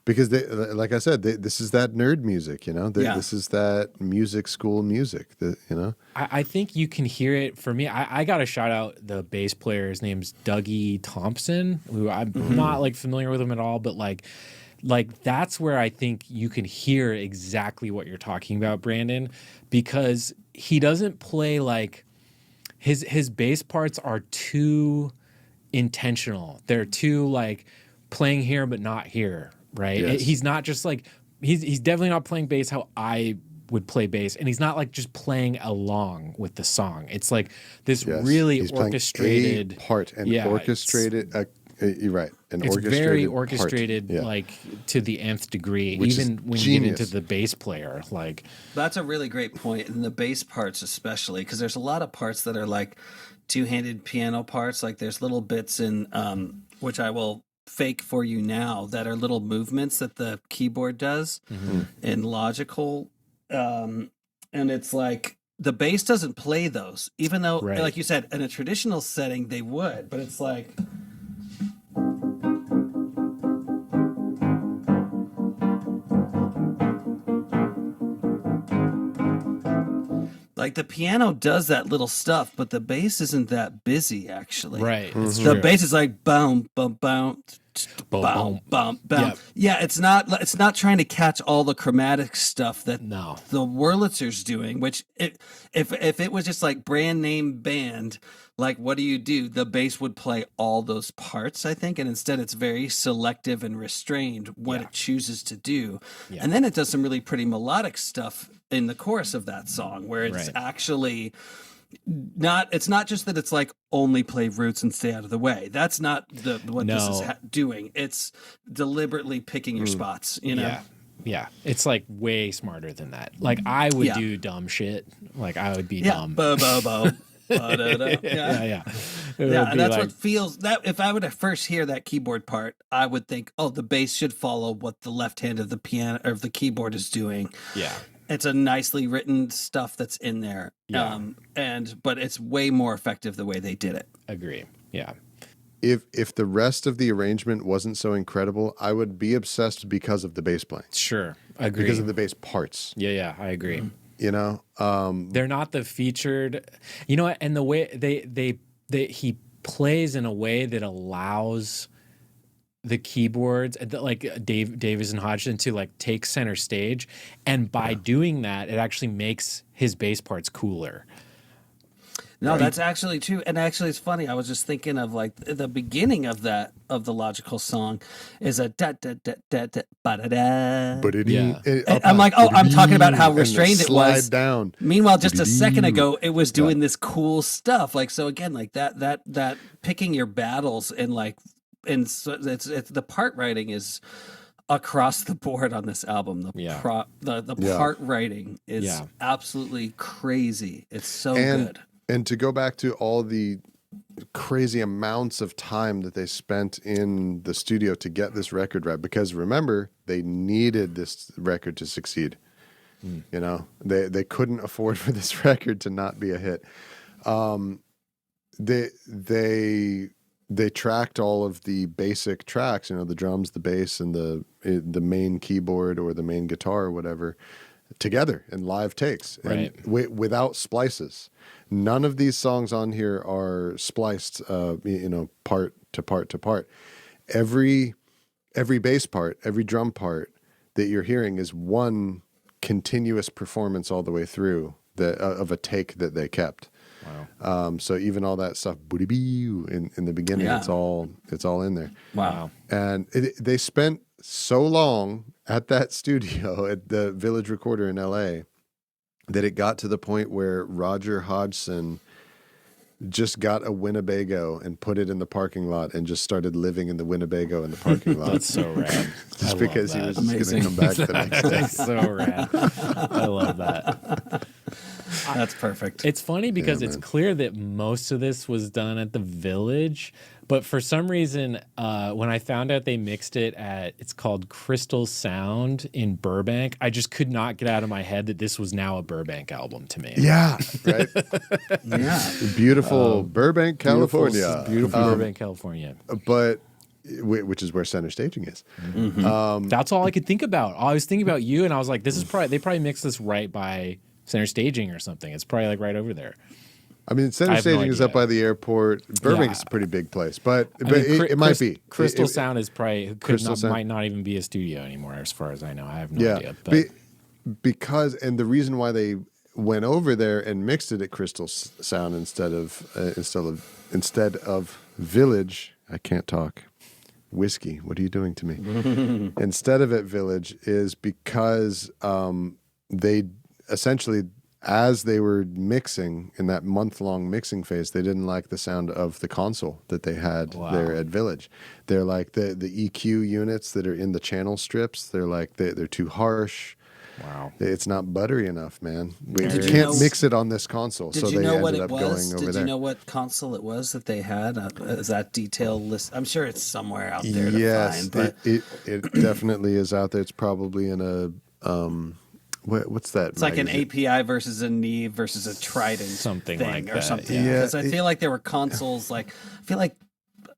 Speaker 2: they, like I said, this is that nerd music. This is that music school music.
Speaker 1: I think you can hear it. For me, I got to shout out the bass player. His name's Dougie Thompson, who I'm not like familiar with him at all, but like that's where I think you can hear exactly what you're talking about, Brandon, because he doesn't play like his bass parts are too intentional. They're too like playing here but not here, right?
Speaker 2: Yes.
Speaker 1: He's not just like he's definitely not playing bass how I would play bass, and he's not like just playing along with the song. It's like this really
Speaker 2: he's
Speaker 1: orchestrated
Speaker 2: a part and orchestrated. You're right.
Speaker 1: It's very orchestrated, like to the nth degree. Even when you get into the bass player, like
Speaker 3: that's a really great point, and the bass parts especially, because there's a lot of parts that are like two-handed piano parts. Like there's little bits in which I will fake for you now that are little movements that the keyboard does in logical, and it's like the bass doesn't play those, even though, like you said, in a traditional setting they would, but it's like. Like the piano does that little stuff, but the bass isn't that busy actually.
Speaker 1: Right.
Speaker 3: The bass is like boom, boom, boom, boom, boom, boom.
Speaker 1: Yep.
Speaker 3: Yeah, it's not trying to catch all the chromatic stuff that
Speaker 1: No.
Speaker 3: the Wurlitzer's doing. Which if it was just like brand name band, like what do? The bass would play all those parts, I think, and instead it's very selective and restrained what it chooses to do. Yeah. And then it does some really pretty melodic stuff in the chorus of that song, where it's actually it's not just that it's like only play roots and stay out of the way. That's not what this is doing. It's deliberately picking your spots,
Speaker 1: Yeah. It's like way smarter than that. Like I would do dumb shit. Like I would be dumb.
Speaker 3: Bo bo bo. Yeah. And that's like, what feels that if I were to first hear that keyboard part, I would think, oh, the bass should follow what the left hand of the piano or the keyboard is doing.
Speaker 1: Yeah.
Speaker 3: It's a nicely written stuff that's in there.
Speaker 1: Yeah.
Speaker 3: But it's way more effective the way they did it.
Speaker 1: Agree. Yeah.
Speaker 2: If the rest of the arrangement wasn't so incredible, I would be obsessed because of the bass playing.
Speaker 1: Sure. Agree.
Speaker 2: Because of the bass parts.
Speaker 1: Yeah, I agree.
Speaker 2: They're
Speaker 1: not the featured, and the way he plays in a way that allows the keyboards, like Davies and Hodgson, to like take center stage, and by doing that, it actually makes his bass parts cooler.
Speaker 3: No, that's actually true. And actually, it's funny. I was just thinking of like the beginning of the logical song is a da da da da da ba da da.
Speaker 2: Yeah.
Speaker 3: I'm like, I'm talking about how restrained it was.
Speaker 2: Slide down.
Speaker 3: Meanwhile, just a second ago, it was doing this cool stuff. Like so, again, like that picking your battles and like, and so it's the part writing is across the board on this album. The part writing is absolutely crazy. It's so good.
Speaker 2: And to go back to all the crazy amounts of time that they spent in the studio to get this record right, because remember, they needed this record to succeed. They couldn't afford for this record to not be a hit. They tracked all of the basic tracks, the drums, the bass, and the main keyboard or the main guitar or whatever, together in live takes, and without splices. None of these songs on here are spliced, part to part to part. Every bass part, every drum part that you're hearing is one continuous performance all the way through of a take that they kept. Wow. So even all that stuff, in the beginning, it's all in there.
Speaker 1: Wow.
Speaker 2: And they spent so long at that studio at the Village Recorder in LA that it got to the point where Roger Hodgson just got a Winnebago and put it in the parking lot and just started living in the Winnebago in the parking lot.
Speaker 1: That's so rad.
Speaker 2: Just because he was just going to come back the next day.
Speaker 1: That's so rad. I love that.
Speaker 3: That's perfect.
Speaker 1: It's funny because it's clear that most of this was done at the Village, but for some reason, when I found out they mixed it at, it's called Crystal Sound in Burbank, I just could not get out of my head that this was now a Burbank album to me.
Speaker 2: Yeah, right.
Speaker 3: Yeah.
Speaker 2: Beautiful Burbank, California.
Speaker 1: Beautiful Burbank, California.
Speaker 2: But which is where center staging is.
Speaker 1: That's all I could think about. I was thinking about you, and I was like, "This is probably they probably mixed this right by center staging or something. It's probably like right over there."
Speaker 2: I mean, center staging is up by the airport. Burbank is a pretty big place, but it might be.
Speaker 1: Crystal Sound is probably might not even be a studio anymore, as far as I know. I have no idea.
Speaker 2: But because the reason why they went over there and mixed it at Crystal Sound instead of Village, I can't talk. Whiskey, what are you doing to me? Instead of at Village is because they essentially, as they were mixing in that month-long mixing phase, they didn't like the sound of the console that they had there at Village. They're like the EQ units that are in the channel strips. They're like they're too harsh.
Speaker 1: Wow,
Speaker 2: it's not buttery enough, man. We can't mix it on this console, so they ended up going over there.
Speaker 3: Did you know what console it was that they had? Is that detail list? I'm sure it's somewhere out there to find. But
Speaker 2: it definitely is out there. It's probably in a what's that?
Speaker 3: It's magazine? Like an API versus a Neve versus a Trident,
Speaker 1: something
Speaker 3: thing
Speaker 1: like
Speaker 3: or
Speaker 1: that.
Speaker 3: Something. Yeah, because I feel like there were consoles. Like I feel like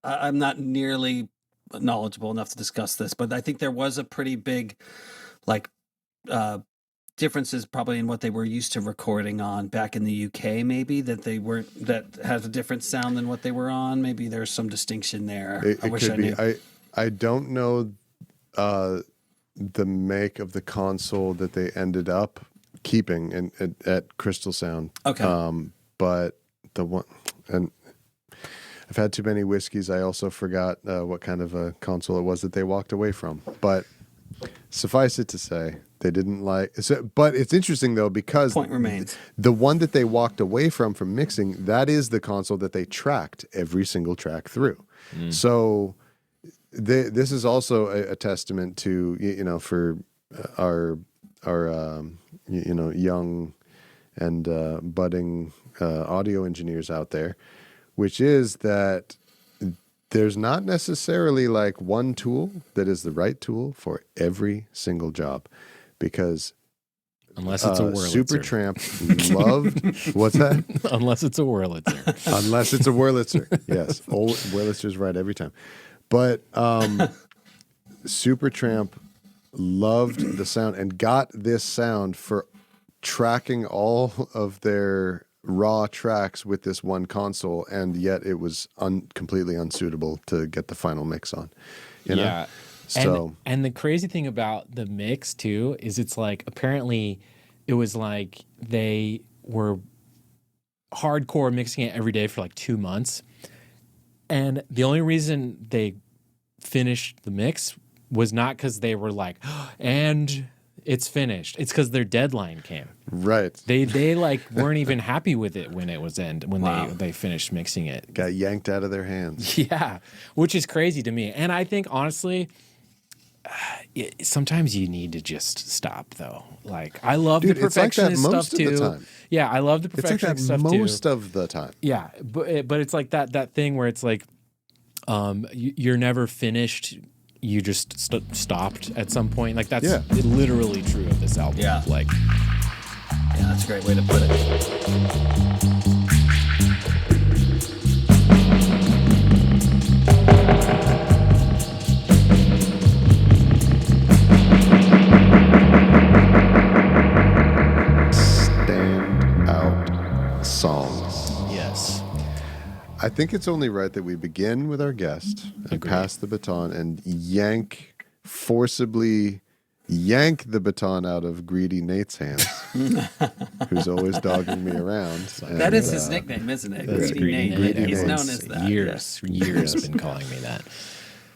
Speaker 3: I'm not nearly knowledgeable enough to discuss this, but I think there was a pretty big differences probably in what they were used to recording on back in the UK, maybe that has a different sound than what they were on. Maybe there's some distinction there.
Speaker 2: I wish I knew. I don't know the make of the console that they ended up keeping at Crystal Sound.
Speaker 3: Okay.
Speaker 2: But the one, and I've had too many whiskeys. I also forgot what kind of a console it was that they walked away from. But suffice it to say, they didn't like. But it's interesting though, because
Speaker 3: point remains,
Speaker 2: the one that they walked away from mixing, that is the console that they tracked every single track through. So this is also a testament to for our young and budding audio engineers out there, which is that there's not necessarily like one tool that is the right tool for every single job, because
Speaker 1: unless it's a Wurlitzer.
Speaker 2: Supertramp loved what's that?
Speaker 1: Unless it's a Wurlitzer.
Speaker 2: Unless it's a Wurlitzer. Yes, old Wurlitzer's right every time. But Supertramp loved the sound and got this sound for tracking all of their raw tracks with this one console, and yet it was completely unsuitable to get the final mix on. You know?
Speaker 1: Yeah.
Speaker 2: So
Speaker 1: and the crazy thing about the mix too is it's like apparently it was like they were hardcore mixing it every day for like 2 months. And the only reason they finished the mix was not because they were like, and it's finished. It's because their deadline came.
Speaker 2: Right.
Speaker 1: They like weren't even happy with it when it was they finished mixing it.
Speaker 2: Got yanked out of their hands.
Speaker 1: Yeah, which is crazy to me. And I think honestly, sometimes you need to just stop though. Like I love the perfectionist stuff too. Yeah, I love the perfectionist stuff too.
Speaker 2: Most of the time.
Speaker 1: Yeah, but it's like that thing where it's like you're never finished. You just stopped at some point. Like that's literally true of this album.
Speaker 3: Yeah.
Speaker 1: Like,
Speaker 3: yeah, that's a great way to put it.
Speaker 2: Standout songs.
Speaker 1: yes.
Speaker 2: I think it's only right that we begin with our guest and pass the baton and forcibly yank the baton out of greedy Nate's hands, who's always dogging me around.
Speaker 3: That is his nickname, isn't it?
Speaker 1: That's
Speaker 3: Greedy Nate.
Speaker 1: Greedy
Speaker 3: He's
Speaker 1: Nate.
Speaker 3: known as that.
Speaker 1: Years been calling me that.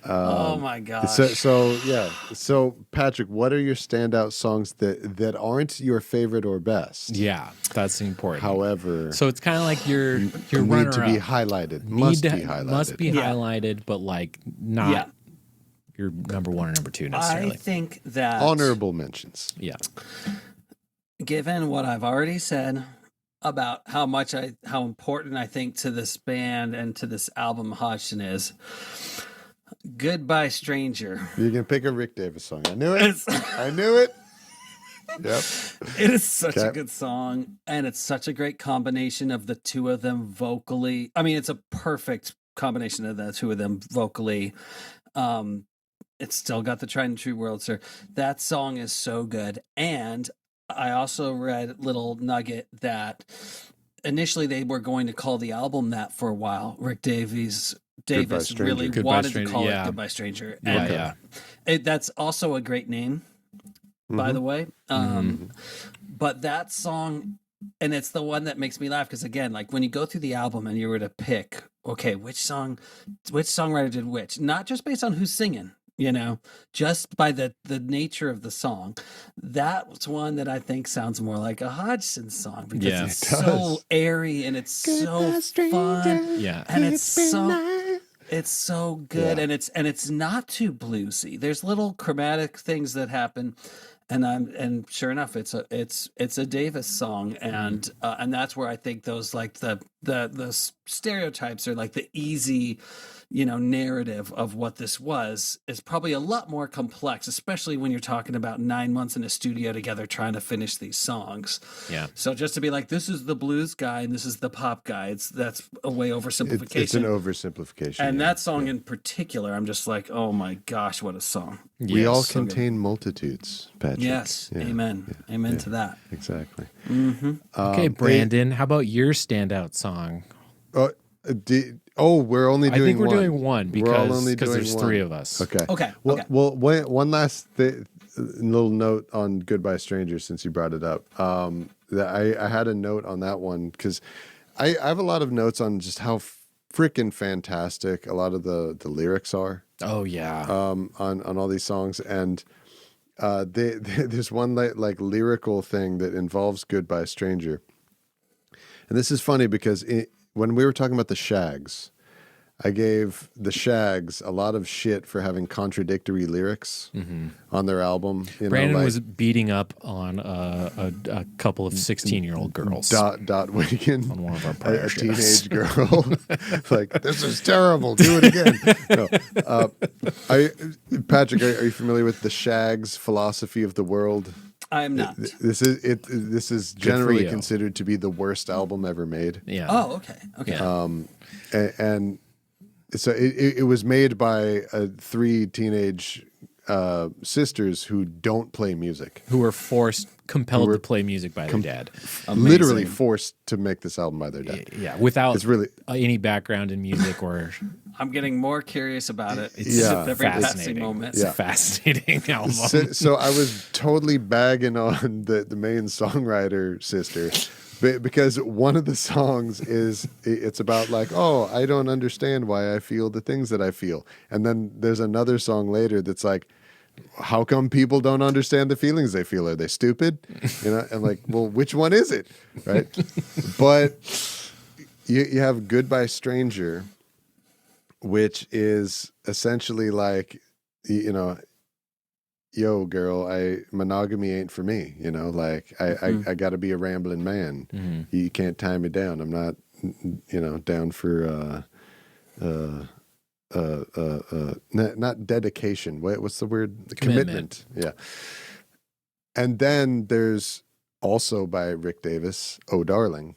Speaker 3: Oh my gosh.
Speaker 2: So Patrick, what are your standout songs that aren't your favorite or best?
Speaker 1: Yeah, that's important.
Speaker 2: However,
Speaker 1: so it's kind of like your
Speaker 2: need
Speaker 1: runner
Speaker 2: to be highlighted. Must be
Speaker 1: highlighted, but like not your number one or number two necessarily.
Speaker 3: I think that
Speaker 2: honorable mentions.
Speaker 1: Yeah.
Speaker 3: Given what I've already said about how important I think to this band and to this album Hodgson is, Goodbye Stranger.
Speaker 2: You can pick a Rick Davies song. I knew it. I knew it. Yep.
Speaker 3: It is such a good song, and it's such a great combination of the two of them vocally. I mean, it's a perfect combination of the two of them vocally. It's still got the tried and true Wurlitzer. That song is so good. And I also read little nugget that initially they were going to call the album that for a while. Rick Davies really wanted to call it Goodbye Stranger. And that's also a great name, by the way. But that song, and it's the one that makes me laugh because, again, like when you go through the album and you were to pick, okay, which songwriter did which, not just based on who's singing, just by the nature of the song. That's one that I think sounds more like a Hodgson song because it's so airy and it's so fun.
Speaker 1: Yeah.
Speaker 3: And it's so good, and it's not too bluesy. There's little chromatic things that happen, and sure enough, it's a Davis song, and that's where I think those like the stereotypes are like the easy, narrative of what this was is probably a lot more complex, especially when you're talking about 9 months in a studio together trying to finish these songs.
Speaker 1: Yeah.
Speaker 3: So just to be like, this is the blues guy and this is the pop guy, that's a way oversimplification.
Speaker 2: It's an oversimplification.
Speaker 3: And that song in particular, I'm just like, oh my gosh, what a song.
Speaker 2: We all contain multitudes, Patrick.
Speaker 3: Yes. Yeah. Amen. Yeah. Amen to that.
Speaker 2: Exactly.
Speaker 1: Okay, Brandon, how about your standout song?
Speaker 2: We're only doing one.
Speaker 1: I think we're doing one because there's three of us.
Speaker 2: Okay. Well, one last little note on Goodbye Stranger, since you brought it up. I had a note on that one because I have a lot of notes on just how freaking fantastic a lot of the lyrics are.
Speaker 1: Oh yeah.
Speaker 2: On all these songs, and there's one like lyrical thing that involves Goodbye Stranger, and this is funny because when we were talking about the Shags, I gave the Shags a lot of shit for having contradictory lyrics on their album.
Speaker 1: Brandon was beating up on a couple of 16-year-old girls.
Speaker 2: Dot Wiggin
Speaker 1: on one of our prior shows.
Speaker 2: Teenage girl. Like, this is terrible. Do it again. No. Patrick, are you familiar with the Shags' philosophy of the world?
Speaker 3: I'm not.
Speaker 2: This is generally considered to be the worst album ever made.
Speaker 1: Yeah.
Speaker 3: Oh, okay.
Speaker 1: Yeah.
Speaker 2: And so it was made by three teenage sisters who don't play music,
Speaker 1: who were compelled to play music by their dad.
Speaker 2: Literally forced to make this album by their dad.
Speaker 1: Yeah, without any background in music or.
Speaker 3: I'm getting more curious about it.
Speaker 1: It's every fascinating moment. It's a fascinating album.
Speaker 2: So I was totally bagging on the main songwriter sister. Because one of the songs it's about like, oh, I don't understand why I feel the things that I feel. And then there's another song later that's like, how come people don't understand the feelings they feel? Are they stupid? And like, well, which one is it? Right. But you have Goodbye Stranger, which is essentially like, yo, girl, monogamy ain't for me. Like I got to be a rambling man.
Speaker 1: Mm-hmm.
Speaker 2: You can't tie me down. I'm not, down for not dedication. What's the word? Commitment. Yeah. And then there's also by Rick Davies, "Oh Darling,"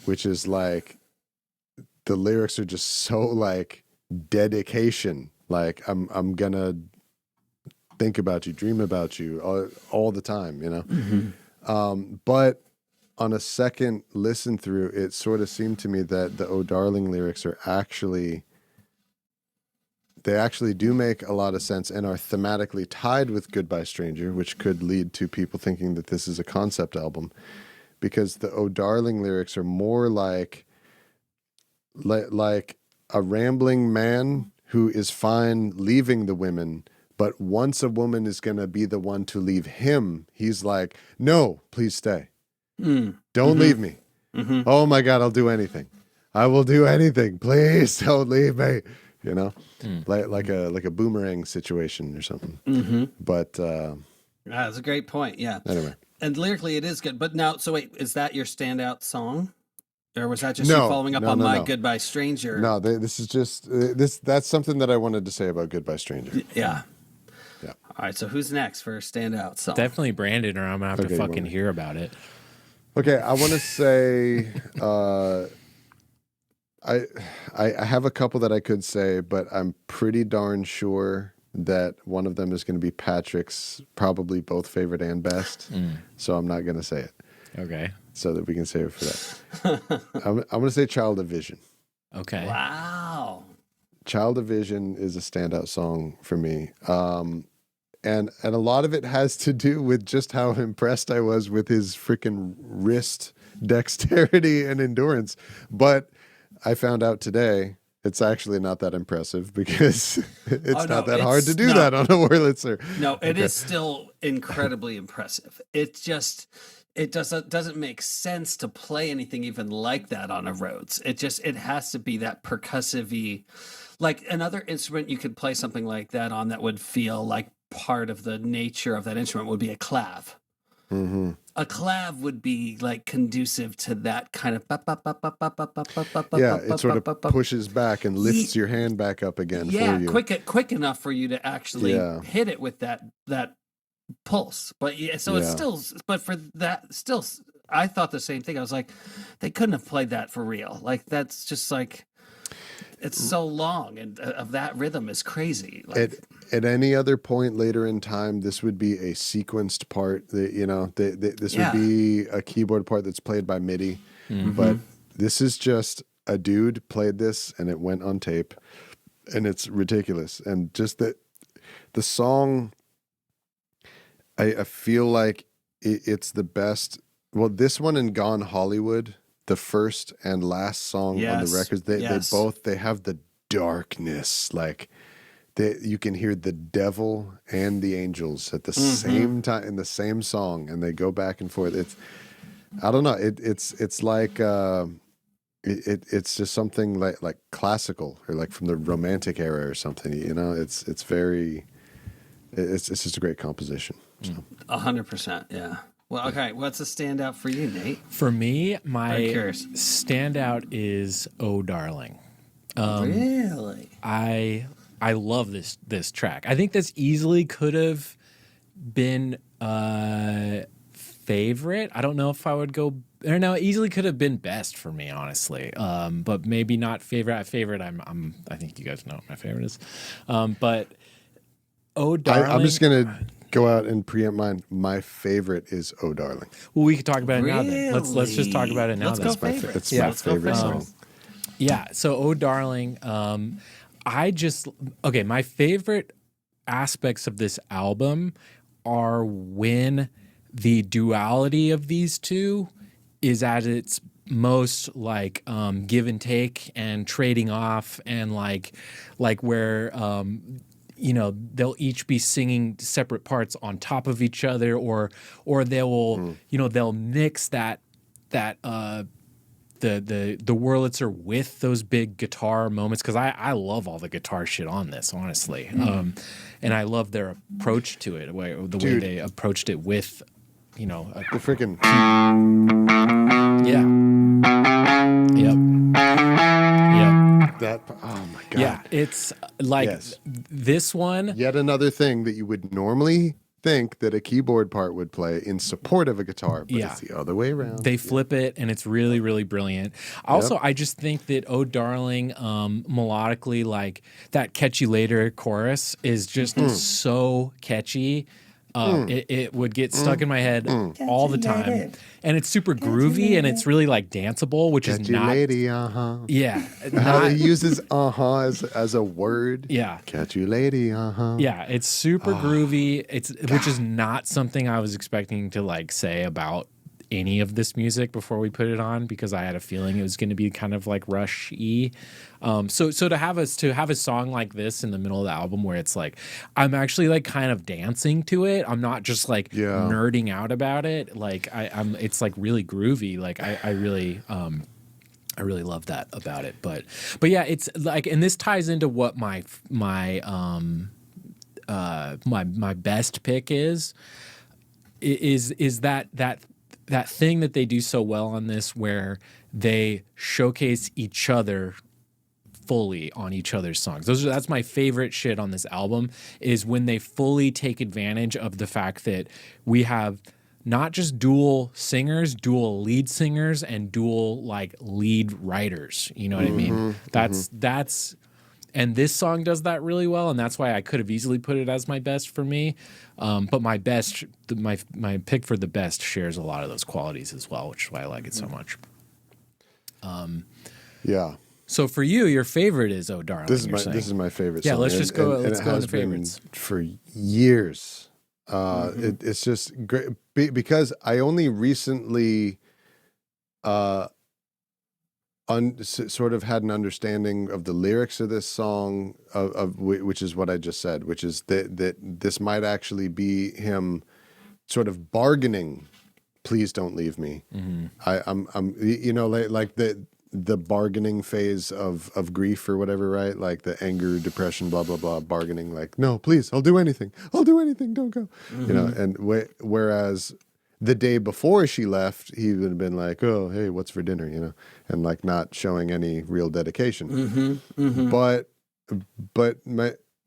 Speaker 2: which is like the lyrics are just so like dedication. Like I'm gonna think about you, dream about you all the time, But on a second listen through, it sort of seemed to me that the "Oh Darling" lyrics are actually do make a lot of sense and are thematically tied with Goodbye Stranger, which could lead to people thinking that this is a concept album, because the "Oh Darling" lyrics are more like a rambling man who is fine leaving the women, but once a woman is going to be the one to leave him, he's like, no, please stay. Don't leave me. Oh my God, I'll do anything. I will do anything. Please don't leave me. You know, like a boomerang situation or something. But
Speaker 3: that's a great point. Yeah.
Speaker 2: Anyway,
Speaker 3: and lyrically it is good. But now, so wait, is that your standout song, or was that just you following up on My Goodbye Stranger?
Speaker 2: No, this is just That's something that I wanted to say about Goodbye Stranger.
Speaker 3: Yeah. All right. So who's next for a standout song?
Speaker 1: Definitely Brandon, or I'm gonna have to fucking hear about it.
Speaker 2: Okay, I want to say. I have a couple that I could say, but I'm pretty darn sure that one of them is going to be Patrick's probably both favorite and best. So I'm not going to say it.
Speaker 1: Okay.
Speaker 2: So that we can save it for that. I'm going to say Child of Vision.
Speaker 1: Okay.
Speaker 3: Wow.
Speaker 2: Child of Vision is a standout song for me. And a lot of it has to do with just how impressed I was with his freaking wrist dexterity and endurance. But I found out today it's actually not that impressive because it's not that hard to do that on a Wurlitzer.
Speaker 3: No, it is still incredibly impressive. It doesn't make sense to play anything even like that on a Rhodes. It has to be that percussive-y, like another instrument you could play something like that on that would feel like part of the nature of that instrument would be a clav. A clav would be like conducive to that kind of
Speaker 2: it sort of pushes back and lifts your hand back up again for you.
Speaker 3: quick enough for you to actually hit it with that pulse. But it's still, but for that still, I thought the same thing. I was like, they couldn't have played that for real. Like that's just like, it's so long, and of that rhythm is crazy. Like,
Speaker 2: at any other point later in time, this would be a sequenced part. This would be a keyboard part that's played by MIDI. But this is just a dude played this, and it went on tape, and it's ridiculous. And just that the song, I feel like it's the best. Well, this one and Gone Hollywood, the first and last song on the records, they have the darkness. Like you can hear the devil and the angels at the same time in the same song, and they go back and forth. It's, I don't know. It's like it's just something like classical or like from the Romantic era or something. You know, it's just a great composition.
Speaker 3: 100%. Yeah. Well, okay. What's a standout for you, Nate?
Speaker 1: For me, my standout is "Oh Darling."
Speaker 3: Really?
Speaker 1: I love this track. I think this easily could have been favorite. I don't know if I would go. Or no, it easily could have been best for me, honestly. But maybe not favorite. Favorite. I think you guys know what my favorite is. But "Oh Darling."
Speaker 2: I'm just gonna go out and preempt mine. My favorite is "Oh Darling."
Speaker 1: Well, we can talk about it now then. Let's just talk about it now.
Speaker 3: Let's go favorite.
Speaker 2: It's my favorite song.
Speaker 1: Yeah. So "Oh Darling," my favorite aspects of this album are when the duality of these two is at its most like give and take and trading off, and like where they'll each be singing separate parts on top of each other, or they will they'll mix the Wurlitzer with those big guitar moments, because I love all the guitar shit on this, honestly. And I love their approach to it, the way they approached it with the
Speaker 2: freaking that, oh my god.
Speaker 1: Yeah, it's like this one.
Speaker 2: Yet another thing that you would normally think that a keyboard part would play in support of a guitar, but it's the other way around.
Speaker 1: They flip it, and it's really, really brilliant. Also, I just think that "Oh Darling," melodically, like that "Catch You Later" chorus is just so catchy. It would get stuck in my head all the time, and it's super groovy, and it's really like danceable, which is not.
Speaker 2: Lady,
Speaker 1: Yeah,
Speaker 2: how he uses as a word.
Speaker 1: Yeah,
Speaker 2: catch you, lady.
Speaker 1: Yeah, it's super groovy. Which is not something I was expecting to like say about any of this music before we put it on because I had a feeling it was going to be kind of like Rush-y. So to have a song like this in the middle of the album where it's like I'm actually like kind of dancing to it. I'm not just like nerding out about it. Like I'm it's like really groovy. Like I really love that about it. But yeah, it's like, and this ties into what my best pick is that thing that they do so well on this where they showcase each other fully on each other's songs. That's my favorite shit on this album is when they fully take advantage of the fact that we have not just dual singers, dual lead singers, and dual like lead writers. You know what I mean? That's and this song does that really well, and that's why I could have easily put it as my best for me. But my best, my pick for the best shares a lot of those qualities as well, which is why I like it so much.
Speaker 2: Yeah.
Speaker 1: So for you, your favorite is "Oh Darling."
Speaker 2: This is my favorite song.
Speaker 1: Yeah, let's just go. Let's go
Speaker 2: into
Speaker 1: favorites
Speaker 2: for years. It's just great because I only recently sort of had an understanding of the lyrics of this song, of which is what I just said, which is that this might actually be him sort of bargaining. Please don't leave me. I'm you know, like the bargaining phase of grief or whatever, right? Like the anger, depression, blah blah blah, bargaining. Like, no, please, I'll do anything, don't go. You know, and whereas the day before she left, he would have been like, oh, hey, what's for dinner, you know, and like not showing any real dedication. But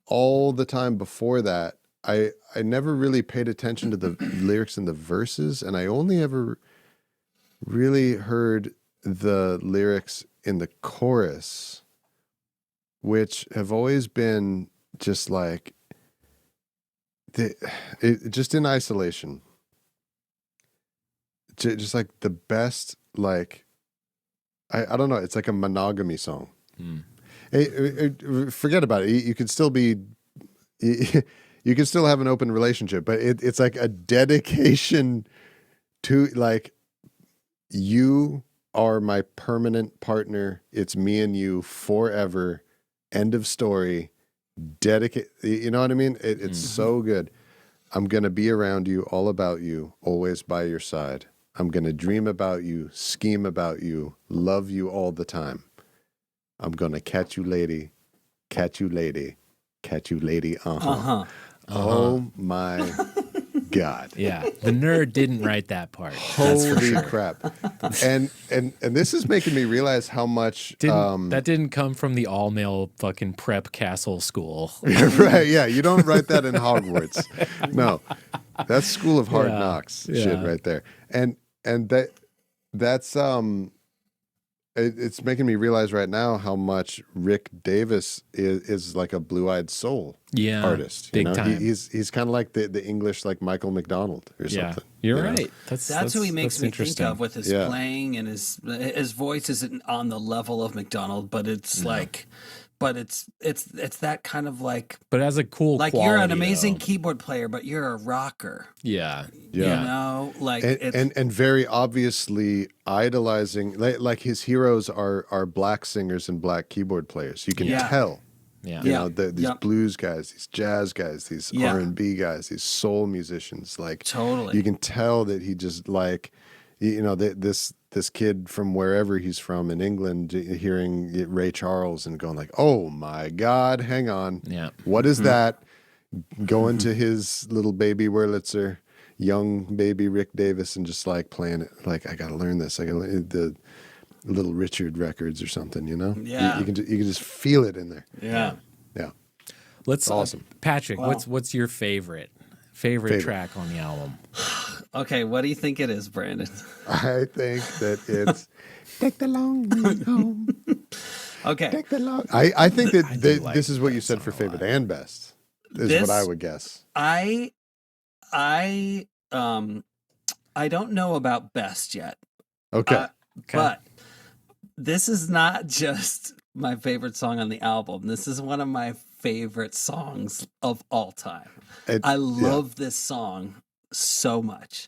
Speaker 2: all the time before that, I never really paid attention to the lyrics in the verses, and I only ever really heard the lyrics in the chorus, which have always been just like just in isolation. Just like the best, like I don't know, it's like a monogamy song. Forget about it. You could still be you can still have an open relationship, but it's like a dedication to like, you are my permanent partner. It's me and you forever. End of story. Dedicate. You know what I mean? It's so good. I'm going to be around you, all about you, always by your side. I'm going to dream about you, scheme about you, love you all the time. I'm going to catch you, lady. Catch you, lady. Catch you, lady. Oh my God.
Speaker 1: Yeah. The nerd didn't write that part.
Speaker 2: Holy crap. And this is making me realize how much
Speaker 1: that didn't come from the all-male fucking prep castle school.
Speaker 2: Right, yeah. You don't write that in Hogwarts. No. That's School of Hard Knocks shit right there. And that's it's making me realize right now how much Rick Davies is like a blue-eyed soul artist.
Speaker 1: Big time.
Speaker 2: He's kind of like the English like Michael McDonald or something.
Speaker 1: You're right.
Speaker 2: Know?
Speaker 3: That's who he makes me think of with his playing, and his voice isn't on the level of McDonald, but it's like. But it's that kind of like,
Speaker 1: but as a cool,
Speaker 3: like
Speaker 1: quality,
Speaker 3: you're an amazing keyboard player, but you're a rocker.
Speaker 1: Yeah.
Speaker 3: You know, like
Speaker 2: and very obviously idolizing, like his heroes are black singers and black keyboard players. You can tell.
Speaker 1: Yeah.
Speaker 2: You know, these blues guys, these jazz guys, these R&B guys, these soul musicians. Like
Speaker 3: totally,
Speaker 2: you can tell that he just like, you know, this kid from wherever he's from in England hearing Ray Charles and going like, oh my God, hang on.
Speaker 1: Yeah.
Speaker 2: What is that? Going to his little baby Wurlitzer, young baby Rick Davies, and just like playing it. Like, I got to learn this. I got to learn the Little Richard records or something, you know?
Speaker 3: Yeah.
Speaker 2: You can just feel it in there.
Speaker 3: Yeah.
Speaker 2: Yeah.
Speaker 1: Let's
Speaker 2: awesome.
Speaker 1: Patrick, what's your favorite track on the album?
Speaker 3: Okay, what do you think it is, Brandon?
Speaker 2: I think that it's Take the Long Way Home.
Speaker 3: Okay.
Speaker 2: Take the long. I think that this is what you said for favorite and best. Is what I would guess.
Speaker 3: I don't know about best yet.
Speaker 2: Okay.
Speaker 3: But this is not just my favorite song on the album. This is one of my favorite songs of all time. I love this song so much.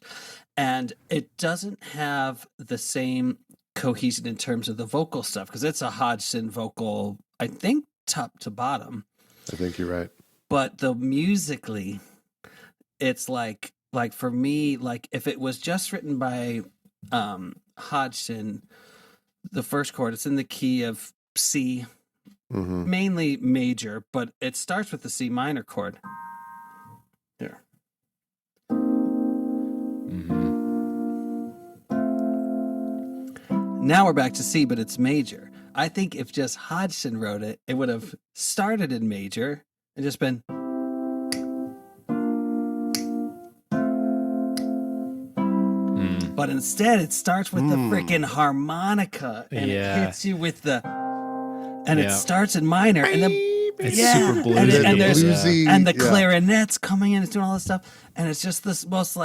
Speaker 3: and it doesn't have the same cohesion in terms of the vocal stuff because it's a Hodgson vocal, I think, top to bottom.
Speaker 2: I think you're right.
Speaker 3: But the musically, it's like for me, like if it was just written by Hodgson, the first chord, it's in the key of C, mainly major, but it starts with the C minor chord. Here. Now we're back to C, but it's major. I think if just Hodgson wrote it, it would have started in major and just been. But instead, it starts with the freaking harmonica, and it hits you with the, and it starts in minor, and then
Speaker 1: it's super bluesy,
Speaker 3: and there's
Speaker 2: bluesy,
Speaker 3: and the clarinets coming in, it's doing all this stuff, and it's just the most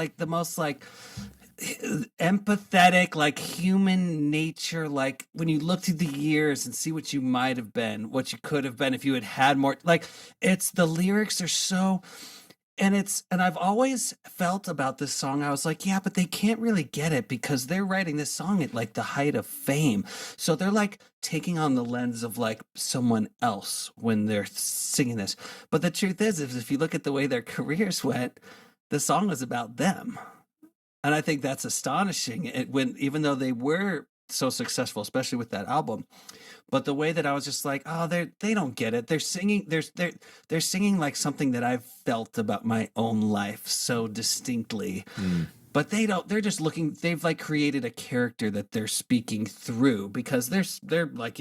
Speaker 3: empathetic, like human nature, like when you look through the years and see what you might have been, what you could have been if you had more, like it's the lyrics are so. And I've always felt about this song, I was like, yeah, but they can't really get it because they're writing this song at like the height of fame. So they're like taking on the lens of like someone else when they're singing this. But the truth is if you look at the way their careers went, the song was about them. And I think that's astonishing. Even though they were so successful, especially with that album. But the way that I was just like, oh, they don't get it. They're singing, they're singing like something that I've felt about my own life so distinctly. But they don't. They're just looking. They've like created a character that they're speaking through because they're like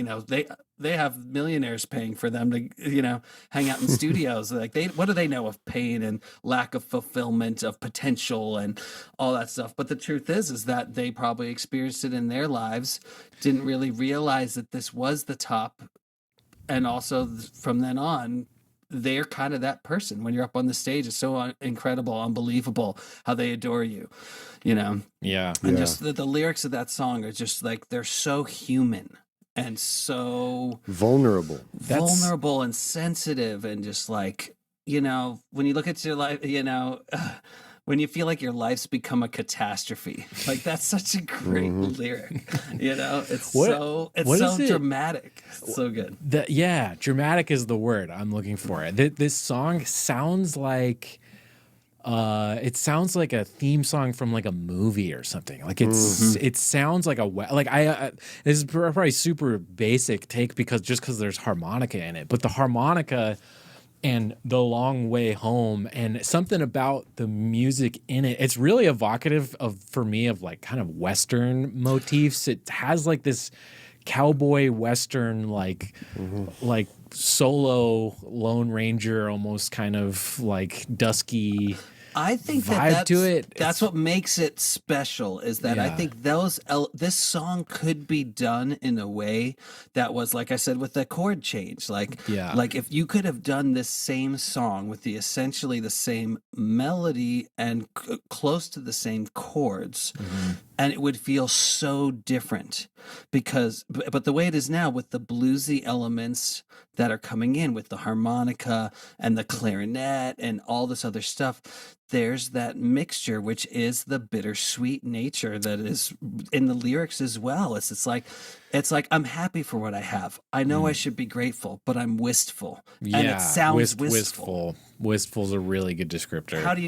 Speaker 3: they have millionaires paying for them to hang out in studios. Like what do they know of pain and lack of fulfillment of potential and all that stuff? But the truth is that they probably experienced it in their lives, didn't really realize that this was the top, and also from then on. They're kind of that person when you're up on the stage. It's so incredible, unbelievable how they adore you,
Speaker 1: Yeah.
Speaker 3: And just the lyrics of that song are just like, they're so human and so
Speaker 2: vulnerable
Speaker 3: and sensitive. And just like, when you look at your life, when you feel like your life's become a catastrophe, like that's such a great lyric, it's so dramatic. It's so good.
Speaker 1: Dramatic is the word I'm looking for. This song sounds like, it sounds like a theme song from like a movie or something. Like it sounds like this is probably super basic take because there's harmonica in it, but the harmonica and The Long Way Home and something about the music in it, it's really evocative for me of like kind of Western motifs. It has like this cowboy Western, like solo Lone Ranger, almost kind of like dusky
Speaker 3: I think
Speaker 1: vibe to it.
Speaker 3: That's what makes it special is that I think this song could be done in a way that was, like I said, with the chord change. Like if you could have done this same song with essentially the same melody and close to the same chords, and it would feel so different but the way it is now with the bluesy elements that are coming in with the harmonica and the clarinet and all this other stuff, there's that mixture, which is the bittersweet nature that is in the lyrics as well. It's like I'm happy for what I have. I know I should be grateful, but I'm wistful.
Speaker 1: Yeah,
Speaker 3: and it sounds wistful.
Speaker 1: Wistful's a really good descriptor.
Speaker 3: How do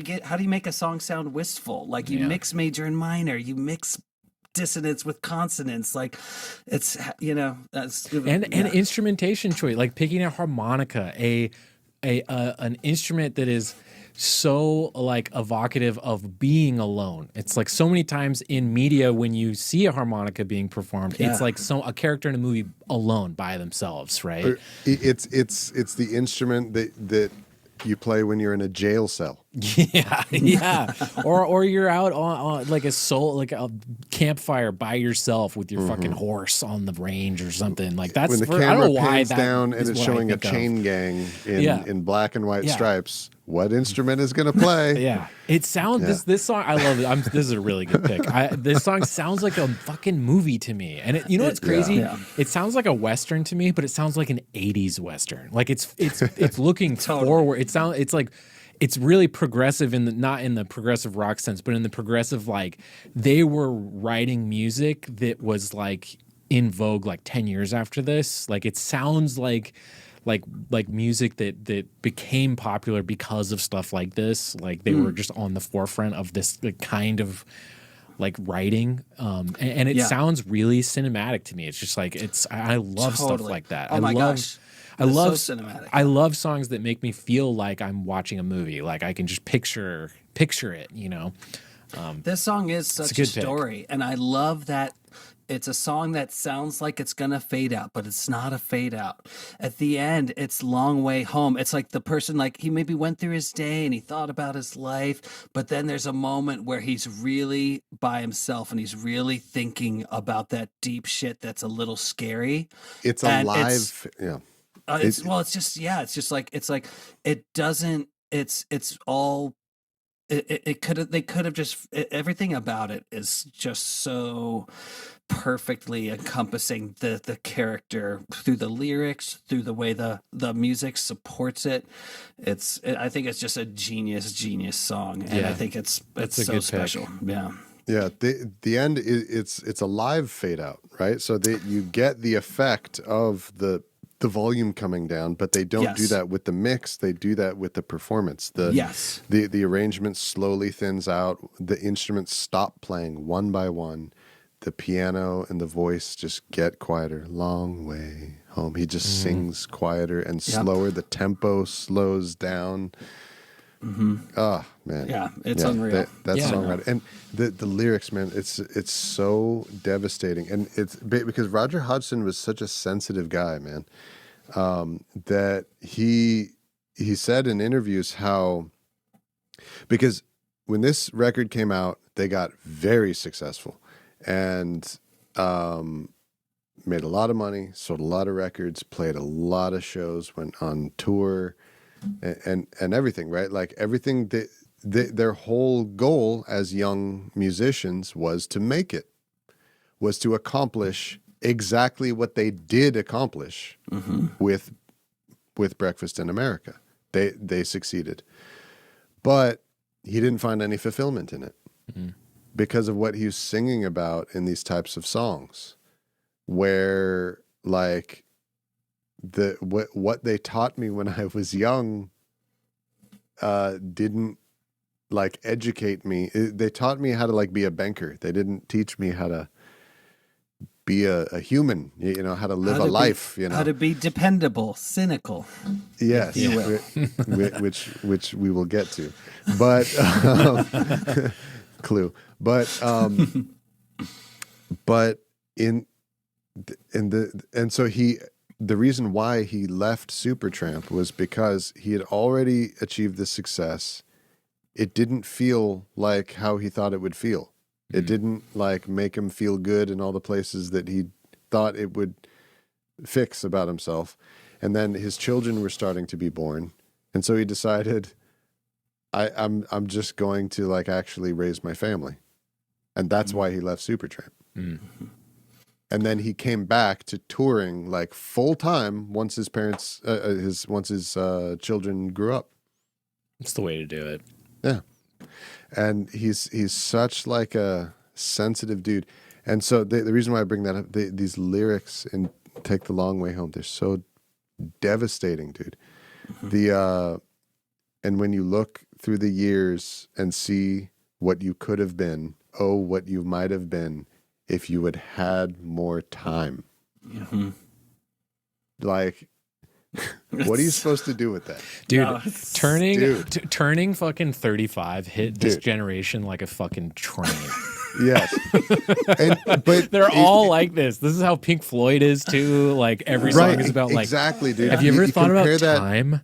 Speaker 3: you make a song sound wistful? Like you mix major and minor, you mix dissonance with consonants, like it's that's
Speaker 1: and instrumentation choice, like picking a harmonica, an instrument that is so like evocative of being alone. It's like so many times in media when you see a harmonica being performed, it's like a character in a movie alone by themselves, right?
Speaker 2: It's the instrument that you play when you're in a jail cell.
Speaker 1: Yeah. or you're out on like a campfire by yourself with your fucking horse on the range or something. Like that's
Speaker 2: when the camera
Speaker 1: I don't know why
Speaker 2: pans down and it's showing a chain gang in black and white stripes. What instrument is going to play?
Speaker 1: It sounds this song. I love it. This is a really good pick. This song sounds like a fucking movie to me. And you know what's crazy? Yeah. It sounds like a Western to me, but it sounds like an 80s Western. Like it's looking forward. It's like it's really progressive in the, not in the progressive rock sense, but in the progressive, like they were writing music that was like in vogue like 10 years after this. Like it sounds like music that became popular because of stuff like this. Like they were just on the forefront of this kind of like writing, and it sounds really cinematic to me. It's just like I love stuff like that.
Speaker 3: Oh my gosh.
Speaker 1: I love
Speaker 3: so cinematic.
Speaker 1: I love songs that make me feel like I'm watching a movie. Like I can just picture it, you know.
Speaker 3: This song is such a story, and I love that it's a song that sounds like it's gonna fade out, but it's not a fade out. At the end, it's Long Way Home. It's like the person, like he maybe went through his day and he thought about his life, but then there's a moment where he's really by himself and he's really thinking about that deep shit that's a little scary.
Speaker 2: It's a live, yeah.
Speaker 3: It's like it doesn't. It's all. It could have. They could have just. Everything about it is just so perfectly encompassing the character through the lyrics, through the way the music supports it. I think it's just a genius song, and I think it's so special. Pick.
Speaker 2: Yeah, the end it's a live fade out, right? So you get the effect of the volume coming down, but they don't do that with the mix. They do that with the performance. The arrangement slowly thins out. The instruments stop playing one by one. The piano and the voice just get quieter. Long way home. He just sings quieter and slower. The tempo slows down. Oh man,
Speaker 3: it's unreal.
Speaker 2: That song, right? And the lyrics, man, it's so devastating, and it's because Roger Hodgson was such a sensitive guy, man, that he said in interviews how, because when this record came out, they got very successful and made a lot of money, sold a lot of records, played a lot of shows, went on tour. And everything, right? Like everything that their whole goal as young musicians was to make it, was to accomplish exactly what they did accomplish with Breakfast in America. They succeeded, but he didn't find any fulfillment in it because of what he was singing about in these types of songs, where like. What they taught me when I was young didn't like educate me. They taught me how to like be a banker. They didn't teach me how to be a human, you know, how to live a life, you know,
Speaker 3: how to be dependable, cynical.
Speaker 2: Yes, which we will get to, but clue, but so the reason why he left Supertramp was because he had already achieved this success. It didn't feel like how he thought it would feel. It didn't like make him feel good in all the places that he thought it would fix about himself. And then his children were starting to be born. And so he decided, I'm just going to like actually raise my family. And that's why he left Supertramp. And then he came back to touring like full time once his parents, once his children grew up.
Speaker 1: It's the way to do it.
Speaker 2: Yeah, and he's such like a sensitive dude. And so the reason why I bring that up, these lyrics in "Take the Long Way Home," they're so devastating, dude. And when you look through the years and see what you could have been, oh, what you might have been. If you had had more time, like, what are you supposed to do with that,
Speaker 1: dude? Turning fucking 35 hit this generation like a fucking train.
Speaker 2: Yes, but
Speaker 1: they're all like this. This is how Pink Floyd is too. Like every song is about like
Speaker 2: exactly, dude.
Speaker 1: Have you ever thought about time?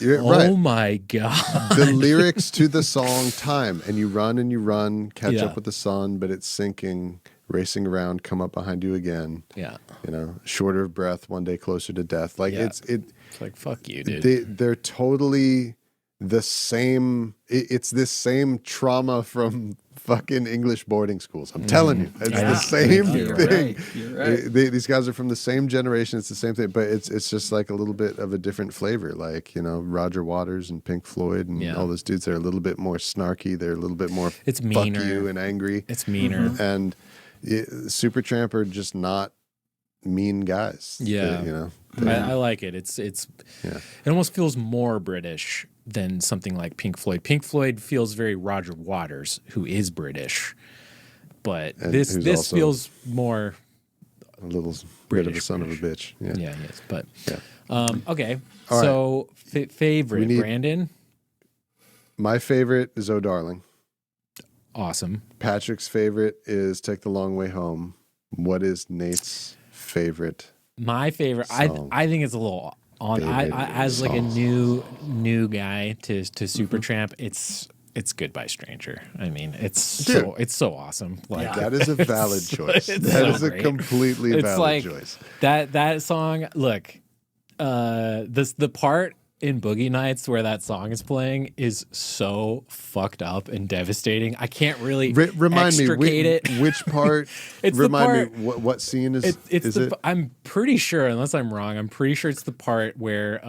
Speaker 1: Oh my god!
Speaker 2: The lyrics to the song "Time," and you run, catch up with the sun, but it's sinking. Racing around, come up behind you again. Yeah, you know, shorter of breath, one day closer to death. Like it's like
Speaker 1: fuck you, dude.
Speaker 2: They're totally the same. It's this same trauma from fucking English boarding schools. I'm telling you, it's the same thing.
Speaker 3: You're right.
Speaker 2: These guys are from the same generation. It's the same thing, but it's just like a little bit of a different flavor. Like, you know, Roger Waters and Pink Floyd and all those dudes. They're a little bit more snarky. They're a little bit more
Speaker 1: it's meaner.
Speaker 2: Fuck you and angry.
Speaker 1: It's meaner.
Speaker 2: And Supertramp are just not mean guys.
Speaker 1: Yeah,
Speaker 2: you know.
Speaker 1: I like it. It almost feels more British than something like Pink Floyd. Pink Floyd feels very Roger Waters, who is British, but this feels more
Speaker 2: a little
Speaker 1: British,
Speaker 2: bit of a son of a bitch. Yeah,
Speaker 1: yes, but okay.
Speaker 2: All
Speaker 1: so favorite, Brandon.
Speaker 2: My favorite is "Oh Darling."
Speaker 1: Awesome.
Speaker 2: Patrick's favorite is "Take the Long Way Home." What is Nate's favorite?
Speaker 1: My favorite,
Speaker 2: song?
Speaker 1: I think it's a little on. I as like a new guy to Supertramp, it's "Goodbye Stranger." I mean, it's so awesome. Like
Speaker 2: that is a valid choice. That is a completely valid choice.
Speaker 1: That song. Look, the part in Boogie Nights where that song is playing is so fucked up and devastating. I can't really
Speaker 2: remind me
Speaker 1: it.
Speaker 2: Which part.
Speaker 1: It's
Speaker 2: remind me what scene is it?
Speaker 1: I'm pretty sure, unless I'm wrong, I'm pretty sure it's the part where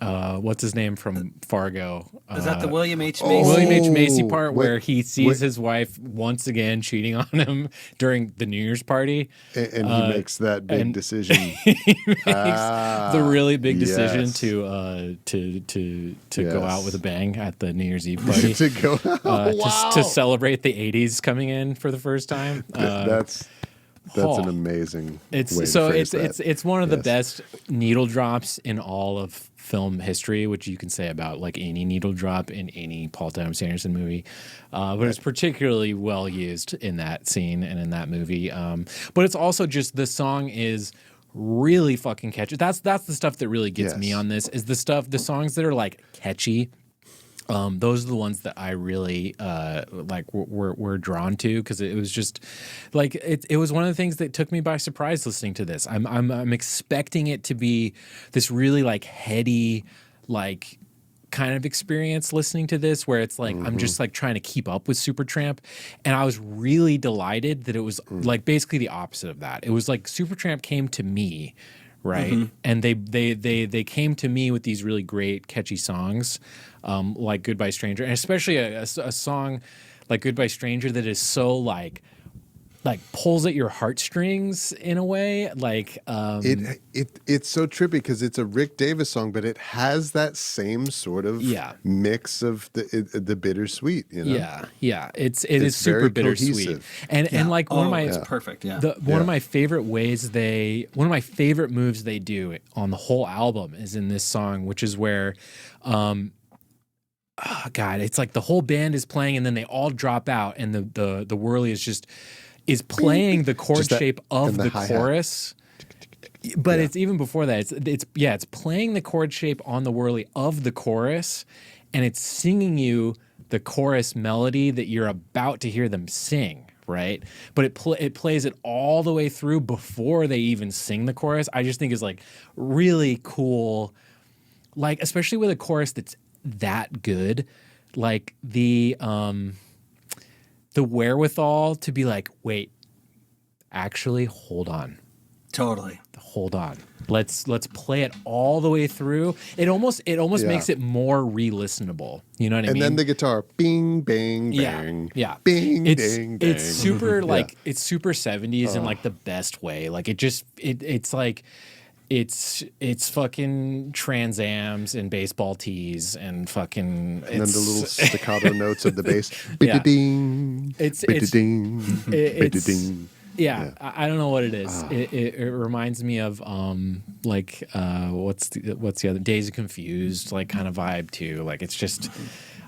Speaker 1: what's his name from Fargo?
Speaker 3: Is that the William H. Macy?
Speaker 1: William H. Macy part where he sees his wife once again cheating on him during the New Year's party,
Speaker 2: and he makes that big decision.
Speaker 1: He makes the really big decision to go out with a bang at the New Year's Eve party to celebrate the '80s coming in for the first time.
Speaker 2: That's an amazing.
Speaker 1: It's one of the best needle drops in all of film history, which you can say about like any needle drop in any Paul Thomas Anderson movie, but it's particularly well used in that scene and in that movie. But it's also just the song is really fucking catchy. That's the stuff that really gets me on this. Is the songs that are like catchy. Those are the ones that I really were drawn to, because it was just like it was one of the things that took me by surprise listening to this. I'm expecting it to be this really like heady like kind of experience listening to this, where it's like I'm just like trying to keep up with Supertramp, and I was really delighted that it was like basically the opposite of that. It was like Supertramp came to me. Right. And they came to me with these really great catchy songs, like "Goodbye Stranger," and especially a song like "Goodbye Stranger" that is so like pulls at your heartstrings in a way. Like
Speaker 2: it's so trippy because it's a Rick Davis song, but it has that same sort of mix of the bittersweet. You know?
Speaker 1: Yeah. It is super bittersweet, and like one of my
Speaker 3: it's perfect.
Speaker 1: One of my favorite one of my favorite moves they do on the whole album is in this song, which is where. It's like the whole band is playing and then they all drop out, and the whirly is playing the chord shape of the chorus. But it's even before that. It's playing the chord shape on the whirly of the chorus, and it's singing you the chorus melody that you're about to hear them sing, right? But it plays it all the way through before they even sing the chorus. I just think is like really cool, like especially with a chorus that's that good, like the wherewithal to be like, wait, actually, hold on.
Speaker 3: Totally.
Speaker 1: Hold on. Let's play it all the way through. It almost makes it more re-listenable. You know what I mean?
Speaker 2: And then the guitar, bing, bang, bang.
Speaker 1: Yeah.
Speaker 2: Bing,
Speaker 1: ding,
Speaker 2: dang.
Speaker 1: It's super it's super 70s in like the best way. Like it's like it's fucking Trans Ams and baseball tees and fucking.
Speaker 2: And then the little staccato notes of the bass.
Speaker 1: Yeah, I don't know what it is. It reminds me of what's the other Days of Confused like kind of vibe too. Like it's just,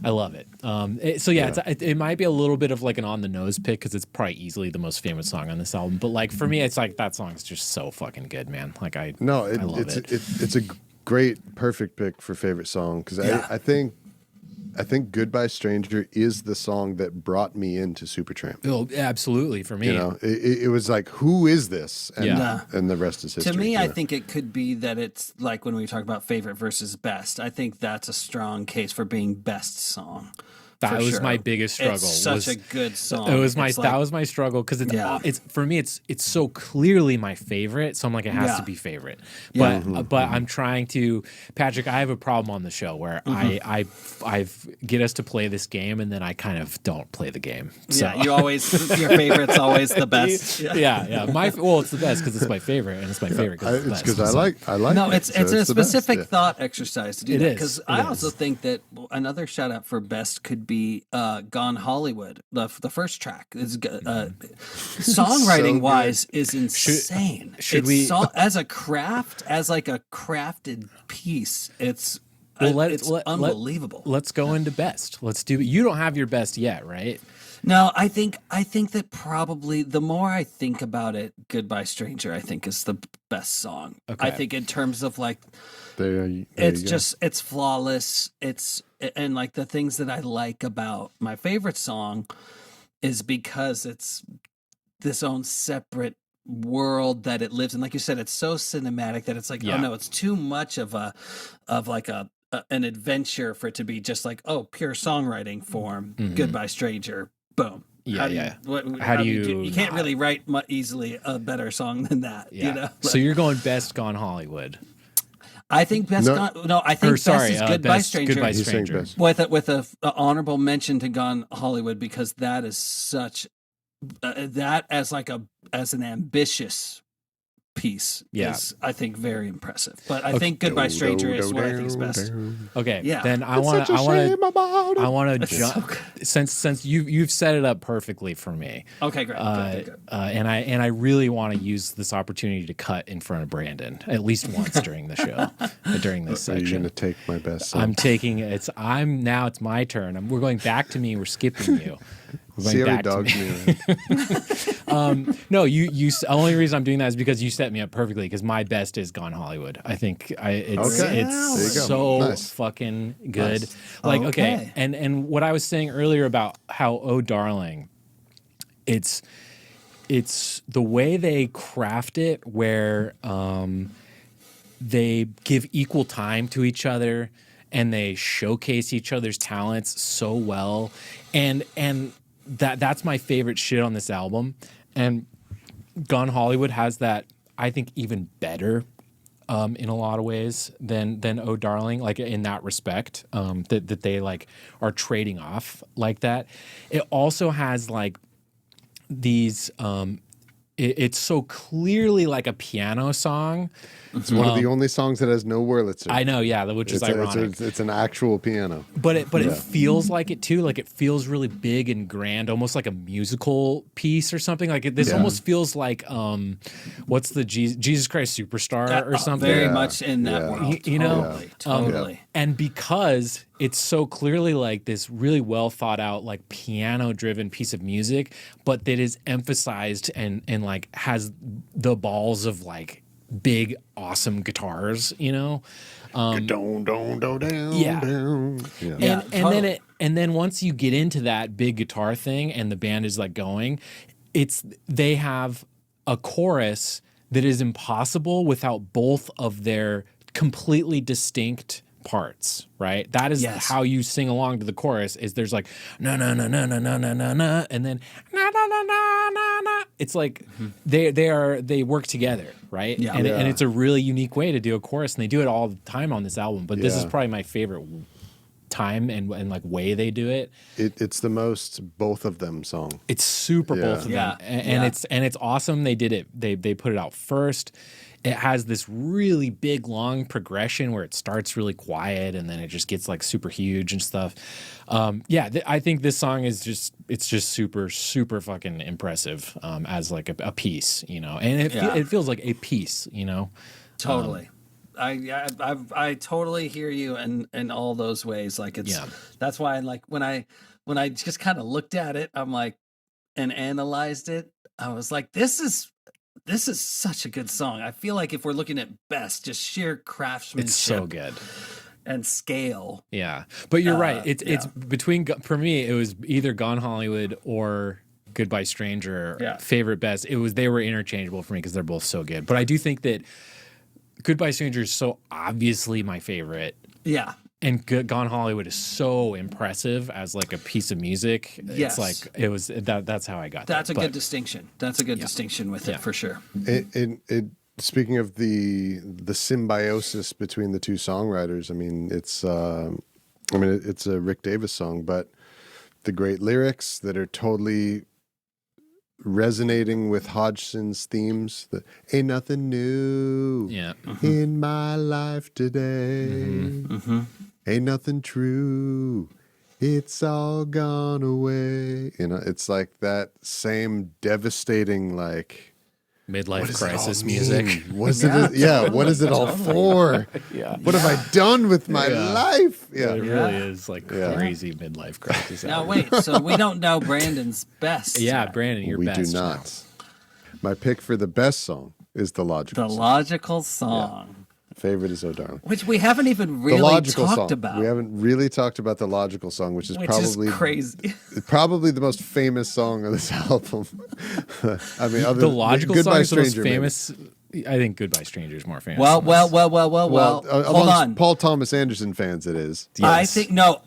Speaker 1: I love it. It might be a little bit of like an on the nose pick because it's probably easily the most famous song on this album. But like for me, it's like that song's just so fucking good, man. Like I love it.
Speaker 2: It's a great perfect pick for favorite song because I think I think "Goodbye Stranger" is the song that brought me into Supertramp.
Speaker 1: Oh, absolutely for me.
Speaker 2: You know, it was like, who is this? And, and the rest is history.
Speaker 3: To me, I think it could be that it's like when we talk about favorite versus best. I think that's a strong case for being best song.
Speaker 1: That was my biggest struggle.
Speaker 3: It's such a good song.
Speaker 1: It was that was my struggle because it's for me it's so clearly my favorite. So I'm like, it has to be favorite. But I'm trying to, Patrick. I have a problem on the show where I get us to play this game and then I kind of don't play the game. So.
Speaker 3: Yeah, you always your favorite's always the best.
Speaker 1: Yeah. It's the best because it's my favorite and it's my favorite because
Speaker 2: it's because I like.
Speaker 3: No,
Speaker 2: it's
Speaker 3: a specific thought exercise to do that because I also
Speaker 1: is.
Speaker 3: think that another shout out for best could be Gone Hollywood. The first track is songwriting wise is insane. As a craft, as like a crafted piece, it's unbelievable.
Speaker 1: Let's go into best. Let's do it. You don't have your best yet, right?
Speaker 3: No, I think that probably the more I think about it, "Goodbye Stranger" I think is the best song.
Speaker 1: Okay.
Speaker 3: I think in terms of like it's flawless. And like the things that I like about my favorite song is because it's this own separate world that it lives in. Like you said, it's so cinematic that it's like, oh no, it's too much of an adventure for it to be just like, oh, pure songwriting form. "Goodbye Stranger," boom.
Speaker 1: How do you?
Speaker 3: You can't really write easily a better song than that.
Speaker 1: Yeah.
Speaker 3: You know?
Speaker 1: So you're going best Gone Hollywood.
Speaker 3: I think best. I think best is "Goodbye Stranger."
Speaker 1: Goodbye Stranger.
Speaker 3: With a honorable mention to "Gone Hollywood" because that is such that as an ambitious piece is, I think, very impressive. But I think "Goodbye Stranger" is what I think is best.
Speaker 1: Okay,
Speaker 3: yeah.
Speaker 1: Then I want to jump since you've set it up perfectly for me.
Speaker 3: Okay, great. Good.
Speaker 1: And I really want to use this opportunity to cut in front of Brandon at least once during the show, during this section.
Speaker 2: Are you going to take my best song?
Speaker 1: I'm taking it. Now it's my turn. We're going back to me. We're skipping you.
Speaker 2: See how he dogs me.
Speaker 1: No, you. Only reason I'm doing that is because you set me up perfectly. Because my best is "Gone Hollywood." I think it's so fucking good. Nice. Like okay, and what I was saying earlier about how "Oh Darling," it's the way they craft it, where they give equal time to each other and they showcase each other's talents so well, and that's my favorite shit on this album. And Gone Hollywood has that, I think, even better in a lot of ways than "Oh Darling," like in that respect, that they like are trading off like that. It also has like these it's so clearly like a piano song.
Speaker 2: It's one of the only songs that has no Wurlitzer.
Speaker 1: I know, which is ironic.
Speaker 2: It's an actual piano.
Speaker 1: But it feels like it too. Like it feels really big and grand, almost like a musical piece or something. Like this almost feels like what's the Jesus Christ Superstar or something.
Speaker 3: Very much in that world.
Speaker 1: You know,
Speaker 3: totally.
Speaker 1: And because it's so clearly like this really well thought out, like piano driven piece of music, but that is emphasized and like has the balls of like big awesome guitars, you know. And then once you get into that big guitar thing and the band is like going, they have a chorus that is impossible without both of their completely distinct parts, right? That is how you sing along to the chorus. Is there's like na na na na na na na na na, and then na na na na na na. It's like they work together, right? Yeah. And it's a really unique way to do a chorus, and they do it all the time on this album. But this is probably my favorite time and like way they do it.
Speaker 2: It's the most both of them song.
Speaker 1: It's super both of them, and it's awesome. They did it. They put it out first. It has this really big, long progression where it starts really quiet and then it just gets like super huge and stuff. I think this song is just super, super fucking impressive as like a piece, you know, and it feels like a piece, you know.
Speaker 3: Totally. I totally hear you in all those ways. Like that's why like when I just kind of looked at it, I'm like, and analyzed it, I was like, this is such a good song. I feel like if we're looking at best, just sheer craftsmanship.
Speaker 1: It's so good.
Speaker 3: and scale.
Speaker 1: Yeah, but you're right. It's between, for me, it was either Gone Hollywood or Goodbye Stranger. Favorite best. They were interchangeable for me because they're both so good. But I do think that Goodbye Stranger is so obviously my favorite.
Speaker 3: Yeah.
Speaker 1: And Gone Hollywood is so impressive as like a piece of music.
Speaker 3: Yes.
Speaker 1: It's like it was that's how I got
Speaker 3: That's
Speaker 1: there.
Speaker 3: a good distinction. That's a good distinction with it for sure.
Speaker 2: Speaking of the symbiosis between the two songwriters, I mean it's a Rick Davies song, but the great lyrics that are totally resonating with Hodgson's themes. That ain't nothing new in my life today. Ain't nothing true. It's all gone away. You know, it's like that same devastating, like
Speaker 1: midlife crisis music.
Speaker 2: What is it? What is it all for? What have I done with my life?
Speaker 1: It really is like crazy midlife crisis.
Speaker 3: Now wait, so we don't know Brandon's best.
Speaker 1: Yeah, Brandon, your best.
Speaker 2: We do not. My pick for the best song is The Logical Song.
Speaker 3: The Logical Song.
Speaker 2: Yeah. Favorite is Oh Darling.
Speaker 3: Which we haven't even really talked about.
Speaker 2: We haven't really talked about The Logical Song, which is probably
Speaker 3: crazy.
Speaker 2: Probably the most famous song on this album. I mean,
Speaker 1: The Logical Song is the most famous. I think Goodbye Stranger is more famous.
Speaker 3: Well. Hold on.
Speaker 2: Paul Thomas Anderson fans, it is.
Speaker 3: Yes.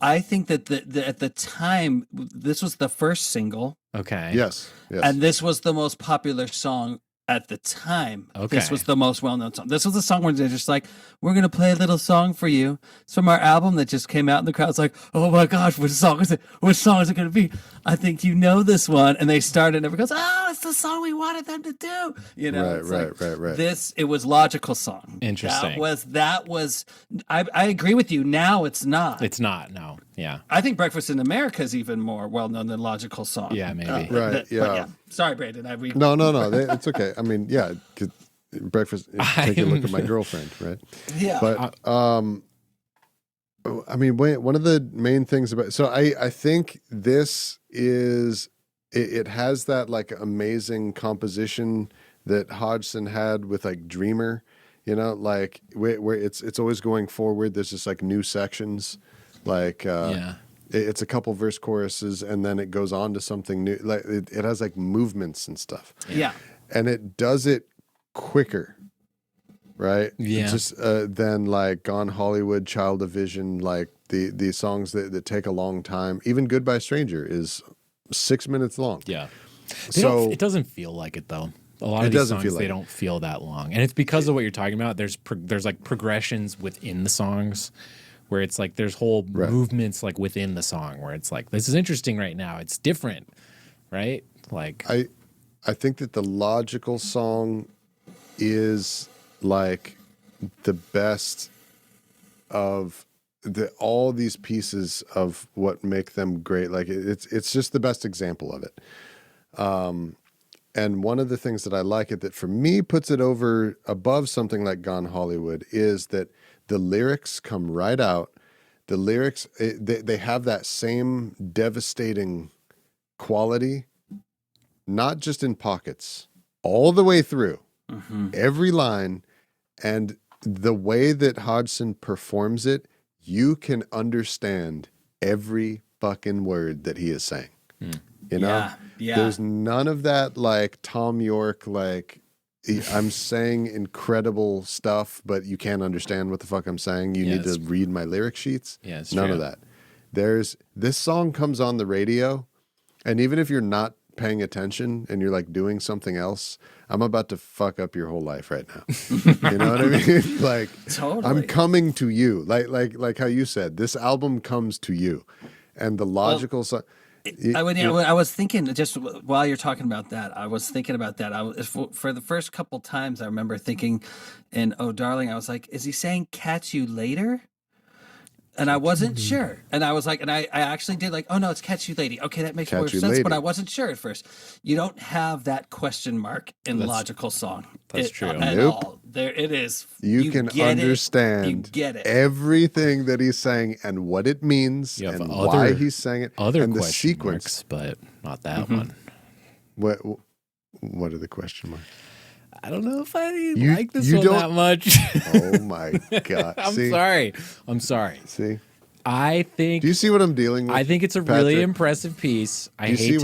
Speaker 3: I think that at the time, this was the first single.
Speaker 1: Okay.
Speaker 2: Yes.
Speaker 3: And this was the most popular song at the time.
Speaker 1: Okay.
Speaker 3: This was the most well-known song. This was a song where they're just like, we're going to play a little song for you. It's from our album that just came out, and the crowd's like, oh my gosh, what song is it? What song is it going to be? I think you know this one. And they started, and everyone goes, oh, it's the song we wanted them to do. You know,
Speaker 2: right.
Speaker 3: It was Logical Song.
Speaker 1: Interesting.
Speaker 3: That was, I agree with you. Now it's not.
Speaker 1: It's not, no. Yeah.
Speaker 3: I think Breakfast in America is even more well-known than Logical Song.
Speaker 1: Yeah, maybe.
Speaker 2: Yeah.
Speaker 3: Sorry, Brandon.
Speaker 2: No. It's okay. I mean, yeah. Breakfast. Take a look at my girlfriend, right?
Speaker 3: Yeah.
Speaker 2: But I mean, one of the main things about I think this is it has that like amazing composition that Hodgson had with like Dreamer, you know, like where it's always going forward. There's just like new sections, like it's a couple verse choruses and then it goes on to something new. Like it has like movements and stuff.
Speaker 3: Yeah.
Speaker 2: And it does it quicker, right?
Speaker 1: Yeah.
Speaker 2: Just than like Gone Hollywood, Child of Vision, like the songs that take a long time. Even Goodbye Stranger is 6 minutes long.
Speaker 1: Yeah. It doesn't feel like it though. A lot of these songs, they don't feel that long. And it's because of what you're talking about. There's like progressions within the songs where it's like there's whole movements like within the song where it's like, this is interesting right now. It's different, right? Like
Speaker 2: I think that The Logical Song is like the best of all these pieces of what make them great. Like it's just the best example of it. And one of the things that I like it that for me puts it over above something like Gone Hollywood is that the lyrics come right out. The lyrics, they have that same devastating quality, not just in pockets, all the way through. Every line, and the way that Hodgson performs it, you can understand every fucking word that he is saying. You know?
Speaker 3: Yeah.
Speaker 2: There's none of that like Tom York, like I'm saying incredible stuff, but you can't understand what the fuck I'm saying. You need to read my lyric sheets.
Speaker 1: Yeah, it's
Speaker 2: none
Speaker 1: true.
Speaker 2: of that. This song comes on the radio, and even if you're not paying attention and you're like doing something else, I'm about to fuck up your whole life right now. You know what I mean? Like
Speaker 3: totally.
Speaker 2: I'm coming to you. Like how you said, this album comes to you. And the logical song.
Speaker 3: I was thinking just while you're talking about that, I was thinking about that. For the first couple times, I remember thinking in Oh Darling, I was like, is he saying catch you later? And I wasn't sure. And I was like, and I actually did like, oh no, it's catch you lady. Okay, that makes more sense,
Speaker 2: lady.
Speaker 3: but I wasn't sure at first. You don't have that question mark in Logical Song.
Speaker 1: That's true.
Speaker 3: At all. There it is.
Speaker 2: You can understand
Speaker 3: you get it.
Speaker 2: everything that he's saying and what it means and why he's saying it
Speaker 1: and
Speaker 2: the sequence.
Speaker 1: marks, but not that one.
Speaker 2: What are the question marks?
Speaker 1: I don't know if I like this one that much.
Speaker 2: Oh my God.
Speaker 1: I'm sorry.
Speaker 2: See?
Speaker 1: I think.
Speaker 2: Do you see what I'm dealing with?
Speaker 1: I think it's a really impressive piece. I hate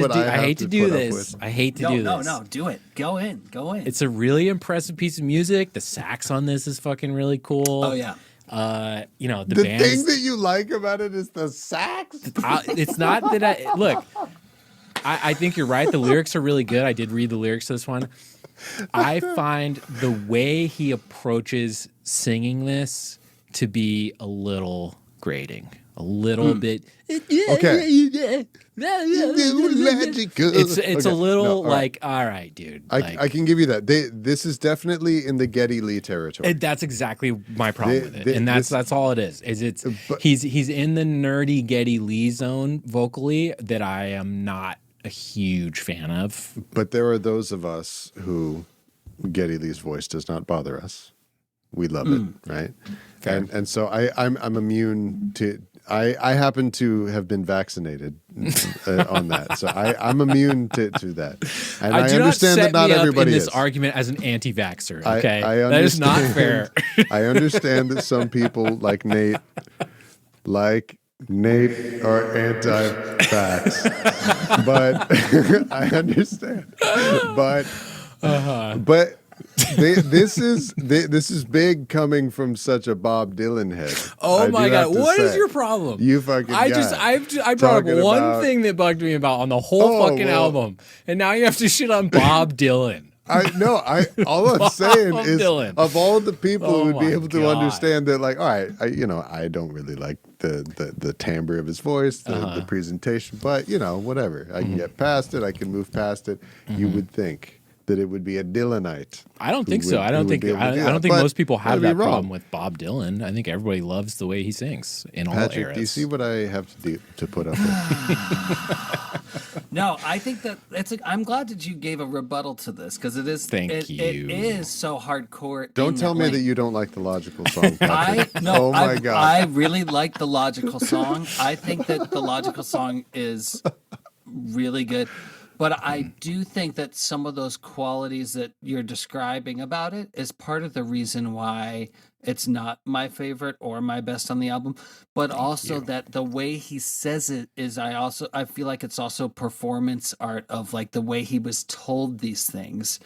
Speaker 1: to do this.
Speaker 3: No, do it. Go in.
Speaker 1: It's a really impressive piece of music. The sax on this is fucking really cool.
Speaker 3: Oh yeah.
Speaker 1: The
Speaker 2: thing that you like about it is the sax.
Speaker 1: It's not that I think you're right. The lyrics are really good. I did read the lyrics to this one. I find the way he approaches singing this to be a little grating, a little bit.
Speaker 2: Okay.
Speaker 1: It's a little all right, dude.
Speaker 2: I can give you that. This is definitely in the Geddy Lee territory.
Speaker 1: That's exactly my problem with it, and that's all it is. He's in the nerdy Geddy Lee zone vocally that I am not a huge fan of.
Speaker 2: But there are those of us who Geddy Lee's voice does not bother us. We love it, right?
Speaker 1: Fair.
Speaker 2: And so I'm immune to. I happen to have been vaccinated on that, so I'm immune to that. And I understand that not everybody is.
Speaker 1: This argument as an anti-vaxxer, okay?
Speaker 2: I
Speaker 1: that is not fair.
Speaker 2: I understand that some people like Nate are anti-vax, but I understand. But this is big coming from such a Bob Dylan head.
Speaker 1: Oh my God! What is your problem?
Speaker 2: You fucking.
Speaker 1: I brought up one thing that bugged me about on the whole fucking album, and now you have to shit on Bob Dylan.
Speaker 2: All I'm saying is,
Speaker 1: Dylan.
Speaker 2: of all the people who would be able to understand that, like, all right, I don't really like the timbre of his voice, the presentation, but whatever. I can get past it. I can move past it. You would think that it would be a Dylanite.
Speaker 1: I don't think so. I don't think most people have that problem with Bob Dylan. I think everybody loves the way he sings in all eras.
Speaker 2: Do you see what I have to put up with?
Speaker 3: No, I think that I'm glad that you gave a rebuttal to this because it is. It is so hardcore.
Speaker 2: Don't tell me that you don't like the Logical song.
Speaker 3: Oh my God! I really like the Logical song. I think that the Logical song is really good. But I do think that some of those qualities that you're describing about it is part of the reason why it's not my favorite or my best on the album. But also that the way he says it is, I feel like it's also performance art of like the way he was told these things.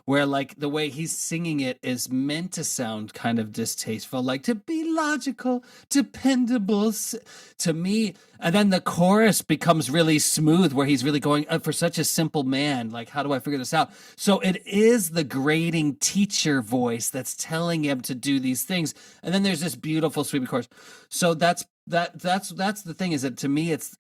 Speaker 3: Where like the way he's singing it is meant to sound kind of distasteful, like to be logical, dependable to me. And then the chorus becomes really smooth where he's really going, for such a simple man, like, how do I figure this out? So it is the grading teacher voice that's telling him to do these things. And then there's this beautiful sweeping chorus. So that's the thing is that to me, it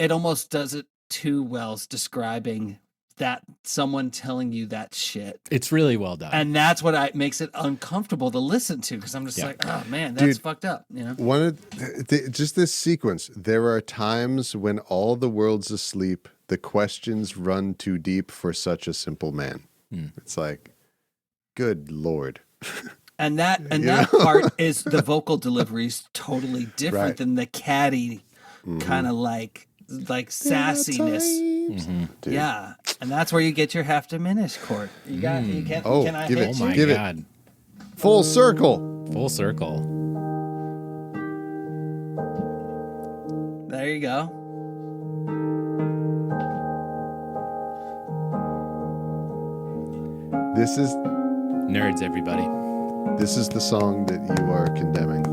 Speaker 3: almost does it too well describing that someone telling you that shit.
Speaker 1: It's really well done.
Speaker 3: And that's what makes it uncomfortable to listen to because I'm just like, oh man, that's fucked up.
Speaker 2: One of just this sequence, there are times when all the world's asleep, the questions run too deep for such a simple man. It's like, good Lord.
Speaker 3: And that part is the vocal delivery is totally different than the catty kind of like sassiness. Yeah, and that's where you get your half diminished chord. You can't.
Speaker 2: Oh,
Speaker 3: can I
Speaker 2: give
Speaker 3: hit
Speaker 2: it!
Speaker 3: you?
Speaker 1: My
Speaker 2: Give
Speaker 1: God.
Speaker 2: it! Full circle.
Speaker 1: Full circle.
Speaker 3: There you go.
Speaker 2: This is
Speaker 1: nerds, everybody.
Speaker 2: This is the song that you are condemning.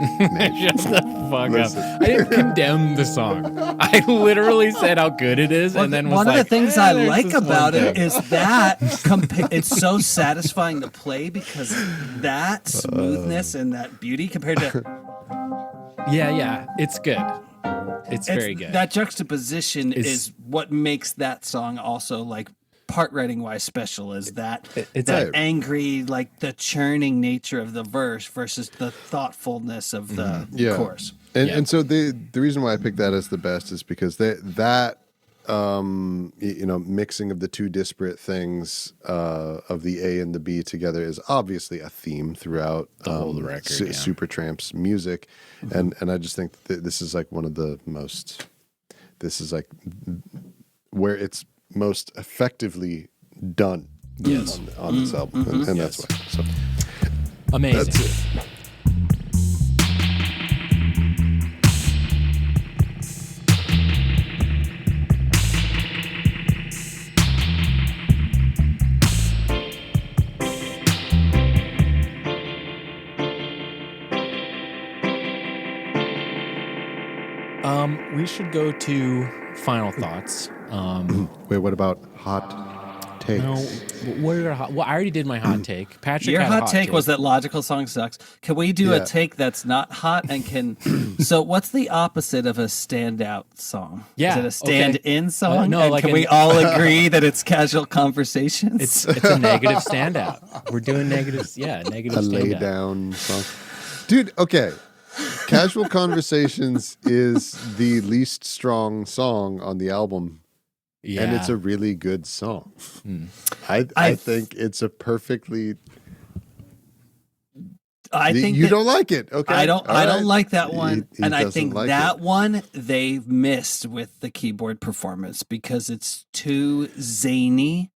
Speaker 1: Shut the fuck up. I didn't condemn the song. I literally said how good it is, and then was
Speaker 3: one
Speaker 1: like,
Speaker 3: of the things I
Speaker 1: there's
Speaker 3: like
Speaker 1: this
Speaker 3: about
Speaker 1: one
Speaker 3: it
Speaker 1: thing.
Speaker 3: is that it's so satisfying to play because that smoothness and that beauty compared to
Speaker 1: yeah, it's good. It's very good.
Speaker 3: That juxtaposition is what makes that song also like part writing wise special is that angry, like the churning nature of the verse versus the thoughtfulness of the chorus.
Speaker 2: And so the reason why I picked that as the best is because that mixing of the two disparate things of the A and the B together is obviously a theme throughout
Speaker 1: the whole record,
Speaker 2: Supertramp's music, and I just think that this is like one of the most. This is like where it's most effectively done
Speaker 1: Yes.
Speaker 2: on this album, and that's why. So
Speaker 1: Amazing.
Speaker 2: that's it.
Speaker 1: We should go to final thoughts.
Speaker 2: Wait, what about hot takes?
Speaker 1: No, what are your hot? Well, I already did my hot take. Patrick,
Speaker 3: Your
Speaker 1: had a
Speaker 3: hot take was that Logical Song sucks. Can we do a take that's not hot and can? So, what's the opposite of a standout song?
Speaker 1: Yeah,
Speaker 3: is it a stand-in song?
Speaker 1: no,
Speaker 3: And
Speaker 1: like
Speaker 3: can we all agree that it's casual conversations?
Speaker 1: It's a negative standout. We're doing negatives. Yeah, negative
Speaker 2: A
Speaker 1: standout.
Speaker 2: lay down song, dude. Okay. Casual Conversations is the least strong song on the album, and it's a really good song. I think it's a perfectly.
Speaker 3: I think
Speaker 2: you don't like it. Okay,
Speaker 3: I don't like that one,
Speaker 2: He
Speaker 3: and I
Speaker 2: doesn't
Speaker 3: think
Speaker 2: like
Speaker 3: that
Speaker 2: it.
Speaker 3: one they've missed with the keyboard performance because it's too zany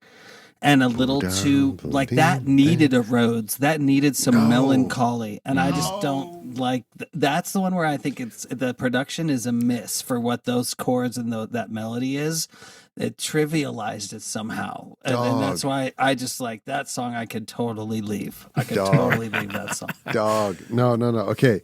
Speaker 3: and a little too like that needed a Rhodes, that needed some melancholy, and I just don't like. That's the one where I think it's the production is a miss for what those chords and that melody is. It trivialized it somehow, and that's why I just like that song. I could totally leave. I could totally leave that song.
Speaker 2: Dog. No. Okay.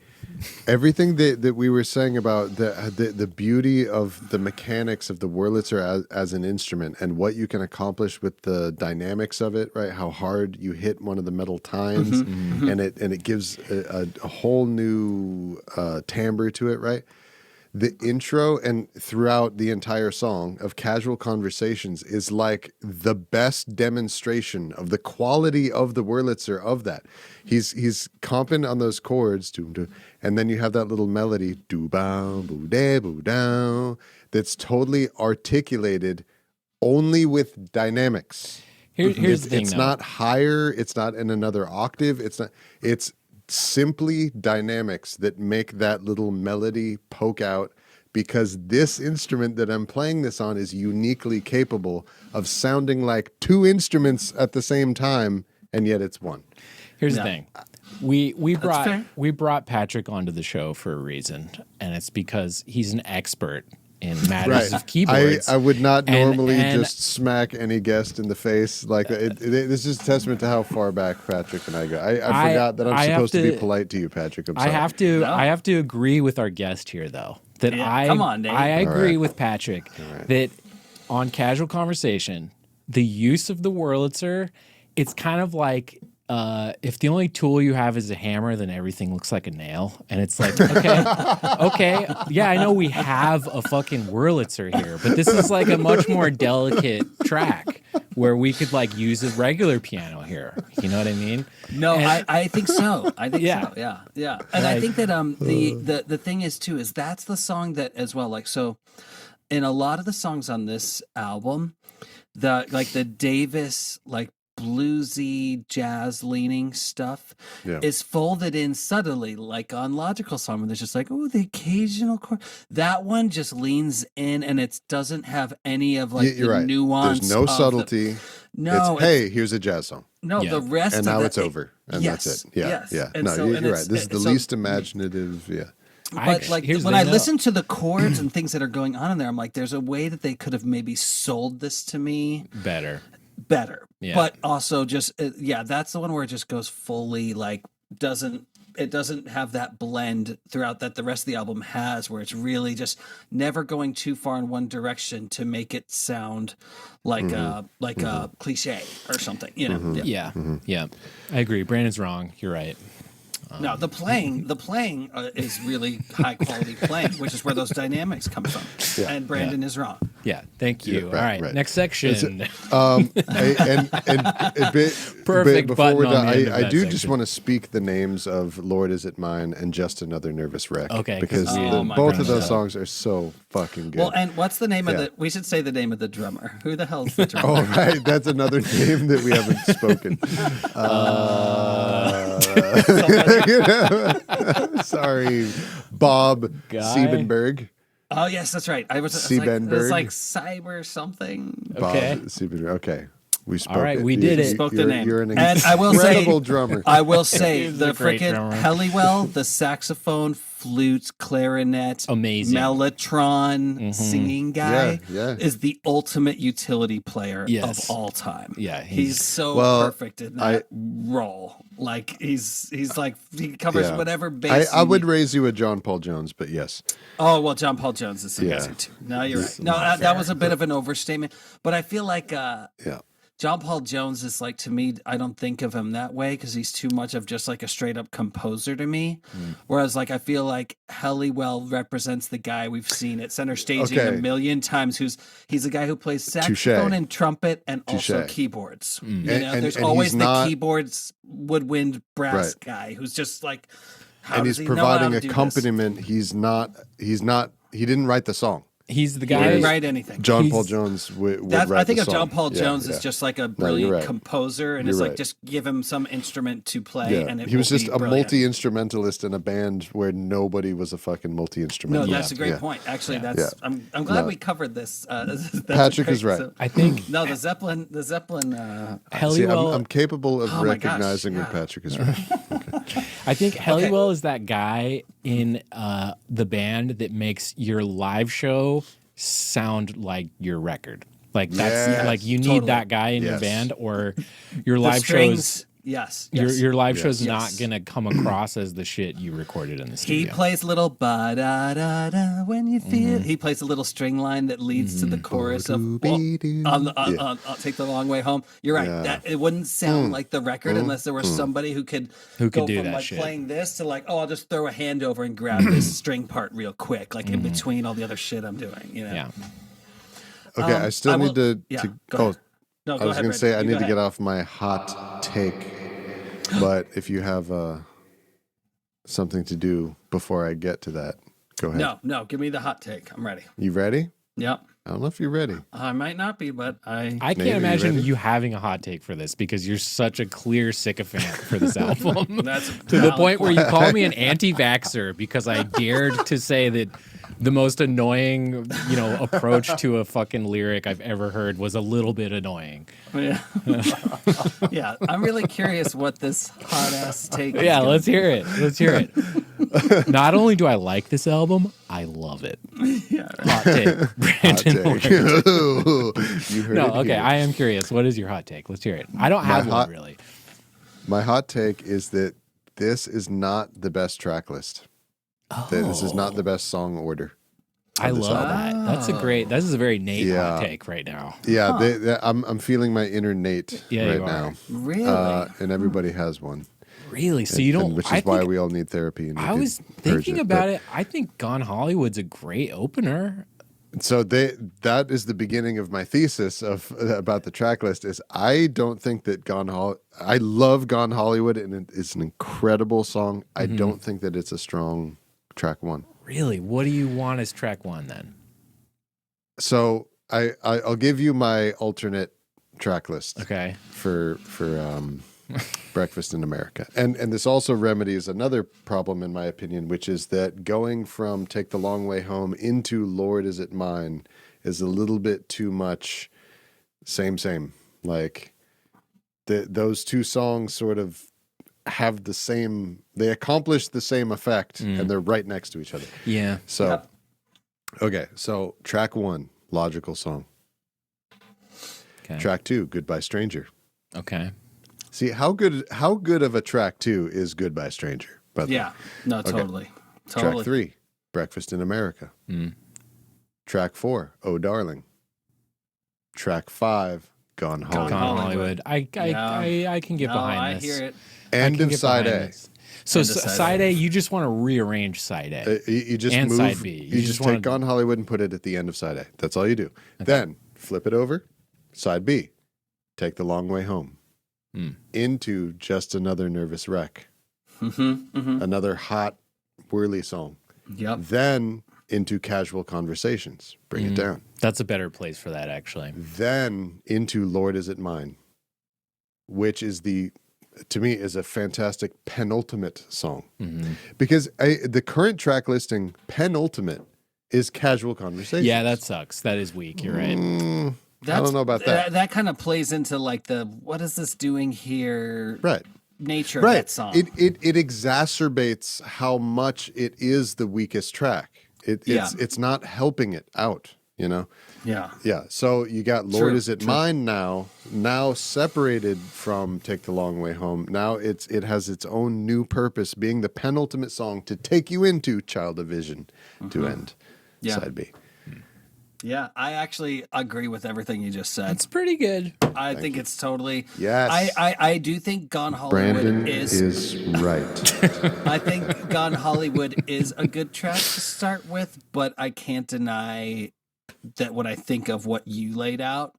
Speaker 2: Everything that we were saying about the beauty of the mechanics of the Wurlitzer as an instrument and what you can accomplish with the dynamics of it, right? How hard you hit one of the metal tines, and it gives a whole new timbre to it, right? The intro and throughout the entire song of Casual Conversations is like the best demonstration of the quality of the Wurlitzer of that. He's comping on those chords, and then you have that little melody, do-bow, boo-da, boo-dow, that's totally articulated only with dynamics.
Speaker 1: Here's the thing,
Speaker 2: It's
Speaker 1: though.
Speaker 2: not higher. It's not in another octave. It's simply dynamics that make that little melody poke out, because this instrument that I'm playing this on is uniquely capable of sounding like two instruments at the same time, and yet it's one.
Speaker 1: Here's the thing. We brought Patrick onto the show for a reason, and it's because he's an expert in matters of keyboards.
Speaker 2: I would not normally
Speaker 1: and
Speaker 2: just smack any guest in the face like that. This is a testament to how far back Patrick and I go. I forgot that I'm supposed to be polite to you, Patrick. I'm sorry.
Speaker 1: I have to agree with our guest here, though. That
Speaker 3: come on, Nate.
Speaker 1: I agree with Patrick that on Casual Conversation, the use of the Wurlitzer, it's kind of like if the only tool you have is a hammer, then everything looks like a nail. And it's like, okay, yeah, I know we have a fucking Wurlitzer here, but this is like a much more delicate track where we could like use a regular piano here. You know what I mean?
Speaker 3: No, I think so. I think
Speaker 1: Yeah.
Speaker 3: so. Yeah. And I think that the thing is too is that's the song that as well, like, so in a lot of the songs on this album, the Davis like bluesy jazz leaning stuff is folded in subtly, like on Logical Song, where there's just like, oh, the occasional chord. That one just leans in, and it doesn't have any of like the nuance.
Speaker 2: There's no subtlety.
Speaker 3: No,
Speaker 2: hey, here's a jazz song.
Speaker 3: No, the rest
Speaker 2: and
Speaker 3: of
Speaker 2: now it's over, and that's it. Yeah.
Speaker 3: And
Speaker 2: No,
Speaker 3: so,
Speaker 2: you're
Speaker 3: and
Speaker 2: right. This is the least imaginative. Yeah.
Speaker 3: But like when I listen to the chords and things that are going on in there, I'm like, there's a way that they could have maybe sold this to me better. Yeah. But also just that's the one where it just goes fully like doesn't have that blend throughout that the rest of the album has, where it's really just never going too far in one direction to make it sound like a cliche or something, you know.
Speaker 1: Yeah. I agree. Brandon's wrong. You're right.
Speaker 3: No, the playing is really high quality playing, which is where those dynamics come from. Yeah, and Brandon is wrong.
Speaker 1: Yeah, thank you.
Speaker 2: Yeah,
Speaker 1: All right, next section.
Speaker 2: Perfect. Before we're done, I do
Speaker 1: section.
Speaker 2: just want to speak the names of "Lord Is It Mine" and "Just Another Nervous Wreck."
Speaker 1: Okay,
Speaker 2: because both of those songs are so fucking good.
Speaker 3: Well, and what's the name of the? We should say the name of the drummer. Who the hell's the drummer?
Speaker 2: Oh, right, that's another name that we haven't spoken. Sorry, Bob Siebenberg.
Speaker 3: Oh yes, that's right. It was like cyber something.
Speaker 1: Okay.
Speaker 2: Okay. We spoke.
Speaker 1: All right, we did it.
Speaker 3: Spoke the name.
Speaker 2: You're an
Speaker 3: And I will say,
Speaker 2: incredible drummer.
Speaker 3: I will say
Speaker 1: He's
Speaker 3: the
Speaker 1: a great
Speaker 3: freaking
Speaker 1: drummer.
Speaker 3: Helliwell, the saxophone, flute, clarinet,
Speaker 1: Amazing.
Speaker 3: mellotron, singing guy
Speaker 2: Yeah.
Speaker 3: is the ultimate utility player
Speaker 1: Yes.
Speaker 3: of all time.
Speaker 1: Yeah,
Speaker 3: he's so
Speaker 2: Well,
Speaker 3: perfect in that role. Like he's like he covers
Speaker 2: Yeah.
Speaker 3: whatever base.
Speaker 2: I would raise you a John Paul Jones, but yes.
Speaker 3: Oh well, John Paul Jones is amazing too. No, you're right. No, that was a bit of an overstatement, but I feel like
Speaker 2: Yeah.
Speaker 3: John Paul Jones is like, to me, I don't think of him that way because he's too much of just like a straight up composer to me. Whereas like I feel like Helliwell represents the guy we've seen at center staging a million times. He's a guy who plays saxophone and trumpet and also keyboards. You know, there's always the keyboards, woodwind, brass guy who's just like,
Speaker 2: and he's providing accompaniment. He didn't write the song.
Speaker 1: He's the
Speaker 3: He
Speaker 1: guy.
Speaker 3: didn't write anything.
Speaker 2: John Paul Jones would write
Speaker 3: I think
Speaker 2: the
Speaker 3: of
Speaker 2: song.
Speaker 3: John Paul Jones
Speaker 2: Yeah.
Speaker 3: as just like a brilliant
Speaker 2: right.
Speaker 3: composer, and
Speaker 2: You're
Speaker 3: it's like
Speaker 2: right.
Speaker 3: just give him some instrument to play,
Speaker 2: Yeah.
Speaker 3: and it
Speaker 2: He was
Speaker 3: will
Speaker 2: just
Speaker 3: be
Speaker 2: a
Speaker 3: brilliant.
Speaker 2: multi-instrumentalist in a band where nobody was a fucking
Speaker 3: No,
Speaker 2: multi-instrumentalist.
Speaker 3: that's a great point. Actually, that's I'm glad we covered this. That's
Speaker 2: Patrick
Speaker 3: great.
Speaker 2: is right.
Speaker 1: I think
Speaker 3: No, the Zeppelin.
Speaker 2: See,
Speaker 1: Helliwell.
Speaker 2: I'm capable of
Speaker 3: Oh my gosh,
Speaker 2: recognizing when
Speaker 3: yeah.
Speaker 2: Patrick is right.
Speaker 1: I think Helliwell is that guy in the band that makes your live show sound like your record. Like that's
Speaker 2: Yes,
Speaker 1: like you need
Speaker 3: totally.
Speaker 1: that guy in your
Speaker 2: Yes.
Speaker 1: band, or your
Speaker 3: The
Speaker 1: live
Speaker 3: strings,
Speaker 1: shows.
Speaker 3: Yes,
Speaker 1: Your live
Speaker 2: Yes.
Speaker 1: show's
Speaker 3: Yes.
Speaker 1: not gonna come across as the shit you recorded in the
Speaker 3: He
Speaker 1: studio.
Speaker 3: plays little ba da da da when you feel. He plays a little string line that leads to the chorus of on Take the Long Way Home. You're right.
Speaker 2: Yeah.
Speaker 3: That it wouldn't sound like the record unless there was somebody who could go
Speaker 1: do
Speaker 3: from
Speaker 1: that
Speaker 3: like
Speaker 1: shit.
Speaker 3: playing this to like, oh, I'll just throw a hand over and grab this string part real quick, like in between all the other shit I'm doing. You know?
Speaker 1: Yeah.
Speaker 2: Okay, I still need to.
Speaker 3: Go
Speaker 2: Oh,
Speaker 3: ahead. No,
Speaker 2: I was
Speaker 3: going to
Speaker 2: say I need to get off my hot take, but if you have something to do before I get to that, go ahead.
Speaker 3: No, give me the hot take. I'm ready.
Speaker 2: You ready?
Speaker 3: Yep.
Speaker 2: I don't know if you're ready.
Speaker 3: I might not be, but
Speaker 1: I
Speaker 2: Maybe
Speaker 1: can't
Speaker 2: you're
Speaker 1: imagine
Speaker 2: ready.
Speaker 1: you having a hot take for this because you're such a clear sycophant for this album.
Speaker 3: That's
Speaker 1: to the point where you call me an anti-vaxxer because I dared to say that the most annoying, approach to a fucking lyric I've ever heard was a little bit annoying.
Speaker 3: Yeah. Yeah, I'm really curious what this hot ass take is.
Speaker 1: Yeah,
Speaker 3: gonna
Speaker 1: let's hear it. Let's hear it. Not only do I like this album, I love it.
Speaker 3: Yeah.
Speaker 1: Hot take. Brandon
Speaker 2: Hot take.
Speaker 1: Wurlitzer.
Speaker 2: You heard
Speaker 1: No,
Speaker 2: it
Speaker 1: okay,
Speaker 2: here.
Speaker 1: I am curious. What is your hot take? Let's hear it. I don't have one really.
Speaker 2: My hot take is that this is not the best track list. This is not the best song order.
Speaker 1: I
Speaker 2: this
Speaker 1: love
Speaker 2: album.
Speaker 1: that. This is a very Nate
Speaker 2: Yeah.
Speaker 1: hot take right now.
Speaker 2: Yeah, I'm feeling my inner Nate
Speaker 1: Yeah,
Speaker 2: right
Speaker 1: you are.
Speaker 2: now.
Speaker 3: Really?
Speaker 2: And everybody has one.
Speaker 1: Really? So you don't
Speaker 2: And which
Speaker 1: I
Speaker 2: is why
Speaker 1: think-
Speaker 2: we all need therapy. And
Speaker 1: I was thinking about it. I think Gone Hollywood's a great opener.
Speaker 2: So that is the beginning of my thesis about the track list. Is I don't think that I love Gone Hollywood and it's an incredible song. I don't think that it's a strong track one.
Speaker 1: Really? What do you want as track one then?
Speaker 2: So I'll give you my alternate track list.
Speaker 1: Okay.
Speaker 2: For Breakfast in America. And this also remedies another problem, in my opinion, which is that going from Take the Long Way Home into Lord Is It Mine is a little bit too much same. Like those two songs sort of have the same, they accomplish the same effect and they're right next to each other.
Speaker 1: Yeah.
Speaker 2: So, okay. So track one, Logical Song.
Speaker 1: Okay.
Speaker 2: Track two, Goodbye Stranger.
Speaker 1: Okay.
Speaker 2: See how good of a track two is Goodbye Stranger. By the way.
Speaker 3: Yeah. No,
Speaker 2: Okay.
Speaker 3: totally.
Speaker 2: Track three, Breakfast in America. Track four, Oh Darling. Track five, Gone Hollywood.
Speaker 1: Gone Hollywood. I can get behind
Speaker 3: I
Speaker 1: this.
Speaker 3: hear it.
Speaker 2: End
Speaker 1: I can
Speaker 2: of
Speaker 1: get
Speaker 2: side
Speaker 1: behind
Speaker 2: A.
Speaker 1: this. So
Speaker 3: End of side
Speaker 1: side A, you just want to rearrange side A.
Speaker 2: You just
Speaker 1: And
Speaker 2: move.
Speaker 1: side B.
Speaker 2: You, just
Speaker 1: wanna-
Speaker 2: take Gone Hollywood and put it at the end of side A. That's all you do. Then flip it over. Side B, Take the Long Way Home. Into Just Another Nervous Wreck. Another hot whirly song.
Speaker 3: Yep.
Speaker 2: Then into Casual Conversations. Bring it down.
Speaker 1: That's a better place for that, actually.
Speaker 2: Then into Lord Is It Mine, which is to me is a fantastic penultimate song. Because the current track listing penultimate is Casual Conversations.
Speaker 1: Yeah, that sucks. That is weak. You're right.
Speaker 2: I don't know about that.
Speaker 3: That kind of plays into like the what is this doing here?
Speaker 2: Right.
Speaker 3: Nature of that song.
Speaker 2: It exacerbates how much it is the weakest track. It's not helping it out, you know?
Speaker 3: Yeah.
Speaker 2: Yeah. So you got Lord Is It Mine now separated from Take the Long Way Home. Now it has its own new purpose, being the penultimate song to take you into Child of Vision to end side B.
Speaker 3: Yeah, I actually agree with everything you just said.
Speaker 1: It's pretty good.
Speaker 3: I think it's totally.
Speaker 2: Yes.
Speaker 3: I do think Gone Hollywood
Speaker 2: Brandon is right.
Speaker 3: I think Gone Hollywood is a good track to start with, but I can't deny that when I think of what you laid out,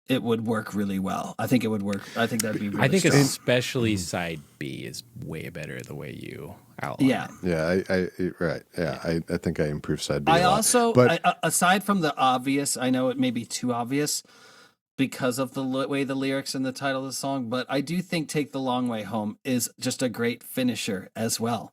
Speaker 3: it would work really well. I think it would work. I think that'd be really
Speaker 1: I think
Speaker 3: strong.
Speaker 1: especially side B is way better the way you outlined.
Speaker 3: Yeah.
Speaker 2: Yeah, right. Yeah, I think I improved side B.
Speaker 3: I also, aside from the obvious, I know it may be too obvious because of the way the lyrics and the title of the song, but I do think Take the Long Way Home is just a great finisher as well.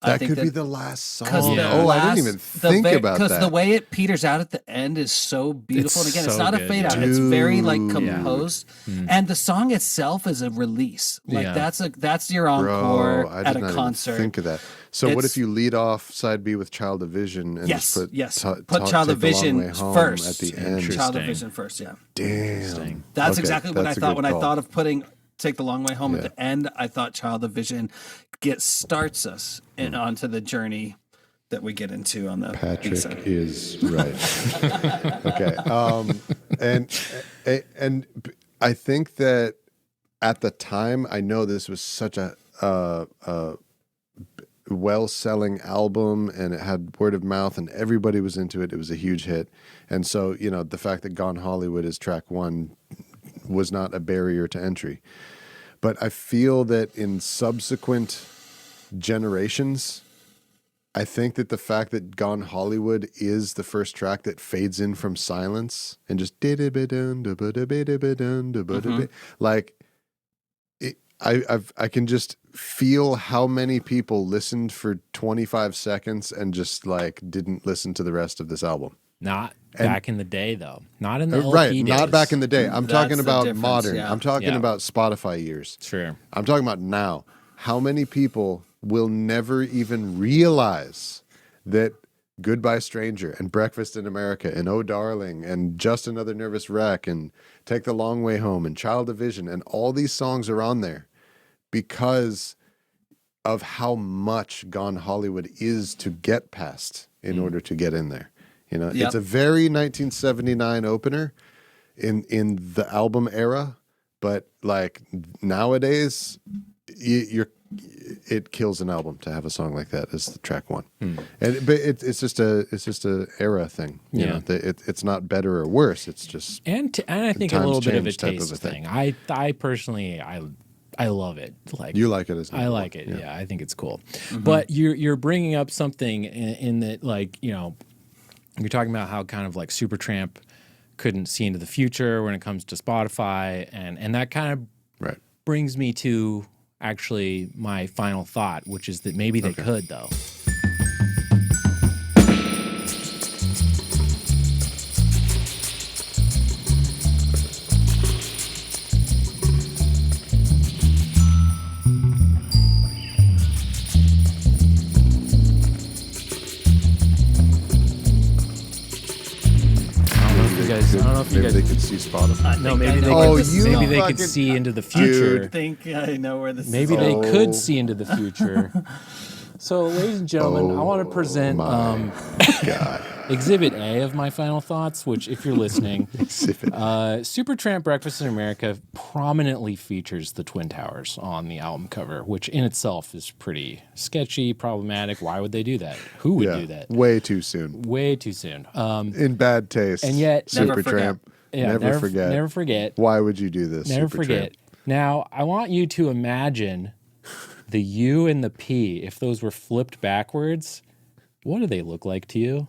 Speaker 2: That could be the last song.
Speaker 3: I
Speaker 2: didn't even think about that.
Speaker 3: Because the way it peters out at the end is so beautiful. And again, it's not a fade out.
Speaker 2: Dude.
Speaker 3: It's very like composed. Yeah. And the song itself is a release. Like that's your encore at a concert.
Speaker 2: Even think of that. So what if you lead off side B with Child of Vision and just put
Speaker 3: Child of Vision first
Speaker 2: at the end?
Speaker 3: Child of Vision first, yeah.
Speaker 2: Damn.
Speaker 3: That's exactly what I thought when I thought of putting Take the Long Way Home at the end. I thought Child of Vision starts us onto the journey that we get into on the
Speaker 2: Patrick
Speaker 3: B-side.
Speaker 2: Is right. Okay. And I think that at the time, I know this was such a well-selling album, and it had word of mouth, and everybody was into it. It was a huge hit, and so the fact that Gone Hollywood is track one was not a barrier to entry. But I feel that in subsequent generations, I think that the fact that Gone Hollywood is the first track that fades in from silence and just like I can just feel how many people listened for 25 seconds and just like didn't listen to the rest of this album.
Speaker 1: Not back in the day, though. Not in the LP
Speaker 2: right.
Speaker 1: days.
Speaker 2: Not back in the day. I'm talking about modern.
Speaker 3: Yeah.
Speaker 2: I'm talking about Spotify years.
Speaker 1: Sure.
Speaker 2: I'm talking about now. How many people will never even realize that Goodbye Stranger and Breakfast in America and Oh Darling and Just Another Nervous Wreck and Take the Long Way Home and Child of Vision and all these songs are on there because of how much Gone Hollywood is to get past in order to get in there. It's a very 1979 opener in the album era, but like nowadays, it kills an album to have a song like that as the track one. But it's just a era thing. You know, it's not better or worse. It's just
Speaker 1: and I think a little bit of a taste thing. I personally I love it. Like
Speaker 2: you like it as
Speaker 1: I like it. Yeah, I think it's cool. But you're bringing up something in that like you're talking about how kind of like Supertramp couldn't see into the future when it comes to Spotify, and that kind of brings me to actually my final thought, which is that maybe they could though. I don't know if you guys
Speaker 2: they could see Spotify.
Speaker 1: No, maybe they could see into the future.
Speaker 3: I think I know where this is.
Speaker 1: Maybe they could see into the future. So, ladies and gentlemen, I want to present Exhibit A of my final thoughts, which, if you're listening, Supertramp Breakfast in America prominently features the Twin Towers on the album cover, which in itself is pretty sketchy, problematic. Why would they do that? Who would do that?
Speaker 2: Way too soon.
Speaker 1: Way too soon.
Speaker 2: In bad taste.
Speaker 1: And yet,
Speaker 2: Supertramp. Never forget.
Speaker 1: Never forget.
Speaker 2: Why would you do this?
Speaker 1: Never forget. Now, I want you to imagine the U and the P, if those were flipped backwards, what do they look like to you?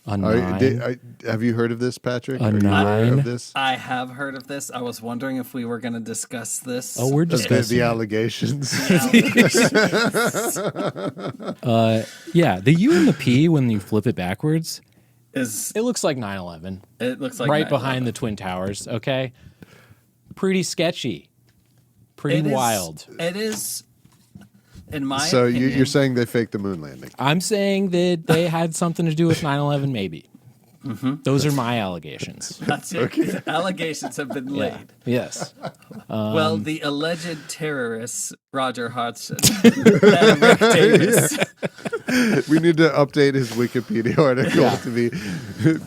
Speaker 1: A 9?
Speaker 2: Have you heard of this, Patrick?
Speaker 1: A 9?
Speaker 2: Of this?
Speaker 3: I have heard of this. I was wondering if we were going to discuss this.
Speaker 1: Oh, we're discussing
Speaker 2: the allegations.
Speaker 1: Yeah, the U and the P, when you flip it backwards, It looks like 9/11.
Speaker 3: It looks like
Speaker 1: right
Speaker 3: 9/11.
Speaker 1: behind the Twin Towers. Okay, pretty sketchy, pretty wild.
Speaker 3: It is. In my
Speaker 2: so
Speaker 3: opinion,
Speaker 2: you're saying they faked the moon landing?
Speaker 1: I'm saying that they had something to do with 9/11, maybe. Those are my allegations.
Speaker 3: that's it. Okay. Allegations have been laid.
Speaker 1: Yes.
Speaker 3: Well, the alleged terrorists, Roger Hodgson and Rick Davies.
Speaker 2: We need to update his Wikipedia article to be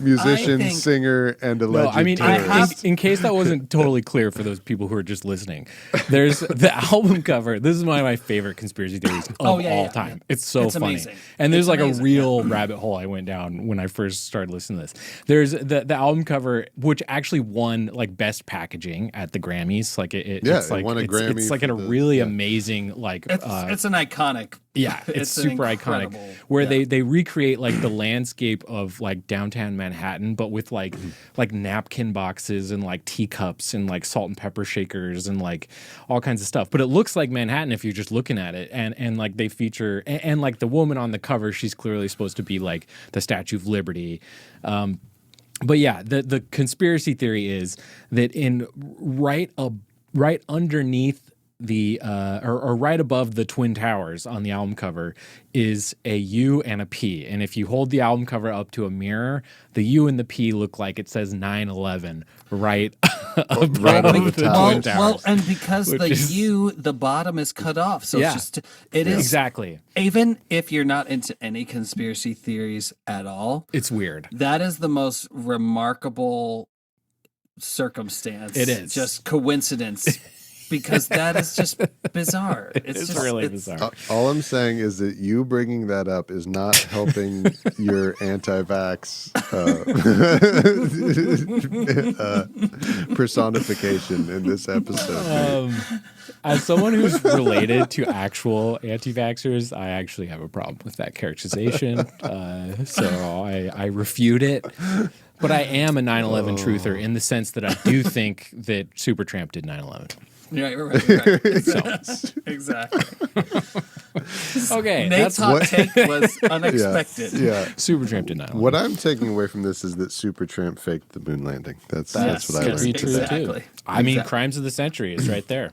Speaker 2: musician, singer, and alleged
Speaker 1: No, I mean,
Speaker 2: terrorist.
Speaker 1: in case that wasn't totally clear for those people who are just listening, there's the album cover. This is one of my favorite conspiracy theories of all time. It's so funny.
Speaker 3: Amazing.
Speaker 1: And there's
Speaker 3: It's
Speaker 1: a
Speaker 3: amazing,
Speaker 1: real rabbit hole I went down when I first started listening to this. There's the album cover, which actually won like best packaging at the Grammys. Like it's like
Speaker 2: won a Grammy.
Speaker 1: It's like a really amazing like
Speaker 3: It's an iconic.
Speaker 1: yeah, it's super iconic.
Speaker 3: incredible-
Speaker 1: Where they recreate like the landscape of like downtown Manhattan, but with like napkin boxes and like teacups and like salt and pepper shakers and like all kinds of stuff. But it looks like Manhattan if you're just looking at it. And like they feature and like the woman on the cover, she's clearly supposed to be like the Statue of Liberty. But yeah, the conspiracy theory is that in right underneath the or right above the Twin Towers on the album cover is a U and a P, and if you hold the album cover up to a mirror, the U and the P look like it says 9/11 right above
Speaker 2: right over the
Speaker 1: the
Speaker 2: towers.
Speaker 1: Twin Towers.
Speaker 3: Well, and because U, the bottom is cut off, so it's just it is
Speaker 1: exactly.
Speaker 3: Even if you're not into any conspiracy theories at all,
Speaker 1: It's weird.
Speaker 3: that is the most remarkable circumstance.
Speaker 1: It is
Speaker 3: just coincidence. Because that is just bizarre.
Speaker 1: It's really bizarre.
Speaker 2: All I'm saying is that you bringing that up is not helping your anti-vax personification in this episode.
Speaker 1: As someone who's related to actual anti-vaxxers, I actually have a problem with that characterization. So I refute it. But I am a 9/11 truther in the sense that I do think that Supertramp did 9/11.
Speaker 3: Right. Exactly.
Speaker 1: Okay,
Speaker 3: Nate's hot take was unexpected.
Speaker 2: Yeah.
Speaker 1: Supertramp did 9/11.
Speaker 2: What I'm taking away from this is that Supertramp faked the moon landing. That's what I
Speaker 1: could be
Speaker 2: learned.
Speaker 1: true
Speaker 3: Exactly.
Speaker 1: too. I mean, Crimes of the Century is right there.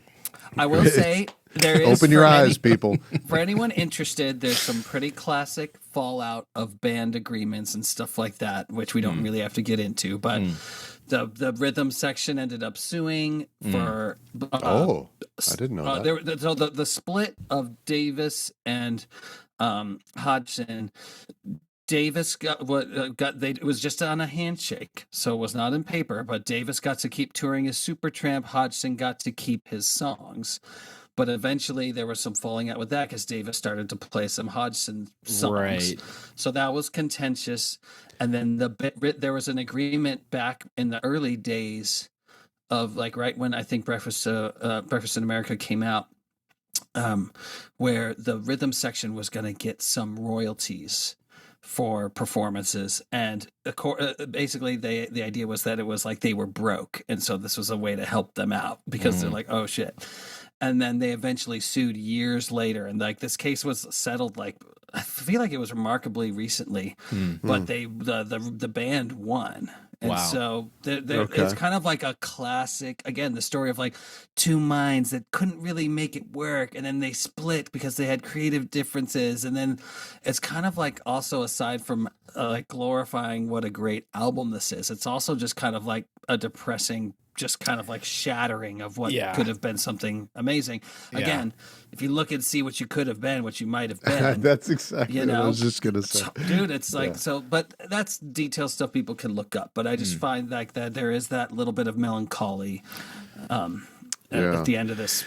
Speaker 3: I will say there is
Speaker 2: Open your eyes, people.
Speaker 3: For anyone interested, there's some pretty classic fallout of band agreements and stuff like that, which we don't really have to get into. But the rhythm section ended up suing for.
Speaker 2: I didn't know that.
Speaker 3: So the split of Davis and Hodgson. Davis it was just on a handshake, so it was not in paper. But Davis got to keep touring his Supertramp. Hodgson got to keep his songs. But eventually there was some falling out with that because Davis started to play some Hodgson songs. Right. So that was contentious. And then there was an agreement back in the early days of like right when I think Breakfast in America came out, where the rhythm section was going to get some royalties for performances, and basically the idea was that it was like they were broke, and so this was a way to help them out because they're like, oh shit. And then they eventually sued years later, and like this case was settled like I feel like it was remarkably recently, but the band won. And so it's kind of like a classic, again, the story of like two minds that couldn't really make it work. And then they split because they had creative differences. And then it's kind of like also aside from like glorifying what a great album this is, it's also just kind of like a depressing, just kind of like shattering of what could have been something amazing. Again, if you look and see what you could have been, what you might have been.
Speaker 2: That's exactly what I was just going to say.
Speaker 3: Dude, it's like, but that's detail stuff people can look up. But I just find like that there is that little bit of melancholy at the end of this.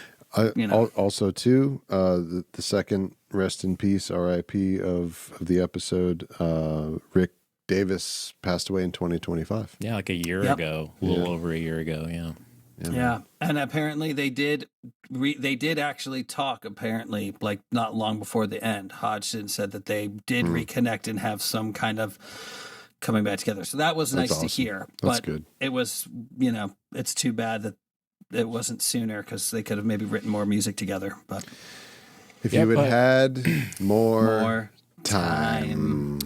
Speaker 2: Also, too, the second rest in peace, R.I.P. of the episode, Rick Davis passed away in 2025.
Speaker 1: Yeah, like a year ago, a little over a year ago.
Speaker 3: Yeah, and apparently they did actually talk. Apparently, like not long before the end, Hodgson said that they did reconnect and have some kind of coming back together. So that was nice to hear.
Speaker 2: That's
Speaker 3: but
Speaker 2: good.
Speaker 3: It was, it's too bad that it wasn't sooner because they could have maybe written more music together. But
Speaker 2: if you had had more time.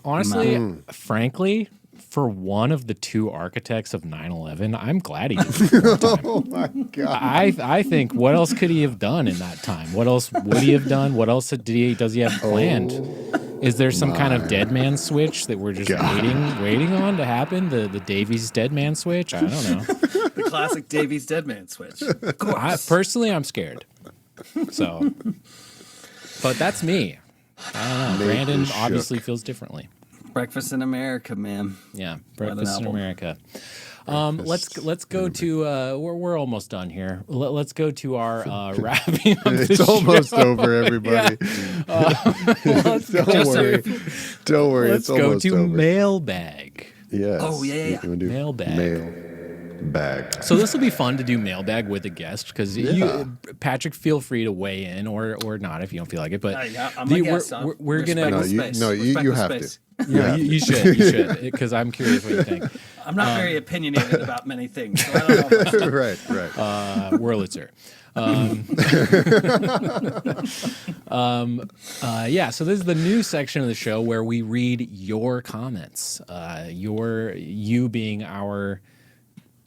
Speaker 1: Honestly, frankly, for one of the two architects of 9/11, I'm glad he did it.
Speaker 2: Oh my God.
Speaker 1: I think, what else could he have done in that time? What else would he have done? What else does he have planned? Is there some kind of dead man switch that we're just waiting on to happen? The Davies dead man switch? I don't know.
Speaker 3: The classic Davies dead man switch. Of course.
Speaker 1: Personally, I'm scared. So, but that's me. I don't know. Brandon obviously feels differently.
Speaker 3: Breakfast in America, man.
Speaker 1: Yeah, Breakfast in America. Let's go to we're almost done here. Let's go to our wrapping up.
Speaker 2: It's almost over, everybody. Don't worry.
Speaker 1: Let's go to Mailbag.
Speaker 2: Yes.
Speaker 3: Oh yeah.
Speaker 2: Mailbag.
Speaker 1: So this will be fun to do Mailbag with a guest because Patrick, feel free to weigh in or not if you don't feel like it. But we're gonna.
Speaker 2: You have to.
Speaker 1: Yeah, you should because I'm curious what you think.
Speaker 3: I'm not very opinionated about many things. So I don't know.
Speaker 2: Right.
Speaker 1: Wurlitzer. So this is the new section of the show where we read your comments. You being our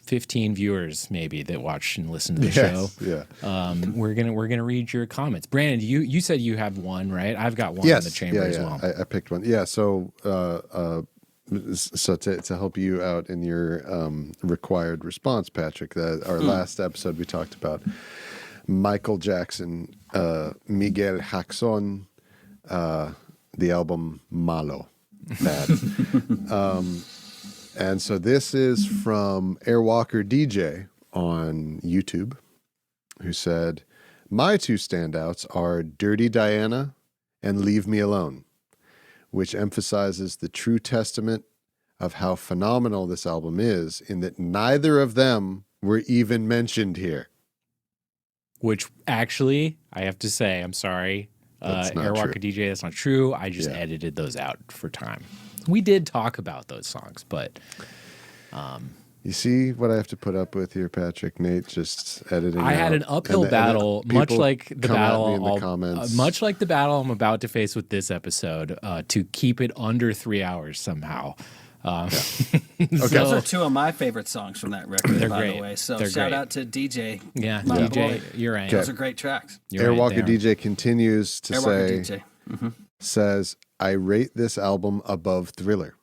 Speaker 1: 15 viewers maybe that watch and listen to the show.
Speaker 2: Yeah.
Speaker 1: We're gonna read your comments. Brandon, you said you have one, right? I've got one in the chamber as well.
Speaker 2: I picked one. Yeah. So to help you out in your required response, Patrick, our last episode we talked about Michael Jackson, Miguel Hodgson, the album Malo, bad. And so this is from Airwalker DJ on YouTube, who said, "My two standouts are Dirty Diana and Leave Me Alone, which emphasizes the true testament of how phenomenal this album is in that neither of them were even mentioned here."
Speaker 1: Which actually, I have to say, I'm sorry, Airwalker DJ, that's not true. I just edited those out for time. We did talk about those songs, but
Speaker 2: you see what I have to put up with here, Patrick. Nate just editing.
Speaker 1: I had an uphill battle, much like the battle I'm about to face with this episode, to keep it under 3 hours somehow.
Speaker 3: Those are two of my favorite songs from that record,
Speaker 1: They're
Speaker 3: by
Speaker 1: great.
Speaker 3: the way. So
Speaker 1: They're
Speaker 3: shout
Speaker 1: great.
Speaker 3: out to DJ.
Speaker 1: Yeah,
Speaker 3: DJ,
Speaker 1: boy. You're right.
Speaker 3: Those are great tracks.
Speaker 2: Airwalker DJ continues to
Speaker 3: Airwalker
Speaker 2: say,
Speaker 3: DJ.
Speaker 2: says, "I rate this album above Thriller.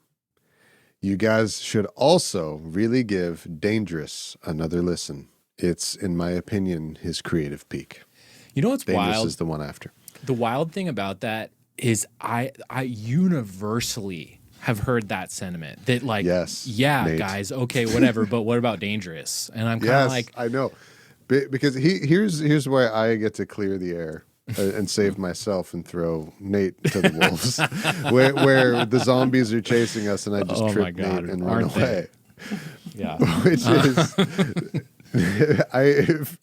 Speaker 2: You guys should also really give Dangerous another listen. It's, in my opinion, his creative peak."
Speaker 1: You know what's
Speaker 2: Dangerous
Speaker 1: wild?
Speaker 2: is the one after.
Speaker 1: The wild thing about that is I universally have heard that sentiment that like,
Speaker 2: Nate.
Speaker 1: guys, okay, whatever, but what about Dangerous? And I'm kind of like,
Speaker 2: I know, because here's where I get to clear the air and save myself and throw Nate to the wolves, where the zombies are chasing us and I just trip Nate and run away.
Speaker 1: Yeah,
Speaker 2: which is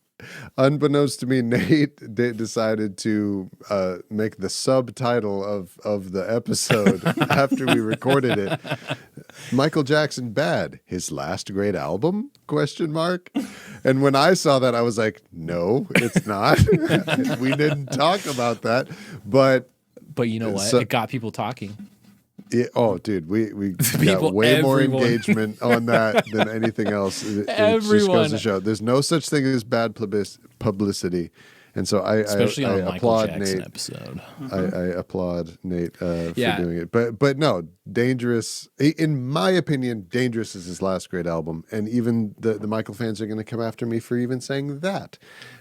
Speaker 2: unbeknownst to me, Nate decided to make the subtitle of the episode after we recorded it, "Michael Jackson Bad, his last great album?" ? And when I saw that, I was like, no, it's not. We didn't talk about that. But
Speaker 1: you know what? It got people talking.
Speaker 2: Dude, we got way more engagement on that than anything else. It just goes to show there's no such thing as bad publicity, and so
Speaker 1: especially on a Michael
Speaker 2: applaud
Speaker 1: Jackson
Speaker 2: Nate.
Speaker 1: episode.
Speaker 2: I applaud Nate for doing it, but no, Dangerous. In my opinion, Dangerous is his last great album, and even the Michael fans are going to come after me for even saying that,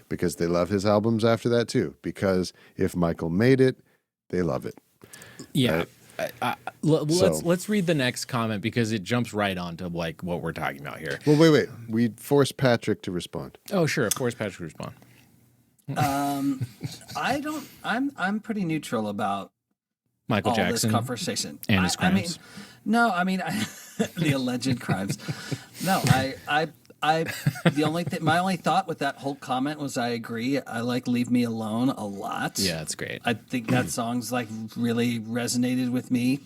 Speaker 2: because they love his albums after that too. Because if Michael made it, they love it.
Speaker 1: Yeah.
Speaker 2: Right?
Speaker 1: Let's read the next comment because it jumps right onto like what we're talking about here.
Speaker 2: Well, wait. We force Patrick to respond.
Speaker 1: Oh, sure. Force Patrick to respond.
Speaker 3: I'm pretty neutral about
Speaker 1: Michael Jackson
Speaker 3: this conversation
Speaker 1: and his crimes.
Speaker 3: The alleged crimes. No, my only thought with that whole comment was I agree. I like "Leave Me Alone" a lot.
Speaker 1: Yeah, it's great.
Speaker 3: I think that song's like really resonated with me.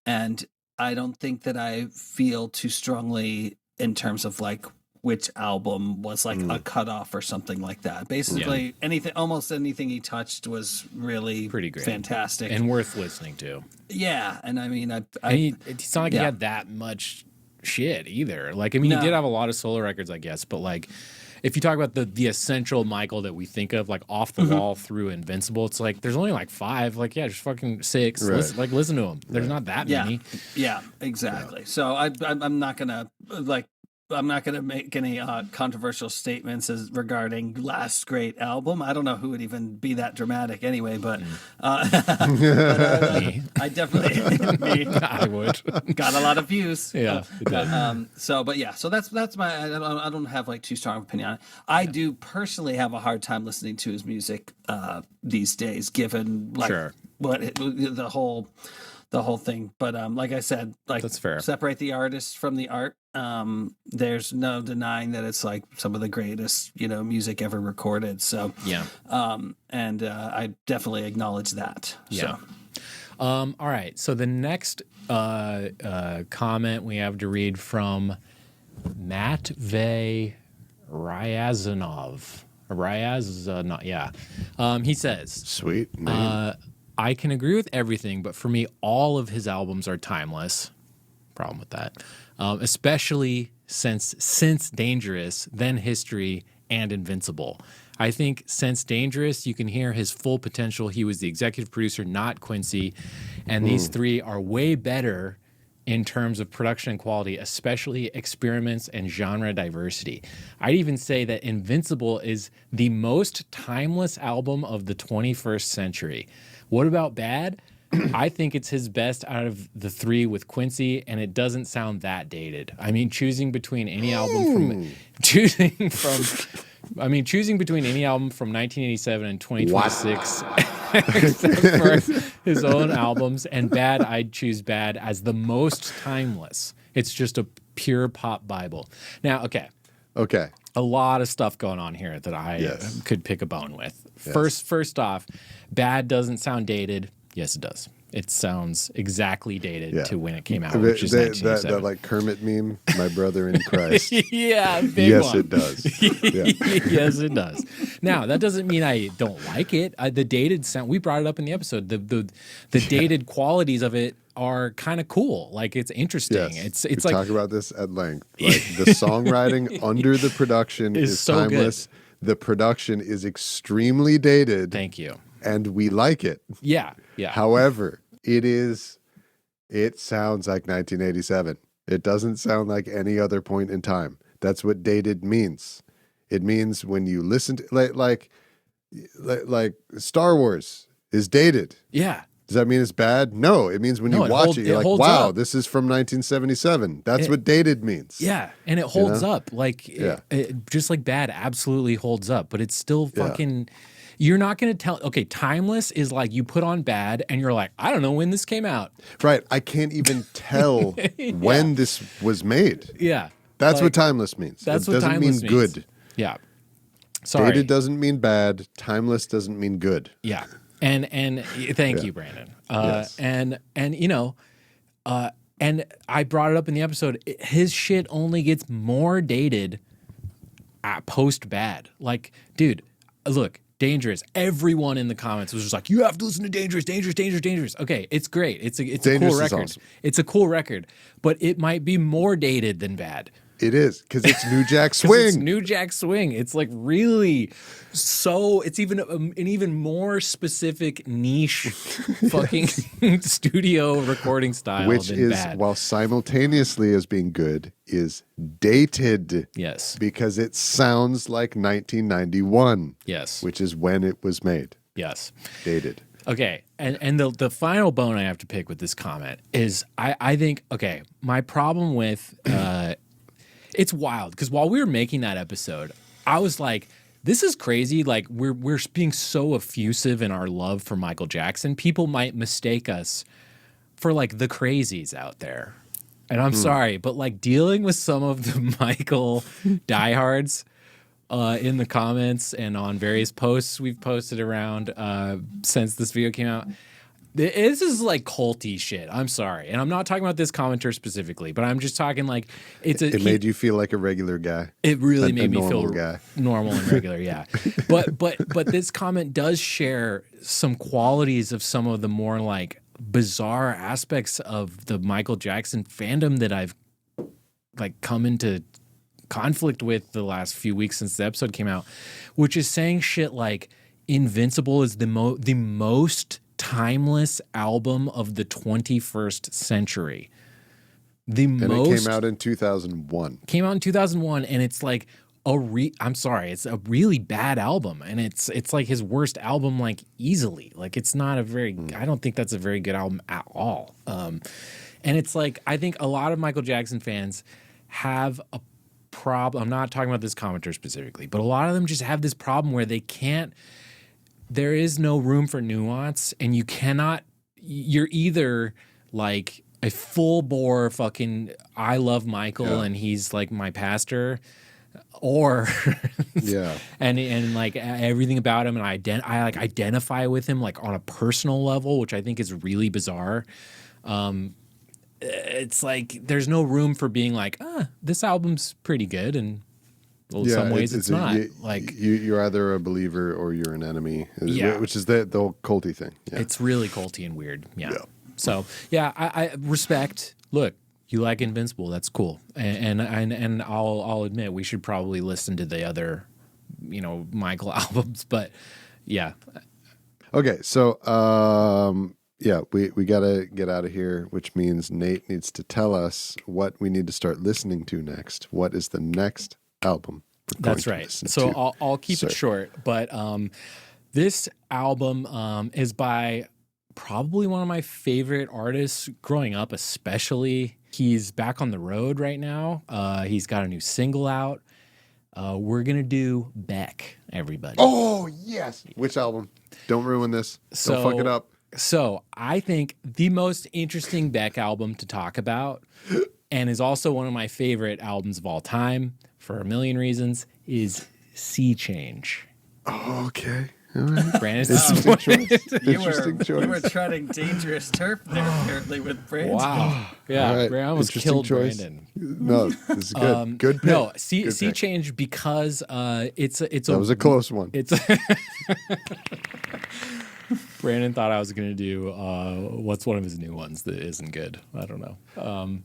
Speaker 3: And I don't think that I feel too strongly in terms of like which album was like a cutoff or something like that. Basically, almost anything he touched was really
Speaker 1: pretty great,
Speaker 3: fantastic,
Speaker 1: and worth listening to.
Speaker 3: Yeah, and I mean,
Speaker 1: it's not like he had that much shit either. Like, I mean, he did have a lot of solo records, I guess, but like, if you talk about the essential Michael that we think of, like Off the Wall through Invincible, it's like there's only like 5. Like, yeah, just fucking 6.
Speaker 2: Right.
Speaker 1: Listen to them. There's not that many.
Speaker 3: Yeah, exactly. So I'm not gonna make any controversial statements regarding last great album. I don't know who would even be that dramatic anyway, but, I definitely me.
Speaker 1: I would.
Speaker 3: Got a lot of views.
Speaker 1: Yeah.
Speaker 3: So that's my. I don't have like too strong of opinion on it. I do personally have a hard time listening to his music these days, given like the whole thing. But like I said, like,
Speaker 1: that's fair.
Speaker 3: Separate the artist from the art. There's no denying that it's like some of the greatest, music ever recorded. So and I definitely acknowledge that.
Speaker 1: Yeah. So. All right. So the next comment we have to read from Matvey Ryazanov. He says,
Speaker 2: "Sweet name.
Speaker 1: I can agree with everything, but for me, all of his albums are timeless." Problem with that, especially since Dangerous, then History, and Invincible. I think since Dangerous, you can hear his full potential. He was the executive producer, not Quincy, and these 3 are way better in terms of production and quality, especially experiments and genre diversity. I'd even say that Invincible is the most timeless album of the 21st century. What about Bad? I think it's his best out of the 3 with Quincy, and it doesn't sound that dated. I mean, choosing between any album from 1987 and 2026, except for his own albums, and Bad, I'd choose Bad as the most timeless. It's just a pure pop Bible. Now, okay. A lot of stuff going on here that I could pick a bone with. Yes. First off, Bad doesn't sound dated. Yes, it does. It sounds exactly dated to when it came out, which is 1987.
Speaker 2: That like Kermit meme, my brother in Christ.
Speaker 1: Yeah, big
Speaker 2: yes,
Speaker 1: one.
Speaker 2: It does.
Speaker 1: Yes, it does. Now, that doesn't mean I don't like it. The dated sound, we brought it up in the episode. The dated qualities of it are kind of cool. Like, it's interesting.
Speaker 2: Yes.
Speaker 1: It's
Speaker 2: we
Speaker 1: like,
Speaker 2: talk about this at length. Like, the songwriting under the production is
Speaker 1: so
Speaker 2: timeless.
Speaker 1: Good.
Speaker 2: The production is extremely dated.
Speaker 1: Thank you.
Speaker 2: And we like it.
Speaker 1: Yeah.
Speaker 2: However, it sounds like 1987. It doesn't sound like any other point in time. That's what dated means. It means when you listen to like Star Wars is dated.
Speaker 1: Yeah.
Speaker 2: Does that mean it's bad? No, it means when you watch it, you're like, wow,
Speaker 1: up.
Speaker 2: This is from 1977. That's what dated means.
Speaker 1: Yeah, and it holds up. Like, just like Bad absolutely holds up, but it's still fucking... You're not going to tell... Okay, timeless is like you put on Bad and you're like, I don't know when this came out.
Speaker 2: Right. I can't even tell when this was made.
Speaker 1: Yeah.
Speaker 2: That's what timeless means.
Speaker 1: That's
Speaker 2: it
Speaker 1: what
Speaker 2: doesn't
Speaker 1: timeless
Speaker 2: mean
Speaker 1: means.
Speaker 2: good.
Speaker 1: Yeah. Sorry.
Speaker 2: Dated doesn't mean bad. Timeless doesn't mean good.
Speaker 1: Yeah. And thank you, Brandon.
Speaker 2: Yes.
Speaker 1: And I brought it up in the episode. His shit only gets more dated post Bad. Like, dude, look, Dangerous. Everyone in the comments was just like, you have to listen to Dangerous. Okay, it's great. It's a cool record.
Speaker 2: Awesome.
Speaker 1: It's a cool record, but it might be more dated than Bad.
Speaker 2: It is, because it's New Jack Swing.
Speaker 1: It's New Jack Swing. It's like really it's even an even more specific niche fucking studio recording style
Speaker 2: which
Speaker 1: than
Speaker 2: is,
Speaker 1: Bad.
Speaker 2: while simultaneously as being good, is dated.
Speaker 1: Yes.
Speaker 2: Because it sounds like 1991.
Speaker 1: Yes.
Speaker 2: Which is when it was made.
Speaker 1: Yes.
Speaker 2: Dated.
Speaker 1: Okay, and the final bone I have to pick with this comment is I think, okay, my problem with it's wild, because while we were making that episode, I was like, this is crazy. Like, we're being so effusive in our love for Michael Jackson. People might mistake us for like the crazies out there. And I'm sorry, but like dealing with some of the Michael diehards in the comments and on various posts we've posted around since this video came out, This is like culty shit. I'm sorry. And I'm not talking about this commenter specifically, but I'm just talking like
Speaker 2: it made you feel like a regular guy.
Speaker 1: It really made me feel
Speaker 2: guy.
Speaker 1: Normal and regular, yeah. But this comment does share some qualities of some of the more like bizarre aspects of the Michael Jackson fandom that I've like come into conflict with the last few weeks since the episode came out, which is saying shit like Invincible is the most timeless album of the 21st century. It came
Speaker 2: out in 2001.
Speaker 1: Came out in 2001, and it's like it's a really bad album, and it's like his worst album, like easily. Like it's not a very. I don't think that's a very good album at all. And it's like I think a lot of Michael Jackson fans have a problem. I'm not talking about this commenter specifically, but a lot of them just have this problem where they can't. There is no room for nuance, and you cannot. You're either like a full bore fucking I love Michael and he's like my pastor, or and like everything about him, and I like identify with him like on a personal level, which I think is really bizarre. It's like there's no room for being like, this album's pretty good, and well, in some ways it's not.
Speaker 2: You're either a believer or you're an enemy, which is the whole culty thing. Yeah.
Speaker 1: It's really culty and weird. Yeah. So I respect. Look, you like Invincible, that's cool, and I'll admit we should probably listen to the other, Michael albums, but yeah.
Speaker 2: Okay, so we gotta get out of here, which means Nate needs to tell us what we need to start listening to next. What is the next album?
Speaker 1: That's right. So I'll keep it short, but this album is by probably one of my favorite artists growing up, especially. He's back on the road right now. He's got a new single out. We're going to do Beck, everybody.
Speaker 2: Oh, yes. Which album? Don't ruin this. Don't fuck it up.
Speaker 1: So I think the most interesting Beck album to talk about, and is also one of my favorite albums of all time for a million reasons, is Sea Change.
Speaker 2: Oh, okay. All right.
Speaker 1: Brandon's
Speaker 2: Interesting choice.
Speaker 3: You were treading dangerous turf there, apparently, with Brandon.
Speaker 1: Wow. Yeah, right. Brandon almost killed choice. Brandon.
Speaker 2: No, this is good. Good pick.
Speaker 1: No, Sea Change because it's
Speaker 2: that was a close one.
Speaker 1: It's Brandon thought I was going to do what's one of his new ones that isn't good. I don't know.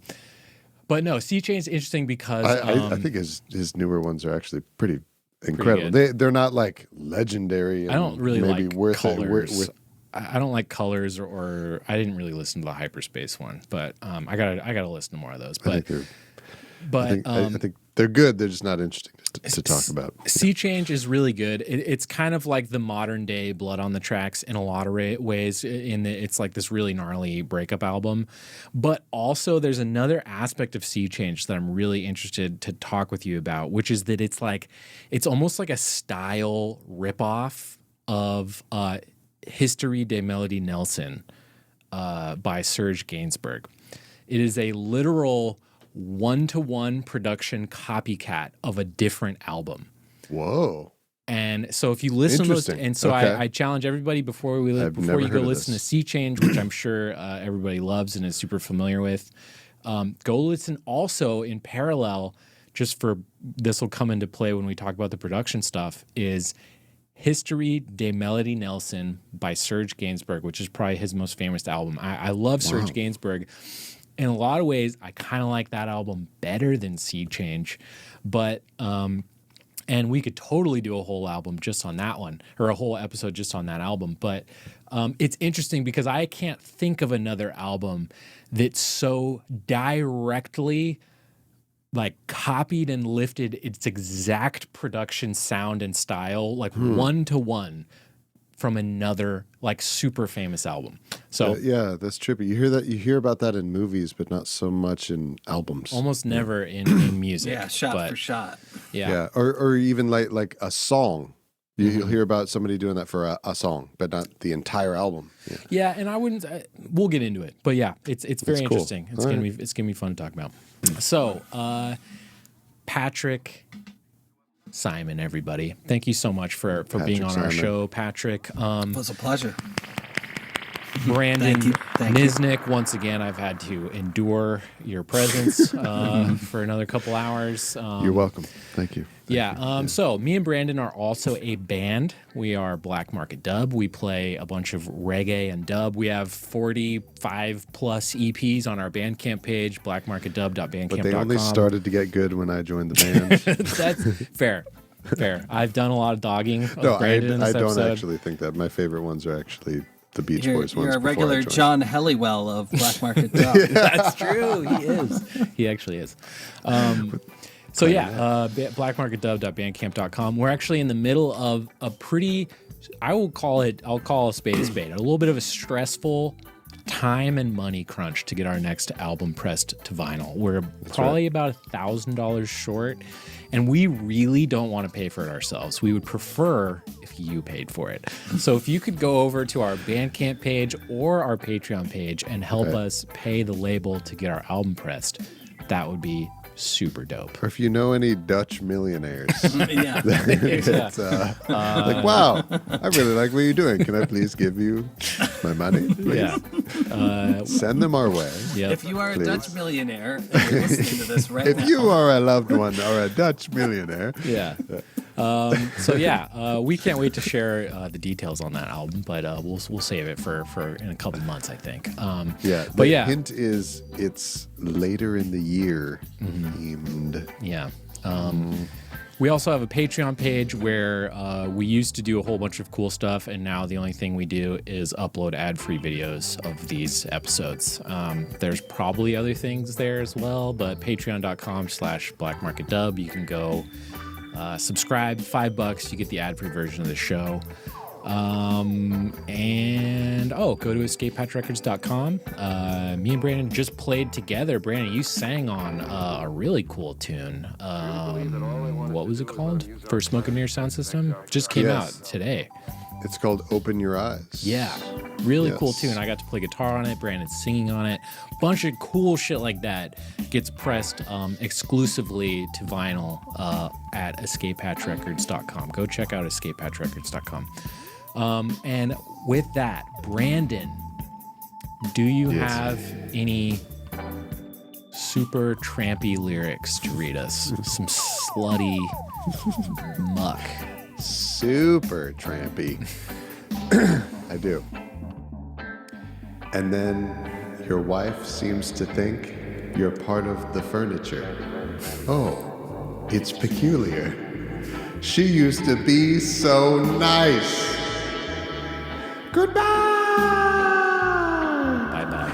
Speaker 1: But no, Sea Change is interesting because
Speaker 2: I think his newer ones are actually pretty incredible. They're not like legendary. And
Speaker 1: I don't really
Speaker 2: maybe
Speaker 1: like
Speaker 2: worth
Speaker 1: Colors.
Speaker 2: It.
Speaker 1: I don't like Colors, or I didn't really listen to the Hyperspace one, but I gotta listen to more of those. But
Speaker 2: I think they're good. They're just not interesting to talk about.
Speaker 1: Sea Change is really good. It's kind of like the modern day Blood on the Tracks in a lot of ways. It's like this really gnarly breakup album, but also there's another aspect of Sea Change that I'm really interested to talk with you about, which is that it's almost like a style ripoff of History de Melody Nelson by Serge Gainsbourg. It is a literal one-to-one production copycat of a different album.
Speaker 2: Whoa.
Speaker 1: And so if you listen to those, and so okay. I challenge everybody before you go listen to Sea Change, which I'm sure everybody loves and is super familiar with, go listen also in parallel, just for this will come into play when we talk about the production stuff, is History de Melody Nelson by Serge Gainsbourg, which is probably his most famous album. I love Serge Gainsbourg. In a lot of ways, I kind of like that album better than Sea Change, but and we could totally do a whole album just on that one, or a whole episode just on that album. But it's interesting because I can't think of another album that so directly like copied and lifted its exact production sound and style, like one to one, from another like super famous album. So
Speaker 2: yeah, that's trippy. You hear about that in movies, but not so much in albums.
Speaker 1: Almost never in music.
Speaker 3: Yeah, shot for shot.
Speaker 1: Yeah.
Speaker 2: Or even like a song. You'll hear about somebody doing that for a song, but not the entire album.
Speaker 1: Yeah, and I wouldn't. We'll get into it, but yeah, it's very
Speaker 2: cool.
Speaker 1: interesting. It's gonna be fun to talk about. So, Patrick Simon, everybody, thank you so much for being on our show, Patrick.
Speaker 3: It was a pleasure.
Speaker 1: Brandon
Speaker 3: Thank
Speaker 1: Nisnik, once again, I've had to endure your presence for another couple hours.
Speaker 2: You're welcome. Thank you.
Speaker 1: So me and Brandon are also a band. We are Black Market Dub. We play a bunch of reggae and dub. We have 45 plus EPs on our Bandcamp page, blackmarketdub.bandcamp.com.
Speaker 2: But they only started to get good when I joined the band.
Speaker 1: That's fair. I've done a lot of dogging.
Speaker 2: No, I don't actually think that. My favorite ones are actually the Beach Boys ones.
Speaker 3: You're a regular John Helliwell of Black Market Dub.
Speaker 1: That's true. He is. He actually is. Blackmarketdub.bandcamp.com. We're actually in the middle of a pretty, I'll call a spade a spade, a little bit of a stressful time and money crunch to get our next album pressed to vinyl. We're probably about $1,000 short, and we really don't want to pay for it ourselves. We would prefer if you paid for it. So if you could go over to our Bandcamp page or our Patreon page and help us pay the label to get our album pressed, that would be super dope.
Speaker 2: Or if you know any Dutch millionaires.
Speaker 3: Yeah.
Speaker 2: It's like, wow, I really like what you're doing. Can I please give you my money? Please?
Speaker 1: Yeah.
Speaker 2: Send them our way.
Speaker 1: Yep.
Speaker 3: If you are a Dutch millionaire and you're listening to this right now.
Speaker 2: If you are a loved one or a Dutch millionaire.
Speaker 1: Yeah. We can't wait to share the details on that album, but we'll save it for in a couple months, I think.
Speaker 2: The hint is it's later in the year themed.
Speaker 1: Yeah. We also have a Patreon page where we used to do a whole bunch of cool stuff, and now the only thing we do is upload ad-free videos of these episodes. There's probably other things there as well, but patreon.com/blackmarketdub. You can go subscribe, $5, you get the ad-free version of the show. Go to escapepatchrecords.com. Me and Brandon just played together. Brandon, you sang on a really cool tune. What was it called? For Smoke and Mirror Sound System? Just came out today.
Speaker 2: It's called Open Your Eyes.
Speaker 1: Yeah. Really cool tune. I got to play guitar on it. Brandon's singing on it. Bunch of cool shit like that gets pressed exclusively to vinyl at escapepatchrecords.com. Go check out escapepatchrecords.com. And with that, Brandon, do you have any super trampy lyrics to read us? Some slutty muck.
Speaker 2: Super trampy. I do. And then your wife seems to think you're part of the furniture. Oh, it's peculiar. She used to be so nice. Goodbye.
Speaker 1: Bye-bye.